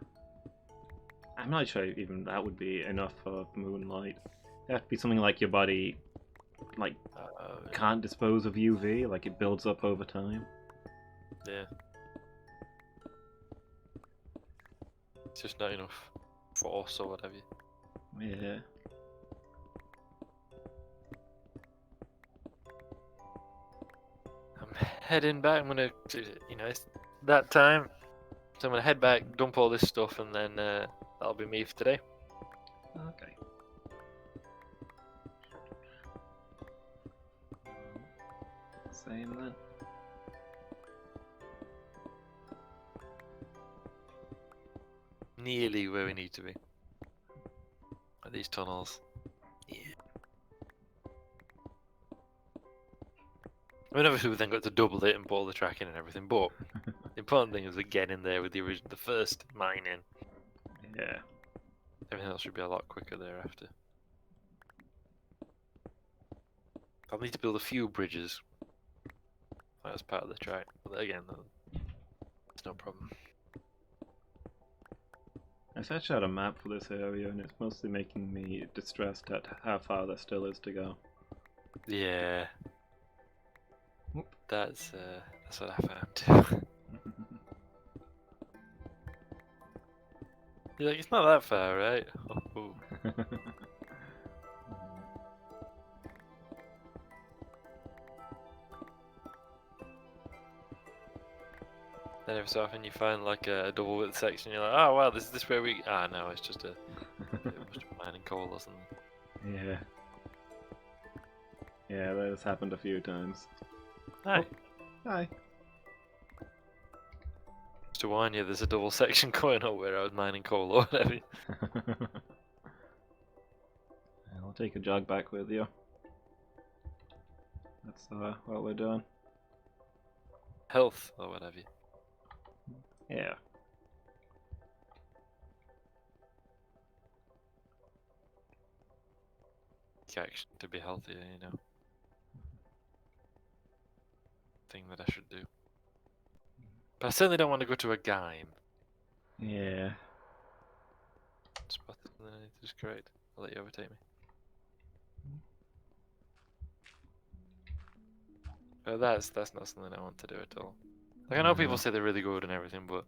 A: I'm not sure even that would be enough for moonlight. It'd have to be something like your body, like, can't dispose of UV, like it builds up over time.
C: Yeah. It's just not enough force or whatever.
A: Yeah.
C: I'm heading back. I'm gonna, it's that time. So I'm gonna head back, dump all this stuff, and then that'll be me for today.
A: Okay. Same then.
C: Nearly where we need to be. At these tunnels. Yeah. I mean, obviously we then got to double it and put all the track in and everything, but the important thing is to get in there with the first mining.
A: Yeah.
C: Everything else should be a lot quicker thereafter. I'll need to build a few bridges. That's part of the track, but again, it's no problem.
A: I searched out a map for this area and it's mostly making me distressed at how far there still is to go.
C: Yeah.
A: Whoop.
C: That's what I found too. You're like, it's not that far, right? Oh. Then every so often you find like a double width section, you're like, oh wow, this is this where we... Ah no, it's just a mining coal or something.
A: Yeah. Yeah, that's happened a few times.
C: Hi.
A: Oh. Hi.
C: Just to warn you, there's a double section going on where I was mining coal or whatever.
A: I'll take a jog back with you. That's what we're doing.
C: Health or whatever.
A: Yeah.
C: Action to be healthier, you know. Thing that I should do. But I certainly don't want to go to a game.
A: Yeah.
C: Spot underneath is great. I'll let you overtake me. But that's not something I want to do at all. Like I know people say they're really good and everything, but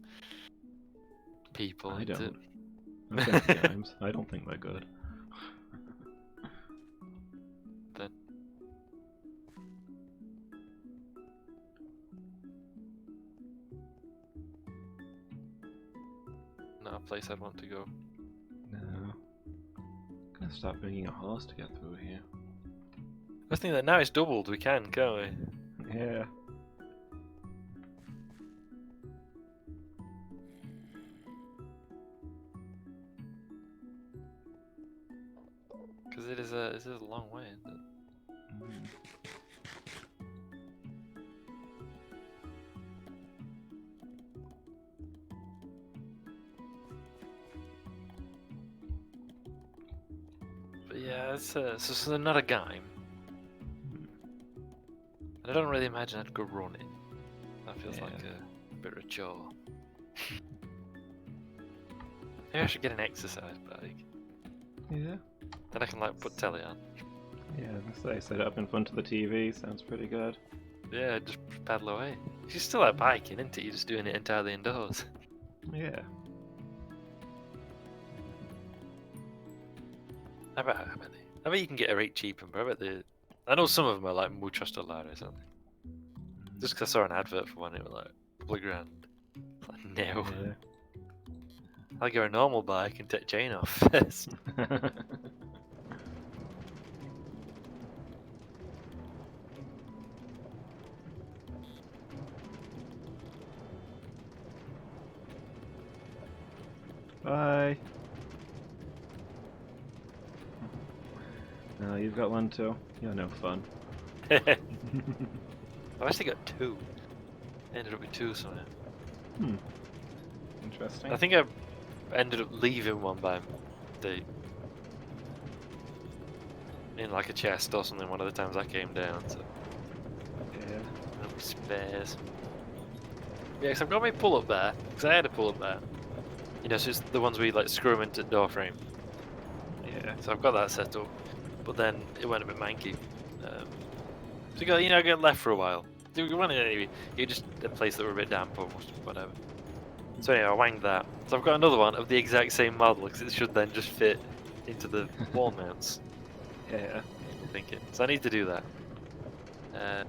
C: people
A: I
C: into...
A: don't. I've been to games. I don't think they're good.
C: Then not a place I'd want to go.
A: No. I'm gonna start bringing a horse to get through here.
C: I think that now it's doubled, we can't we?
A: Yeah.
C: Because it is a long way, isn't it?
A: Mm.
C: But yeah, it's so not a game. And I don't really imagine I'd go running. That feels like a bit of a chore. Maybe I should get an exercise bike.
A: Yeah.
C: Then I can like put telly on.
A: Yeah, I set it up in front of the TV. Sounds pretty good.
C: Yeah, just paddle away. She's still like biking, isn't it? You're just doing it entirely indoors.
A: Yeah.
C: I bet you can get a rate cheap, but I bet I know some of them are like mucho dollars, aren't they? Just because I saw an advert for one, it was like a couple of grand. Like, no.
A: Yeah.
C: I'll get a normal bike and take chain off first.
A: Bye. No, you've got one too. You're no fun.
C: I've actually got two. Ended up with two somehow.
A: Hmm. Interesting.
C: I think I ended up leaving one by in like a chest or something one of the times I came down. So
A: Yeah.
C: spares. Yeah, because I've got my pull-up there, because I had a pull-up there. You know, so it's the ones where you like screw them into door frame.
A: Yeah.
C: So I've got that set up, but then it went a bit manky. So you got, get left for a while. You want it, you just a place that were a bit damp or whatever. So anyway, I wanged that. So I've got another one of the exact same model, because it should then just fit into the wall mounts.
A: Yeah.
C: I'm thinking. So I need to do that.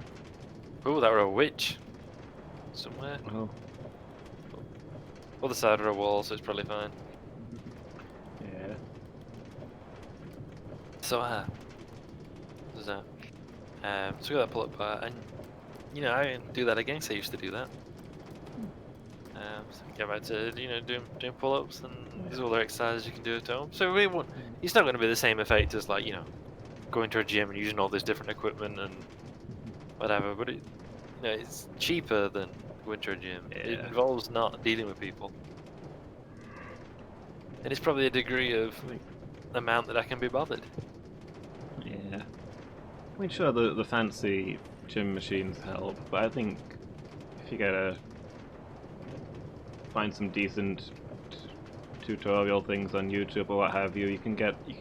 C: Oh, that were a witch. Somewhere.
A: Oh.
C: Other side of a wall, so it's probably fine.
A: Yeah.
C: So, there's that. So we got that pull-up bar, and I can do that again, because I used to do that. So get back to doing pull-ups and these other exercises you can do at home. So it really won't, it's not going to be the same effect as like going to a gym and using all this different equipment and whatever. But it's cheaper than going to a gym.
A: Yeah.
C: It involves not dealing with people, and it's probably a degree of amount that I can be bothered.
A: Yeah. I mean, sure, the fancy gym machines help, but I think if you gotta find some decent tutorial things on YouTube or what have you, you can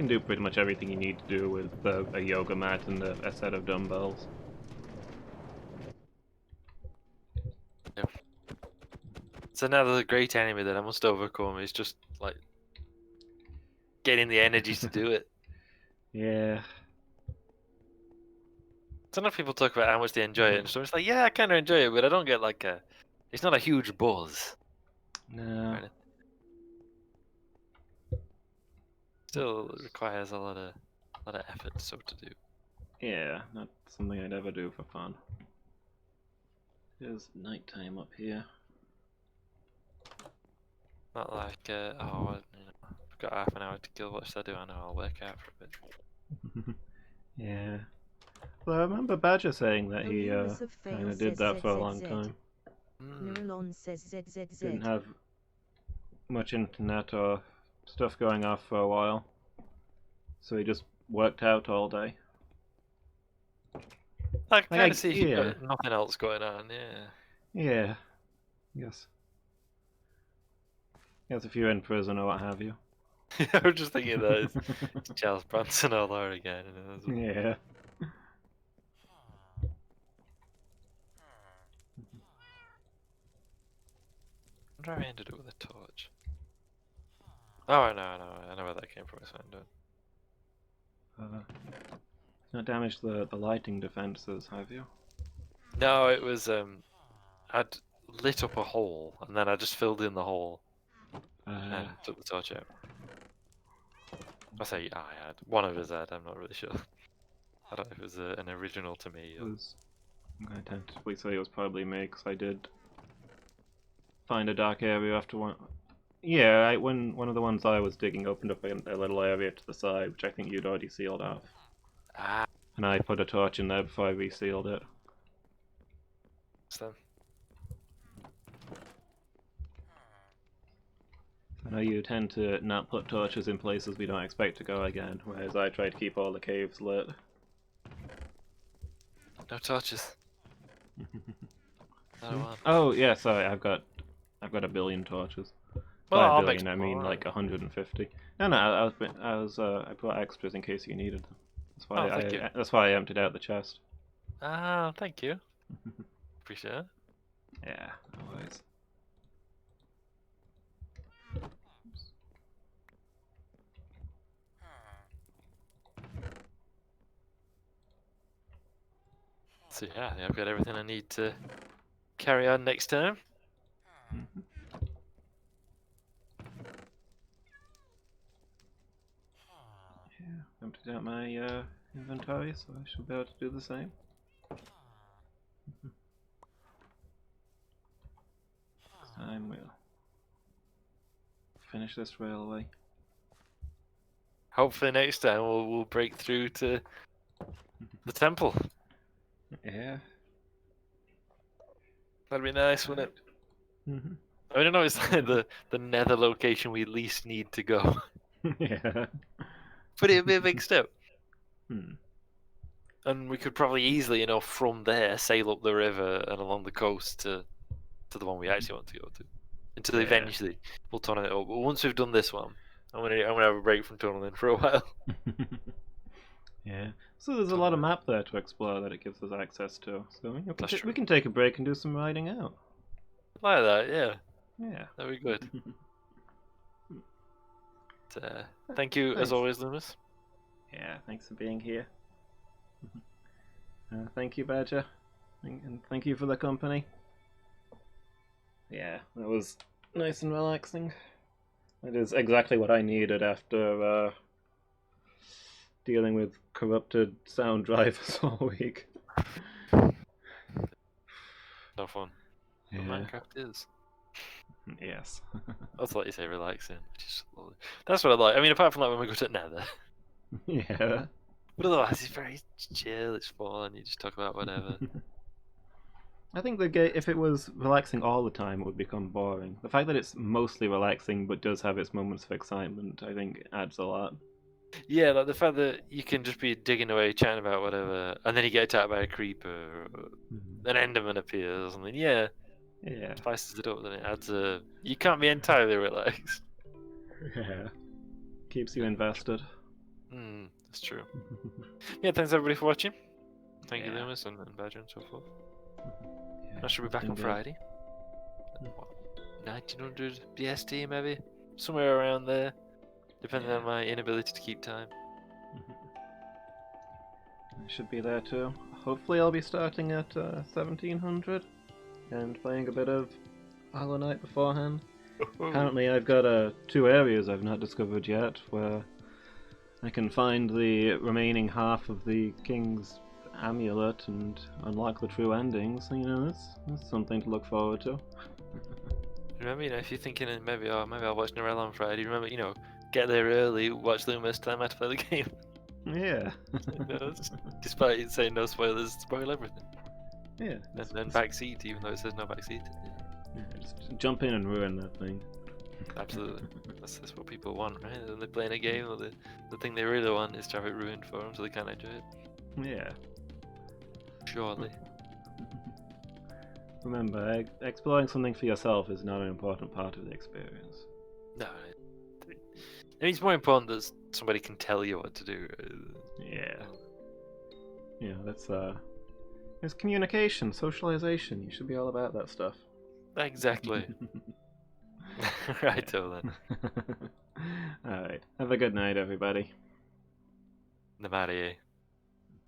A: do pretty much everything you need to do with a yoga mat and a set of dumbbells.
C: Yeah. So now the great enemy that I must overcome is just like getting the energy to do it.
A: Yeah.
C: Sometimes people talk about how much they enjoy it, and so it's like, yeah, I kind of enjoy it, but I don't get like it's not a huge buzz.
A: No.
C: Right? Still requires a lot of effort so to do.
A: Yeah, not something I'd ever do for fun. There's nighttime up here.
C: Not like I've got half an hour to kill. What should I do? I know I'll work out for a bit.
A: Yeah. Well, I remember Badger saying that he kind of did that for a long time.
B: Neuralon says ZZZ.
A: Didn't have much internet or stuff going off for a while, so he just worked out all day.
C: I can kind of
A: I-
C: see if you've
A: yeah.
C: got nothing else going on. Yeah.
A: Yeah. Yes. Yes, if you're in prison or what have you.
C: I was just thinking that it's Charles Bronson all over again.
A: Yeah.
C: I wonder how I ended up with a torch. Oh, I know where that came from. It's fine,
A: Not damaged the lighting defenses, have you?
C: No, it was I'd lit up a hole and then I just filled in the hole and took the torch out. I say I had. One of us had. I'm not really sure. I don't know if it was an original to me. Or...
A: I'm going to tentatively say it was probably me, because I did find a dark area after one. Yeah, when one of the ones I was digging opened up a little area to the side, which I think you'd already sealed off.
C: Ah.
A: And I put a torch in there before I resealed it.
C: So.
A: I know you tend to not put torches in places we don't expect to go again, whereas I try to keep all the caves lit.
C: No torches. I don't want.
A: Oh yeah, sorry, I've got a billion torches.
C: Well,
A: By
C: I'll
A: a billion,
C: make
A: I mean
C: more.
A: like 150. No, I brought extras in case you needed them.
C: Thank you.
A: That's why I emptied out the chest.
C: Ah, thank you. Appreciate it.
A: Yeah, always.
C: So yeah, I think I've got everything I need to carry on next time.
A: Yeah, emptied out my inventory, so I should be able to do the same. Next time we'll finish this railway.
C: Hopefully next time we'll break through to the temple.
A: Yeah.
C: That'd be nice, wouldn't it?
A: Mhm.
C: I don't know, it's like the nether location we least need to go.
A: Yeah.
C: But it'd be a big step. And we could probably easily enough from there sail up the river and along the coast to the one we actually want to go to. Until
A: Yeah.
C: eventually we'll tunnel it up. But once we've done this one, I'm gonna have a break from tunneling for a while.
A: Yeah. So there's a lot of map there to explore that it gives us access to. So
C: That's
A: we
C: true.
A: can take a break and do some riding out.
C: Like that, yeah.
A: Yeah.
C: That'd be good. Thank you
A: Thanks.
C: as always, Loomis.
A: Yeah, thanks for being here. Thank you, Badger. And thank you for the company. Yeah, that was nice and relaxing. It is exactly what I needed after dealing with corrupted sound drivers all week.
C: No fun. But
A: Yeah.
C: Minecraft is.
A: Yes.
C: I thought you say relaxing, which is lovely. That's what I like. I mean, apart from like when we go to Nether.
A: Yeah.
C: But otherwise, it's very chill, it's fun, you just talk about whatever.
A: I think the game, if it was relaxing all the time, it would become boring. The fact that it's mostly relaxing but does have its moments of excitement, I think, adds a lot.
C: Yeah, like the fact that you can just be digging away, chatting about whatever, and then you get attacked by a creeper, or an enderman appears or something. Yeah,
A: Yeah.
C: spices it up, then it adds a. You can't be entirely relaxed.
A: Yeah. Keeps you invested.
C: That's true. Yeah, thanks everybody for watching. Thank you,
A: Yeah.
C: Loomis and Badger and so forth.
A: Yeah,
C: I should be back on
A: indeed.
C: Friday. What, 1900 BST maybe? Somewhere around there. Depending on my inability to keep time.
A: I should be there too. Hopefully I'll be starting at 1700 and playing a bit of Hollow Knight beforehand. Apparently I've got 2 areas I've not discovered yet where I can find the remaining half of the King's Amulet and unlock the true endings. You know, that's something to look forward to.
C: Remember, if you're thinking maybe I'll watch Norella on Friday, remember, get there early, watch Loomis, tell him how to play the game.
A: Yeah.
C: Despite it saying no spoilers, spoil everything.
A: Yeah.
C: And then backseat, even though it says no backseat.
A: Yeah, just jump in and ruin that thing.
C: Absolutely. That's what people want, right? When they're playing a game, or the thing they really want is to have it ruined for them so they can't enjoy it.
A: Yeah.
C: Surely.
A: Remember, exploring something for yourself is not an important part of the experience.
C: No. I mean, it's more important that somebody can tell you what to do.
A: Yeah. Yeah, that's it's communication, socialization. You should be all about that stuff.
C: Exactly. Right, then.
A: Alright. Have a good night, everybody.
C: The Marie.